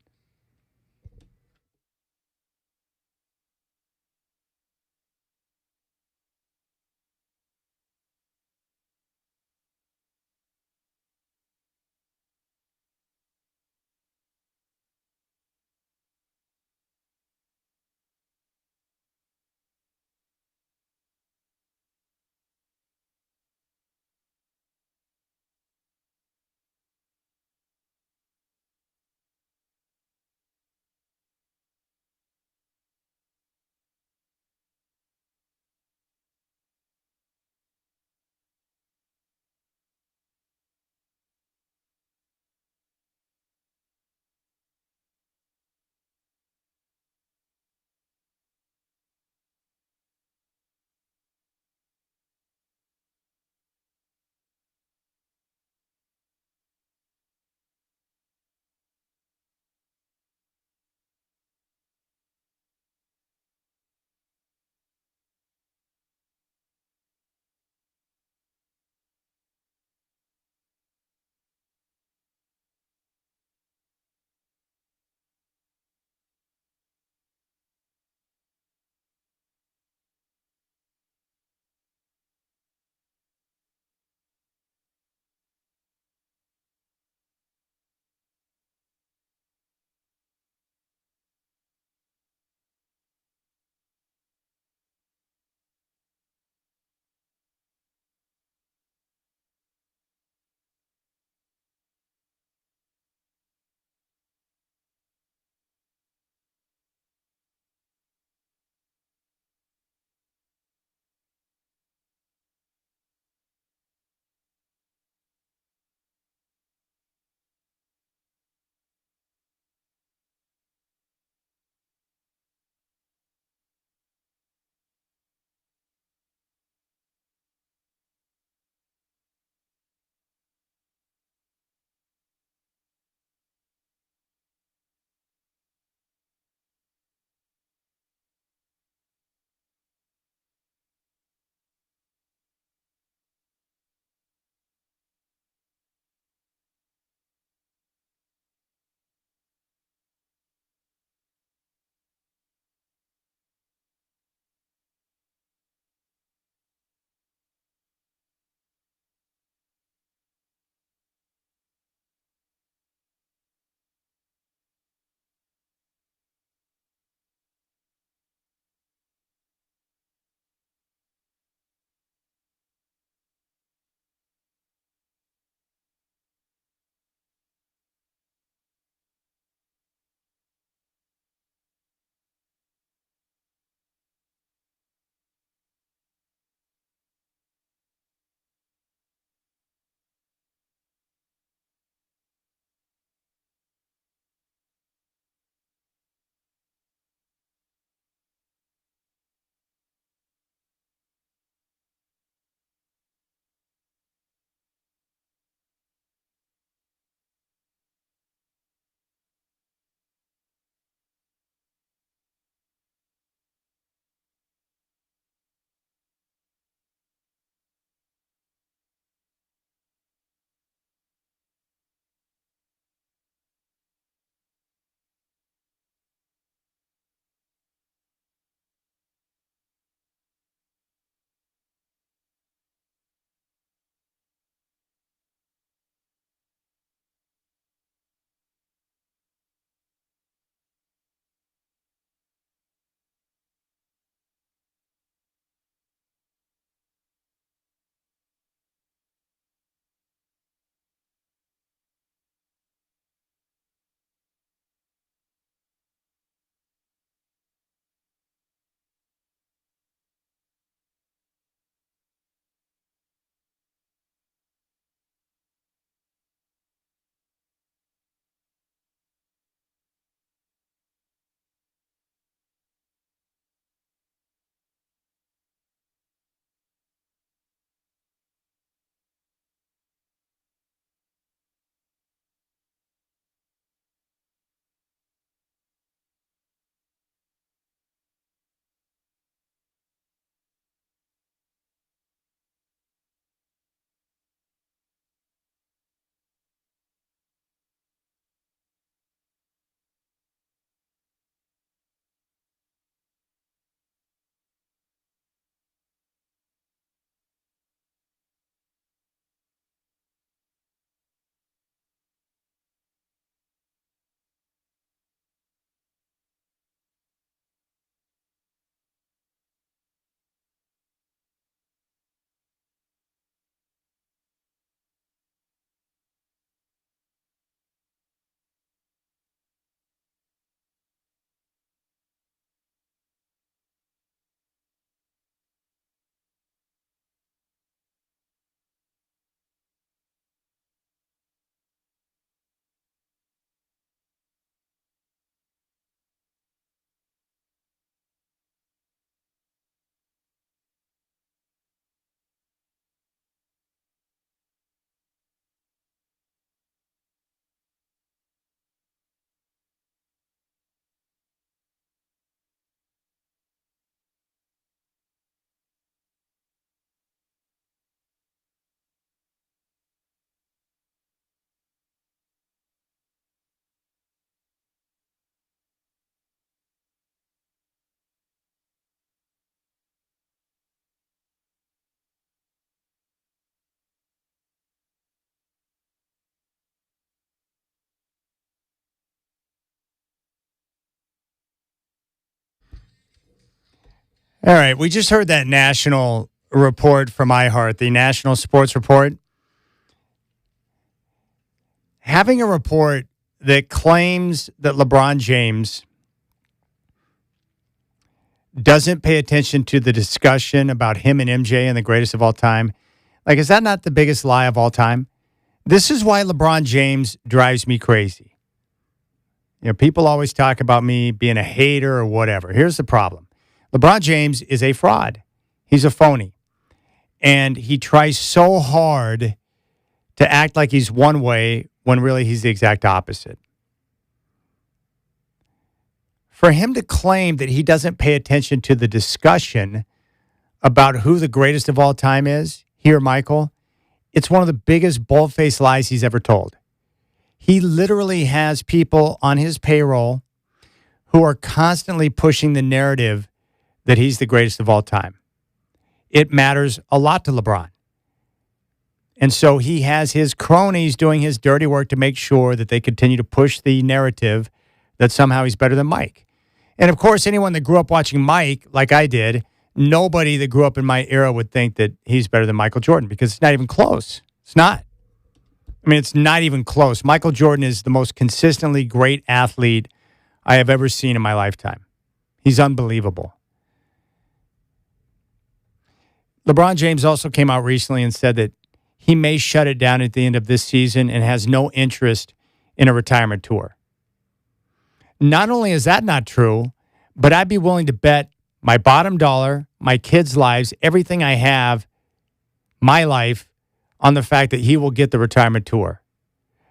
All right. We just heard that national report from iHeart, the National Sports Report. Having a report that claims that LeBron James doesn't pay attention to the discussion about him and MJ and the greatest of all time, like, is that not the biggest lie of all time? This is why LeBron James drives me crazy. You know, people always talk about me being a hater or whatever. Here's the problem. LeBron James is a fraud. He's a phony. And he tries so hard to act like he's one way when really he's the exact opposite. For him to claim that he doesn't pay attention to the discussion about who the greatest of all time is, here, Michael, it's one of the biggest bold-faced lies he's ever told. He literally has people on his payroll who are constantly pushing the narrative that he's the greatest of all time. It matters a lot to LeBron. And so he has his cronies doing his dirty work to make sure that they continue to push the narrative that somehow he's better than Mike. And, of course, anyone that grew up watching Mike, like I did, nobody that grew up in my era would think that he's better than Michael Jordan because it's not even close. It's not. I mean, it's not even close. Michael Jordan is the most consistently great athlete I have ever seen in my lifetime. He's unbelievable. LeBron James also came out recently and said that he may shut it down at the end of this season and has no interest in a retirement tour. Not only is that not true, but I'd be willing to bet my bottom dollar, my kids' lives, everything I have, my life, on the fact that he will get the retirement tour.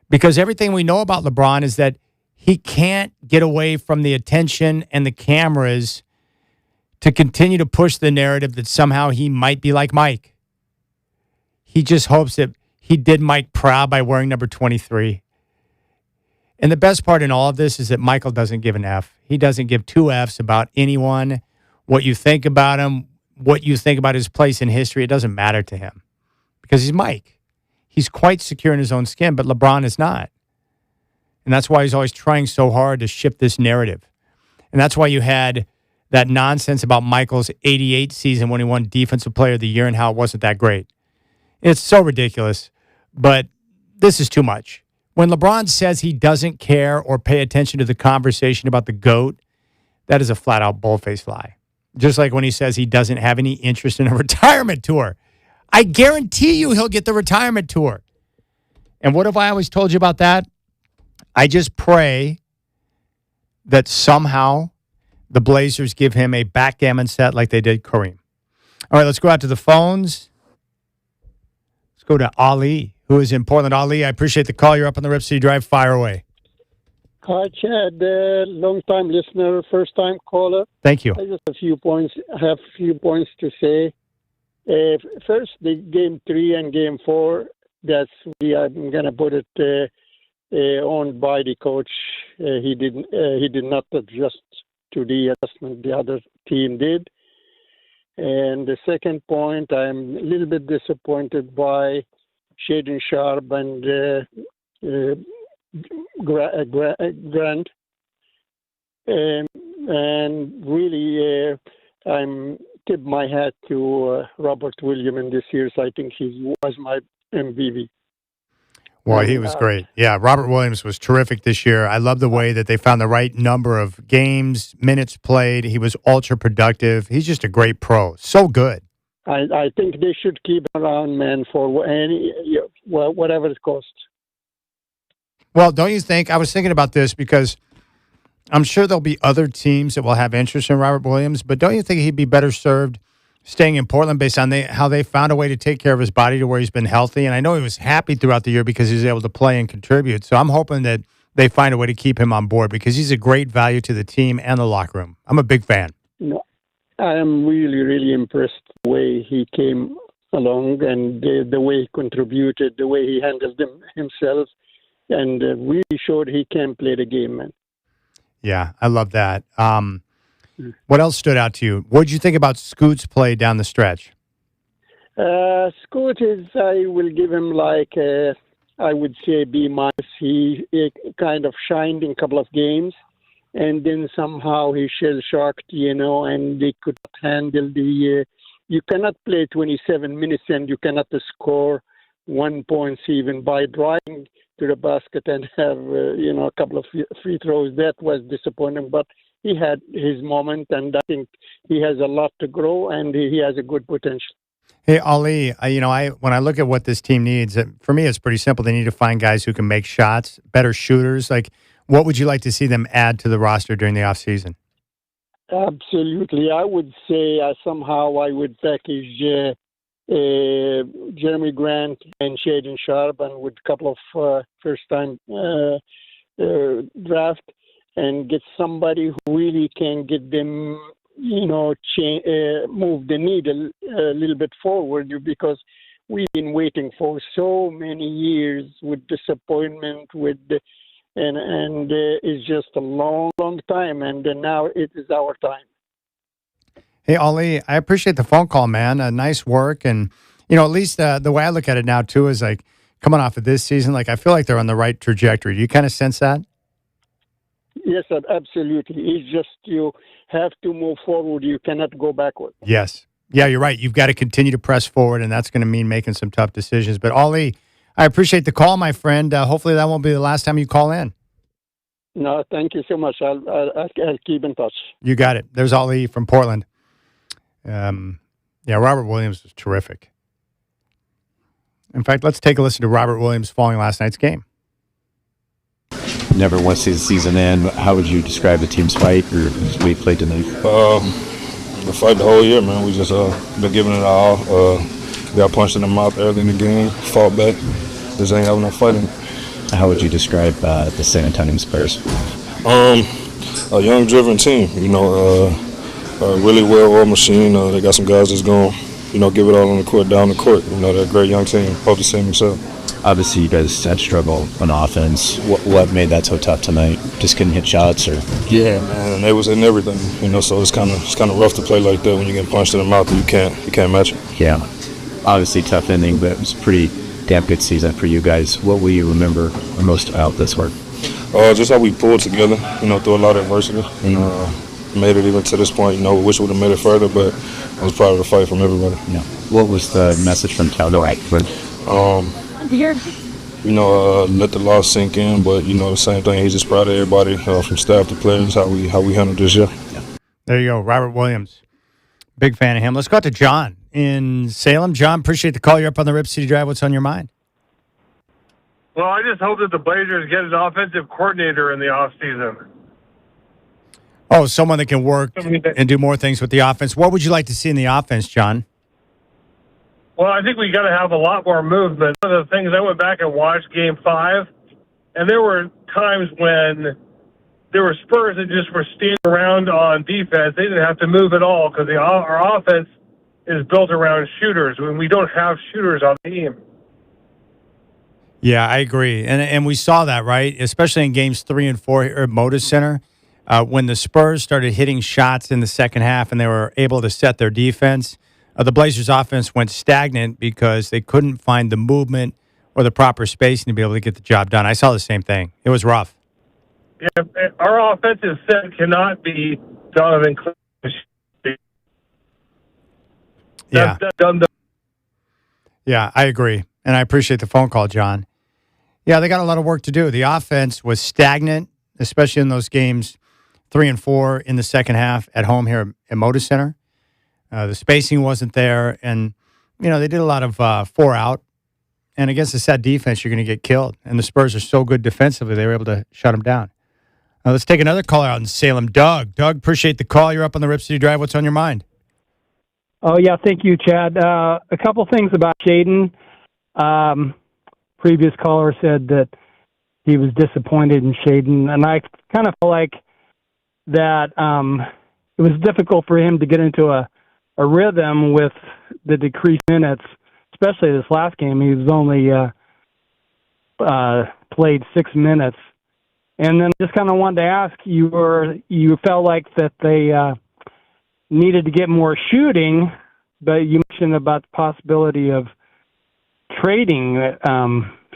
Because everything we know about LeBron is that he can't get away from the attention and the cameras to continue to push the narrative that somehow he might be like Mike. He just hopes that he did Mike proud by wearing number 23. And the best part in all of this is that Michael doesn't give an F. He doesn't give two Fs about anyone, what you think about him, what you think about his place in history. It doesn't matter to him because he's Mike. He's quite secure in his own skin, but LeBron is not. And that's why he's always trying so hard to shift this narrative. And that's why you had that nonsense about Michael's 88 season when he won Defensive Player of the Year and how it wasn't that great. It's so ridiculous, but this is too much. When LeBron says he doesn't care or pay attention to the conversation about the GOAT, that is a flat-out bull-faced lie. Just like when he says he doesn't have any interest in a retirement tour. I guarantee you he'll get the retirement tour. And what have I always told you about that? I just pray that somehow the Blazers give him a backgammon set like they did Kareem. All right, let's go out to the phones. Let's go to Ali, who is in Portland. Ali, I appreciate the call. You're up on the Rip City Drive. Fire away. Hi, Chad. Long-time listener, first-time caller. Thank you. I just have a few points to say. First, the Game 3 and Game 4, that's I'm going to put it owned by the coach. He did not adjust to the adjustment the other team did. And the second point, I'm a little bit disappointed by Shaden Sharp and Grant. And really, I'm tip my hat to Robert Williams in this year. So I think he was my MVP. Well, he was great. Yeah, Robert Williams was terrific this year. I love the way that they found the right number of games, minutes played. He was ultra productive. He's just a great pro. So good. I think they should keep him around, man, for whatever it costs. Well, don't you think? I was thinking about this because I'm sure there'll be other teams that will have interest in Robert Williams, but don't you think he'd be better served staying in Portland based on how they found a way to take care of his body to where he's been healthy? And I know he was happy throughout the year because he was able to play and contribute. So I'm hoping that they find a way to keep him on board because he's a great value to the team and the locker room. I'm a big fan. No, I am really, really impressed the way he came along and the way he contributed, the way he handled himself, and really showed he can play the game, man. Yeah, I love that. What else stood out to you? What did you think about Scoot's play down the stretch? Scoot I will give him I would say B-. He kind of shined in a couple of games, and then somehow he shell-shocked, and they could not handle the. You cannot play 27 minutes and you cannot score 1 point even by driving to the basket and have a couple of free throws. That was disappointing, but he had his moment, and I think he has a lot to grow, and he has a good potential. Hey, Ali, when I look at what this team needs, for me, it's pretty simple. They need to find guys who can make shots, better shooters. Like, what would you like to see them add to the roster during the offseason? Absolutely. I would say somehow I would package Jeremy Grant and Shaden Sharp and with a couple of first-time draft and get somebody who really can get them, move the needle a little bit forward, because we've been waiting for so many years with disappointment, and it's just a long, long time, and now it is our time. Hey, Ali, I appreciate the phone call, man. Nice work. And, at least the way I look at it now, too, is like coming off of this season, like I feel like they're on the right trajectory. Do you kind of sense that? Yes, absolutely. It's just you have to move forward. You cannot go backward. Yes. Yeah, you're right. You've got to continue to press forward, and that's going to mean making some tough decisions. But, Ali, I appreciate the call, my friend. Hopefully that won't be the last time you call in. No, thank you so much. I'll keep in touch. You got it. There's Ali from Portland. Robert Williams was terrific. In fact, let's take a listen to Robert Williams following last night's game. Never once see the season end. How would you describe the team's fight or the way you played tonight? The fight the whole year, man. We just been giving it all. Got punched in the mouth early in the game, fought back. Just ain't having no fighting. How would you describe the San Antonio Spurs? A young, driven team. A really well-oiled machine. They got some guys that's going, give it all on the court, down the court. They're a great young team. Hope to see them themselves. Obviously, you guys had struggle on offense. What made that so tough tonight? Just couldn't hit shots, or? Yeah, man, they was in everything. So it's kind of rough to play like that when you get punched in the mouth and you can't match it. Yeah, obviously tough ending, but it was a pretty damn good season for you guys. What will you remember most about this work? Just how we pulled together. Through a lot of adversity. Made it even to this point. Wish we would have made it further, but I was proud of the fight from everybody. Yeah. What was the message from Taldo? Let the loss sink in, but the same thing. He's just proud of everybody, from staff to players, how we handled this year. Yeah. There you go, Robert Williams. Big fan of him. Let's go out to John in Salem. John, appreciate the call. You're up on the Rip City Drive. What's on your mind? Well, I just hope that the Blazers get an offensive coordinator in the offseason. Oh, someone that can work and do more things with the offense. What would you like to see in the offense, John? Well, I think we got to have a lot more movement. One of the things, I went back and watched Game 5, and there were times when there were Spurs that just were standing around on defense. They didn't have to move at all because our offense is built around shooters when we don't have shooters on the team. Yeah, I agree. And we saw that, right? Especially in games 3 and 4 here at Moda Center. When the Spurs started hitting shots in the second half and they were able to set their defense, the Blazers' offense went stagnant because they couldn't find the movement or the proper spacing to be able to get the job done. I saw the same thing. It was rough. Yeah, our offensive set cannot be Donovan Cleveland. Yeah. Yeah, I agree. And I appreciate the phone call, John. Yeah, they got a lot of work to do. The offense was stagnant, especially in those games 3 and 4 in the second half at home here at Moda Center. The spacing wasn't there, and, they did a lot of 4-out. And against a set defense, you're going to get killed. And the Spurs are so good defensively, they were able to shut them down. Let's take another caller out in Salem. Doug, appreciate the call. You're up on the Rip City Drive. What's on your mind? Oh, yeah, thank you, Chad. A couple things about Shaden. Previous caller said that he was disappointed in Shaden, and I kind of feel like that it was difficult for him to get into a rhythm with the decreased minutes, especially this last game. He was only played 6 minutes. And then just kind of wanted to ask, you felt like that they needed to get more shooting, but you mentioned about the possibility of trading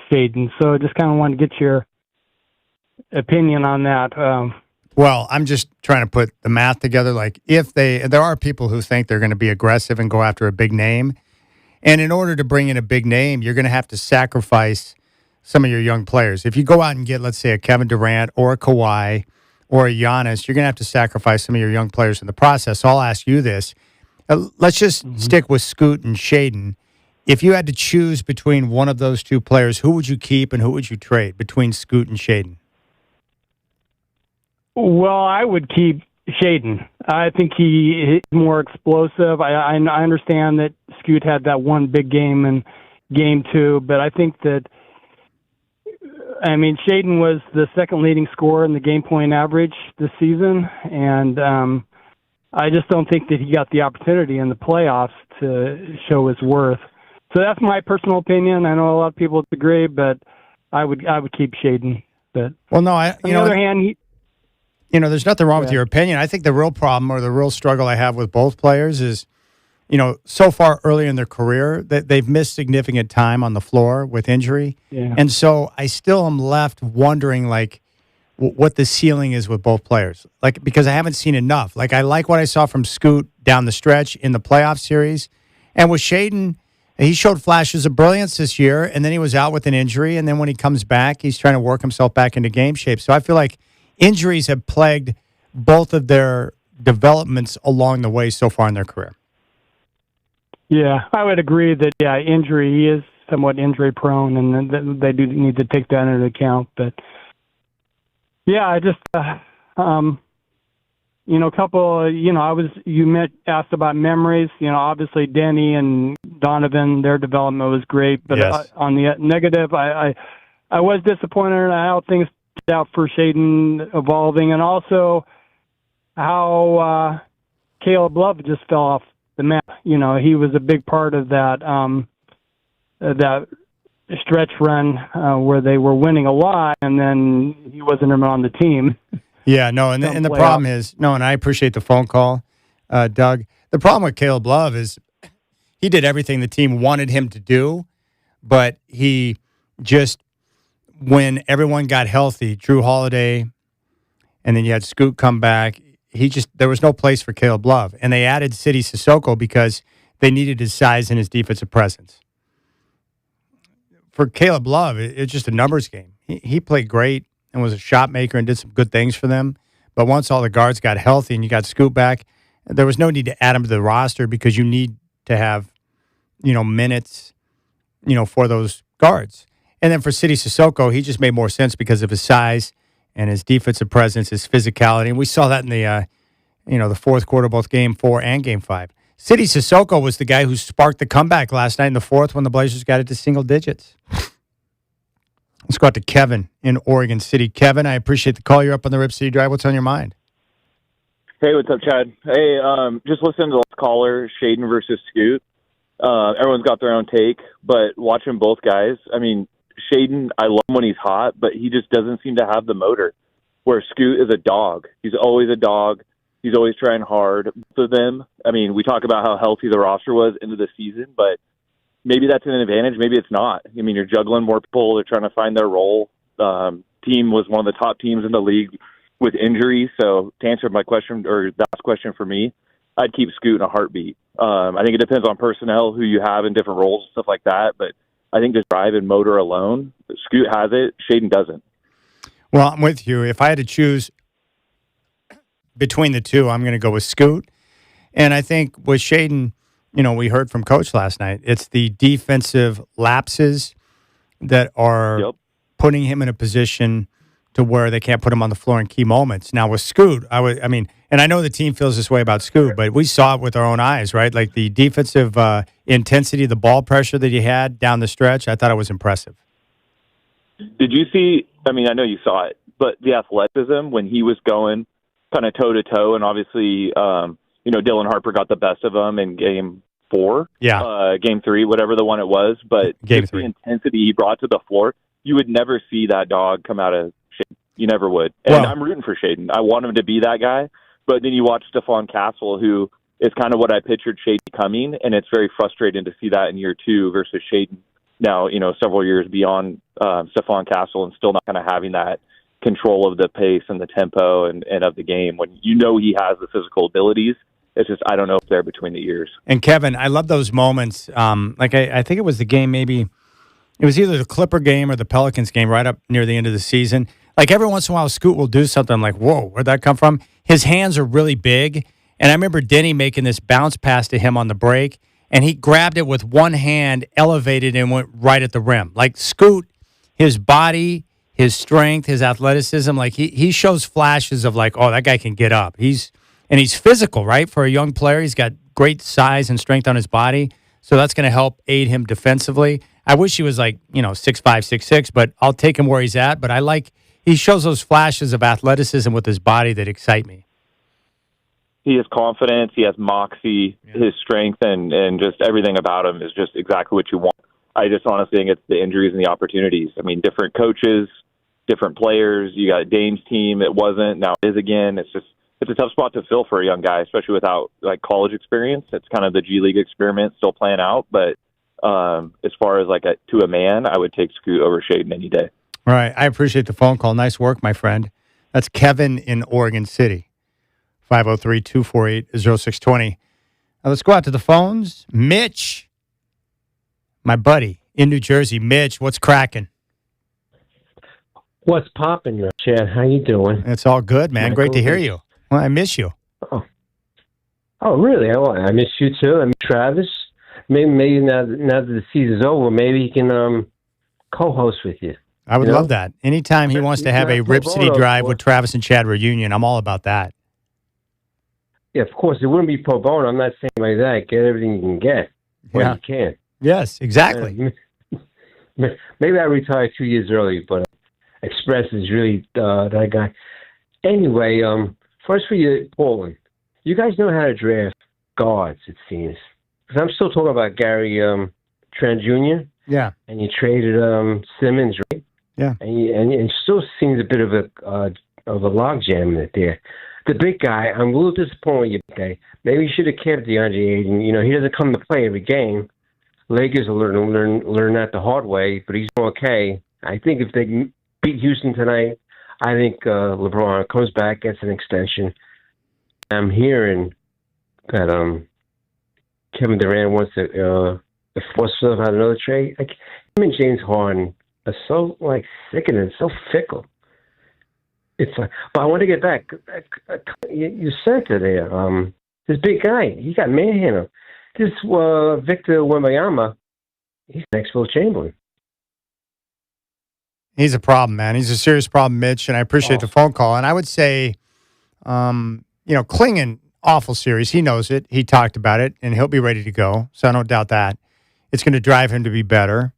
Shaden. So I just kind of wanted to get your opinion on that. Well, I'm just trying to put the math together. Like, there are people who think they're going to be aggressive and go after a big name. And in order to bring in a big name, you're going to have to sacrifice some of your young players. If you go out and get, let's say, a Kevin Durant or a Kawhi or a Giannis, you're going to have to sacrifice some of your young players in the process. So I'll ask you this. Let's just stick with Scoot and Shaden. If you had to choose between one of those two players, who would you keep and who would you trade between Scoot and Shaden? Well, I would keep Shaden. I think he's more explosive. I understand that Scoot had that one big game in game 2, but I think that, Shaden was the second leading scorer in the game point average this season, and I just don't think that he got the opportunity in the playoffs to show his worth. So that's my personal opinion. I know a lot of people disagree, but I would keep Shaden. But on the other hand, there's nothing wrong with your opinion. I think the real problem or the real struggle I have with both players is, so far early in their career that they've missed significant time on the floor with injury. Yeah. And so I still am left wondering, what the ceiling is with both players. Because I haven't seen enough. I like what I saw from Scoot down the stretch in the playoff series. And with Shaden, he showed flashes of brilliance this year, and then he was out with an injury. And then when he comes back, he's trying to work himself back into game shape. So I feel like injuries have plagued both of their developments along the way so far in their career. Yeah, I would agree that, injury, he is somewhat injury prone, and they do need to take that into account. But, I just, asked about memories. Obviously Denny and Donovan, their development was great. But yes. On the negative, I was disappointed in how things turned out for Shaden evolving, and also how Caleb Love just fell off the map. He was a big part of that that stretch run where they were winning a lot, and then he wasn't even on the team. Yeah, no, and the problem is, and I appreciate the phone call, Doug. The problem with Caleb Love is he did everything the team wanted him to do, but he just, when everyone got healthy, Drew Holiday, and then you had Scoot come back, there was no place for Caleb Love. And they added Sidy Cissoko because they needed his size and his defensive presence. For Caleb Love, it's just a numbers game. He played great and was a shot maker and did some good things for them. But once all the guards got healthy and you got Scoot back, there was no need to add him to the roster because you need to have, minutes, for those guards. And then for Sidy Cissoko, he just made more sense because of his size and his defensive presence, his physicality. And we saw that in the fourth quarter, both Game 4 and Game 5. Sidy Cissoko was the guy who sparked the comeback last night in the fourth when the Blazers got it to single digits. Let's go out to Kevin in Oregon City. Kevin, I appreciate the call. You're up on the Rip City Drive. What's on your mind? Hey, what's up, Chad? Hey, just listening to the last caller, Shaden versus Scoot. Everyone's got their own take, but watching both guys, Shaden, I love him when he's hot, but he just doesn't seem to have the motor. Where Scoot is a dog. He's always a dog. He's always trying hard. Both of them, we talk about how healthy the roster was into the season, but maybe that's an advantage. Maybe it's not. You're juggling more people. They're trying to find their role. Team was one of the top teams in the league with injuries. So to answer my question, or the last question for me, I'd keep Scoot in a heartbeat. I think it depends on personnel, who you have in different roles and stuff like that, but I think just drive and motor alone, Scoot has it, Shaden doesn't. Well, I'm with you. If I had to choose between the two, I'm going to go with Scoot. And I think with Shaden, we heard from Coach last night, it's the defensive lapses that are putting him in a position to where they can't put him on the floor in key moments. Now with Scoot, and I know the team feels this way about Scoot, but we saw it with our own eyes, right? Like the defensive intensity, the ball pressure that he had down the stretch, I thought it was impressive. Did you see, I know you saw it, but the athleticism when he was going kind of toe-to-toe, and obviously, Dylan Harper got the best of him in Game 4. Yeah. Game 3, whatever the one it was, but Game 3. The intensity he brought to the floor, you would never see that dog come out of Shaden. You never would. And I'm rooting for Shaden. I want him to be that guy. But then you watch Stephon Castle, who is kind of what I pictured Shaden coming, and it's very frustrating to see that in year 2 versus Shaden now, several years beyond Stephon Castle and still not kind of having that control of the pace and the tempo and of the game when you know he has the physical abilities. It's just, I don't know if they're between the ears. And Kevin, I love those moments. Like I think it was the game, maybe it was either the Clipper game or the Pelicans game right up near the end of the season. Like every once in a while, Scoot will do something. I'm like, whoa, where'd that come from? His hands are really big. And I remember Denny making this bounce pass to him on the break, and he grabbed it with one hand, elevated, and went right at the rim. Like Scoot, his body, his strength, his athleticism, like he shows flashes of like, oh, that guy can get up. He's physical, right? For a young player, he's got great size and strength on his body. So that's going to help aid him defensively. I wish he was like, 6'5", 6'6", but I'll take him where he's at. But he shows those flashes of athleticism with his body that excite me. He has confidence. He has moxie. His strength and just everything about him is just exactly what you want. I just honestly think it's the injuries and the opportunities. I mean, different coaches, different players. You got Dame's team. It wasn't. Now it is again. It's a tough spot to fill for a young guy, especially without like college experience. It's kind of the G League experiment still playing out. But as far as like to a man, I would take Scoot over Shaden any day. All right. I appreciate the phone call. Nice work, my friend. That's Kevin in Oregon City. 503-248-0620. Now let's go out to the phones. Mitch, my buddy in New Jersey. Mitch, what's cracking? What's popping, Chad? How you doing? It's all good, man. Great to hear you. Well, I miss you. Oh, really? I miss you too. I miss Travis. Maybe now that the season's over, maybe he can co-host with you. I would love that. Anytime he wants to have a Rip City Drive with Travis and Chad reunion, I'm all about that. Yeah, of course. It wouldn't be pro bono. I'm not saying like that. Get everything you can get when you can. Yes, exactly. Maybe I retired 2 years early, but Express is really that guy. Anyway, first for you, Portland. You guys know how to draft guards, it seems. Because I'm still talking about Gary Trent Jr. Yeah. And you traded Simmons, right? Yeah. And it still seems a bit of a logjam in it there. The big guy, I'm a little disappointed with you, okay? Maybe you should have kept DeAndre Ayton. He doesn't come to play every game. Lakers will learn that the hard way, but he's okay. I think if they beat Houston tonight, I think LeBron comes back, gets an extension. I'm hearing that Kevin Durant wants to force himself out another trade. Like, him and James Harden are so sickening, so fickle. It's but I want to get back. You said to there, this big guy, he got manhandled. This Victor Wembanyama, he's next Will Chamberlain. He's a problem, man. He's a serious problem, Mitch, and I appreciate the phone call. And I would say, Klingon, awful series. He knows it. He talked about it, and he'll be ready to go. So I don't doubt that. It's going to drive him to be better.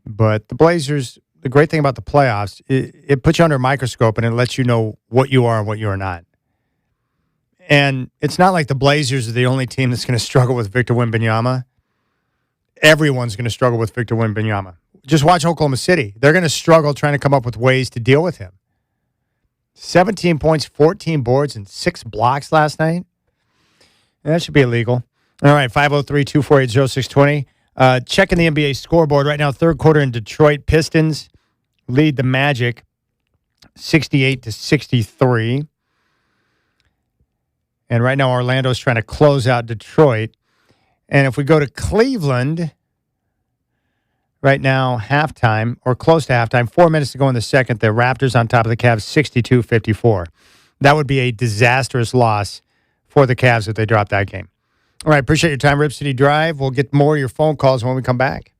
But the Blazers, the great thing about the playoffs, it puts you under a microscope, and it lets you know what you are and what you are not. And it's not like the Blazers are the only team that's going to struggle with Victor Wembanyama. Everyone's going to struggle with Victor Wembanyama. Just watch Oklahoma City. They're going to struggle trying to come up with ways to deal with him. 17 points, 14 boards, and 6 blocks last night. And that should be illegal. All right, 503-248-0620. Checking the NBA scoreboard right now, third quarter in Detroit. Pistons lead the Magic 68-63. And right now, Orlando's trying to close out Detroit. And if we go to Cleveland, right now, halftime, or close to halftime, 4 minutes to go in the second, the Raptors on top of the Cavs, 62-54. That would be a disastrous loss for the Cavs if they drop that game. All right, appreciate your time, Rip City Drive. We'll get more of your phone calls when we come back.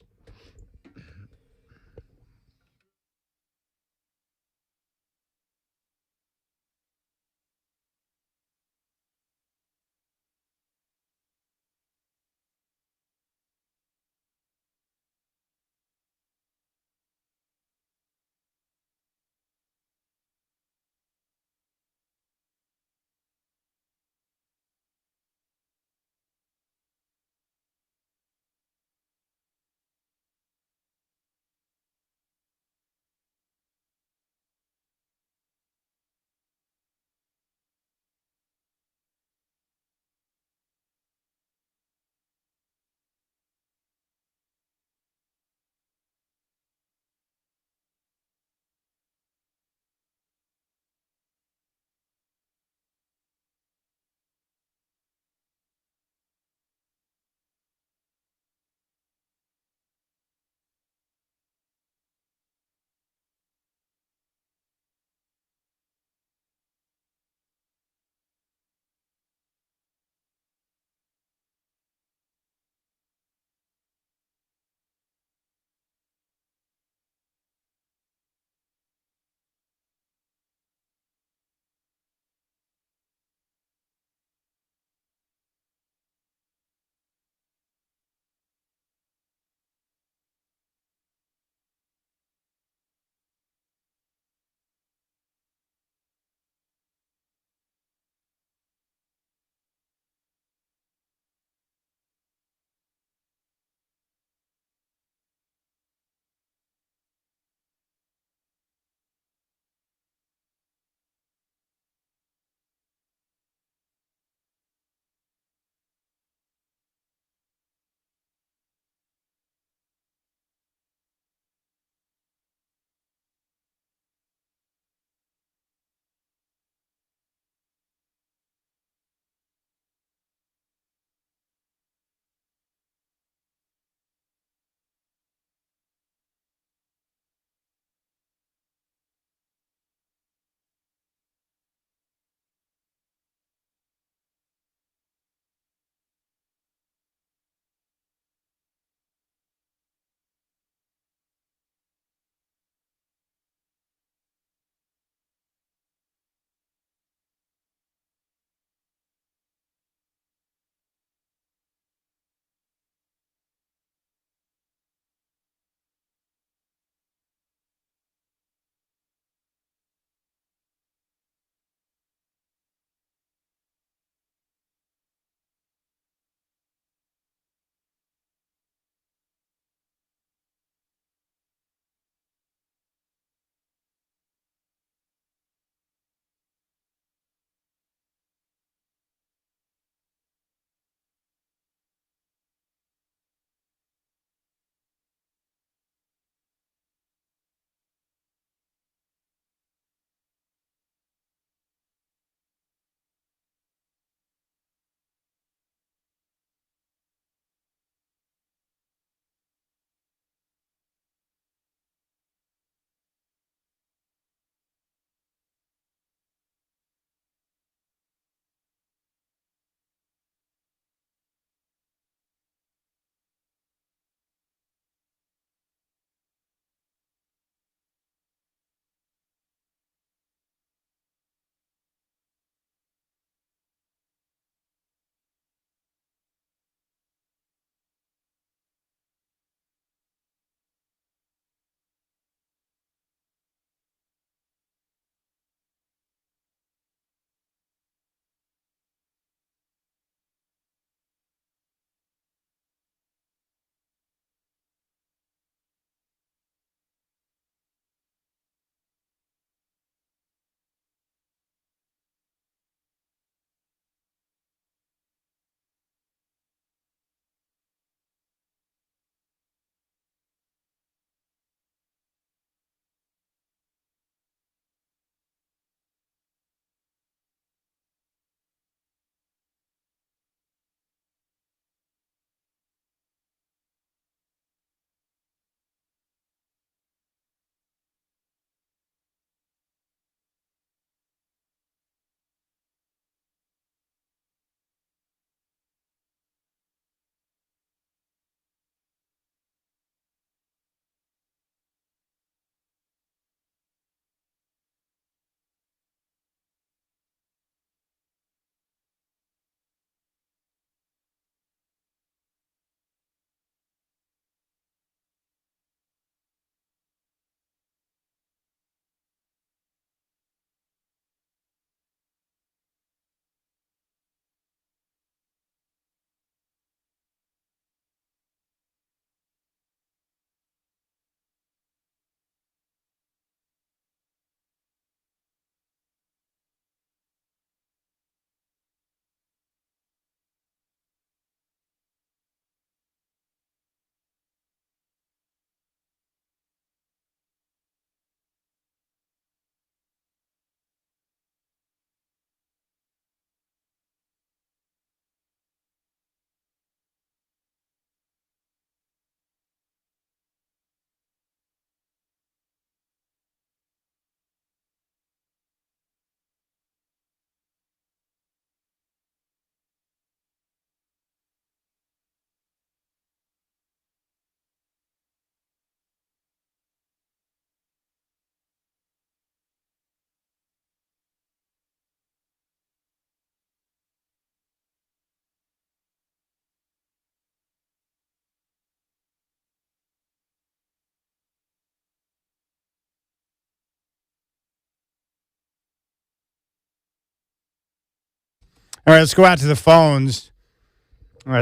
All right, let's go out to the phones.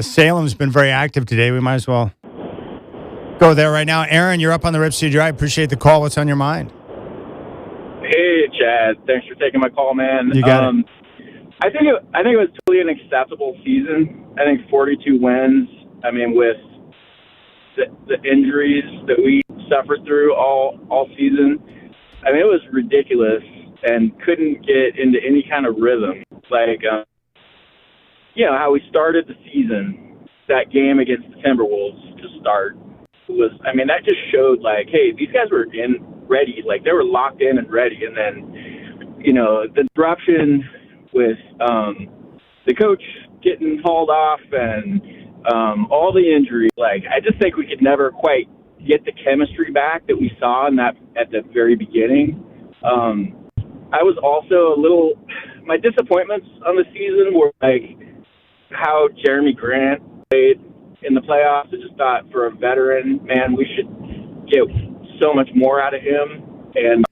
Salem's been very active today. We might as well go there right now. Aaron, you're up on the Rip City Drive. Appreciate the call. What's on your mind? Hey, Chad. Thanks for taking my call, man. You got it. I think it was totally an acceptable season. I think 42 wins. I mean, with the injuries that we suffered through all season, I mean, it was ridiculous and couldn't get into any kind of rhythm. Like, how we started the season, that game against the Timberwolves to start was, I mean, that just showed, like, hey, these guys were ready. Like, they were locked in and ready. And then, the disruption with the coach getting hauled off and all the injuries. Like, I just think we could never quite get the chemistry back that we saw in that at the very beginning. I was also my disappointments on the season were like how Jeremy Grant played in the playoffs. I just thought for a veteran, man, we should get so much more out of him. And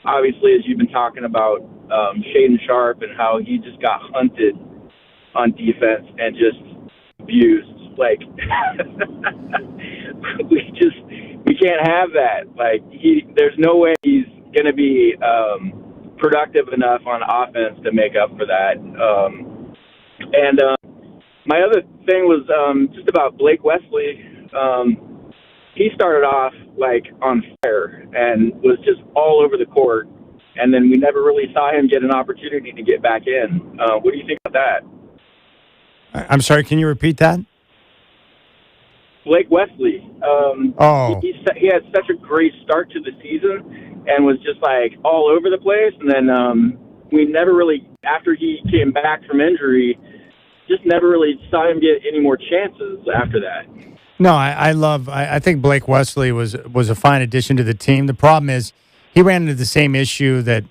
obviously, as you've been talking about, Shaden Sharp and how he just got hunted on defense and just abused. Like, we can't have that. Like, there's no way he's going to be productive enough on offense to make up for that. My other thing was just about Blake Wesley. He started off like on fire and was just all over the court. And then we never really saw him get an opportunity to get back in. What do you think about that? I'm sorry, can you repeat that? Blake Wesley. He had such a great start to the season and was just like all over the place. And then we never really, after he came back from injury, just never really saw him get any more chances after that. No, I think Blake Wesley was a fine addition to the team. The problem is he ran into the same issue that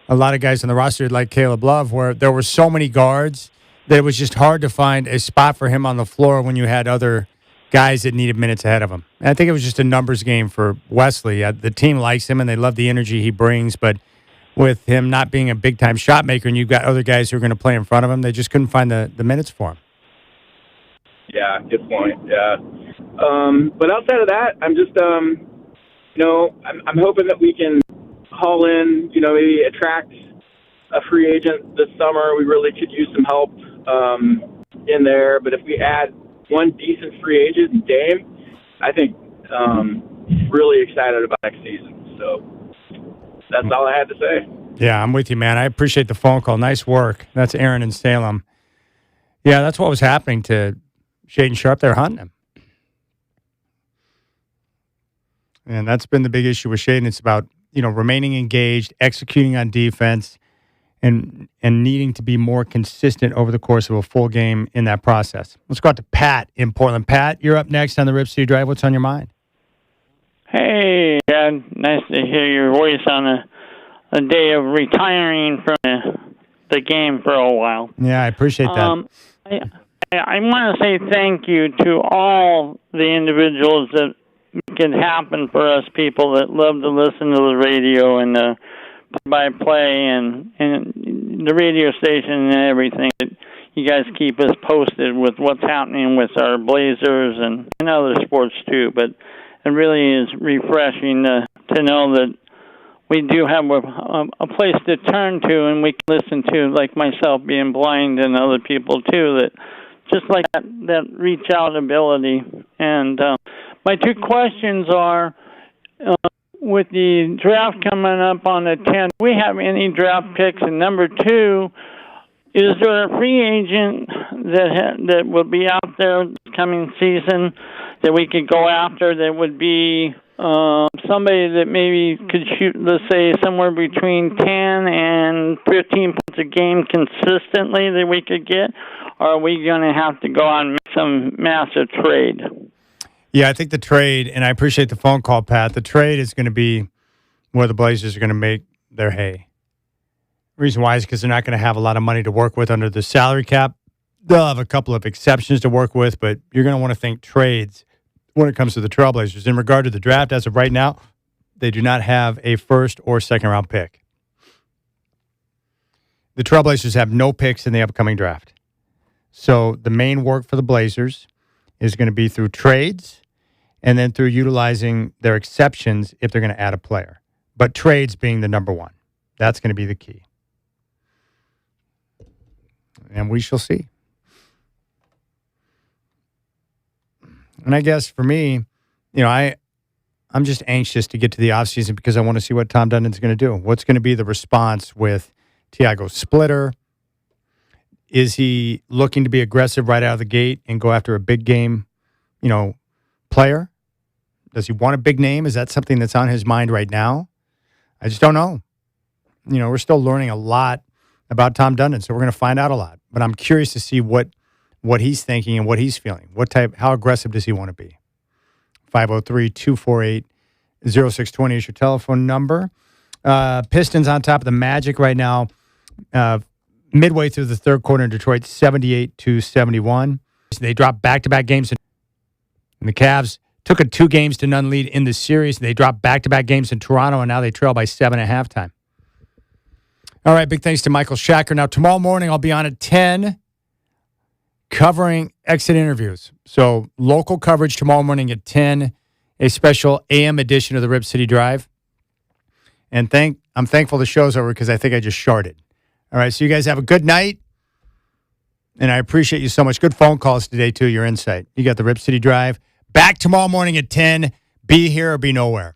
a lot of guys on the roster, like Caleb Love, where there were so many guards that it was just hard to find a spot for him on the floor when you had other guys that needed minutes ahead of him. And I think it was just a numbers game for Wesley. The team likes him, and they love the energy he brings, but with him not being a big-time shot maker and you've got other guys who are going to play in front of him, they just couldn't find the minutes for him. Yeah, good point, yeah. But outside of that, I'm just, I'm hoping that we can haul in, maybe attract a free agent this summer. We really could use some help in there. But if we add one decent free agent, Dame, I think really excited about next season. So that's all I had to say. Yeah, I'm with you, man. I appreciate the phone call. Nice work. That's Aaron in Salem. Yeah, that's what was happening to Shaden Sharp. They're hunting him. And that's been the big issue with Shaden. It's about, remaining engaged, executing on defense, and needing to be more consistent over the course of a full game in that process. Let's go out to Pat in Portland. Pat, you're up next on the Rip City Drive. What's on your mind? Hey, Chad. Nice to hear your voice on a day of retiring from the game for a while. Yeah, I appreciate that. I want to say thank you to all the individuals that make it happen for us people that love to listen to the radio and the play-by-play and the radio station and everything. You guys keep us posted with what's happening with our Blazers and other sports too. But it really is refreshing to know that we do have a place to turn to and we can listen to, like myself being blind and other people too, that just like that reach out ability. And my two questions are, with the draft coming up on the 10th, do we have any draft picks? And number two, is there a free agent that will be out there this coming season that we could go after that would be somebody that maybe could shoot, let's say, somewhere between 10 and 15 points a game consistently that we could get? Or are we going to have to go out and make some massive trade? Yeah, I think the trade, and I appreciate the phone call, Pat, the trade is going to be where the Blazers are going to make their hay. The reason why is because they're not going to have a lot of money to work with under the salary cap. They'll have a couple of exceptions to work with, but you're going to want to think trades when it comes to the Trailblazers. In regard to the draft, as of right now, they do not have a first or second round pick. the Trailblazers have no picks in the upcoming draft. So the main work for the Blazers is going to be through trades and then through utilizing their exceptions if they're going to add a player. But trades being the number one. That's going to be the key. And we shall see. And I guess for me, I'm just anxious to get to the offseason because I want to see what Tom Dundon's going to do. What's going to be the response with Tiago Splitter? Is he looking to be aggressive right out of the gate and go after a big game, player? Does he want a big name? Is that something that's on his mind right now? I just don't know. We're still learning a lot about Tom Dundon, so we're going to find out a lot. But I'm curious to see what he's thinking and what he's feeling. How aggressive does he want to be? 503-248-0620 is your telephone number. Pistons on top of the Magic right now. Midway through the third quarter in Detroit, 78-71. They dropped back-to-back games. And the Cavs took a 2-0 lead in the series. They dropped back-to-back games in Toronto, and now they trail by 7 at halftime. All right, big thanks to Michael Shacker. Now, tomorrow morning, I'll be on at 10 covering exit interviews. So, local coverage tomorrow morning at 10, a special AM edition of the Rip City Drive. And I'm thankful the show's over because I think I just sharted. All right, so you guys have a good night, and I appreciate you so much. Good phone calls today, too, your insight. You got the Rip City Drive. Back tomorrow morning at 10. Be here or be nowhere.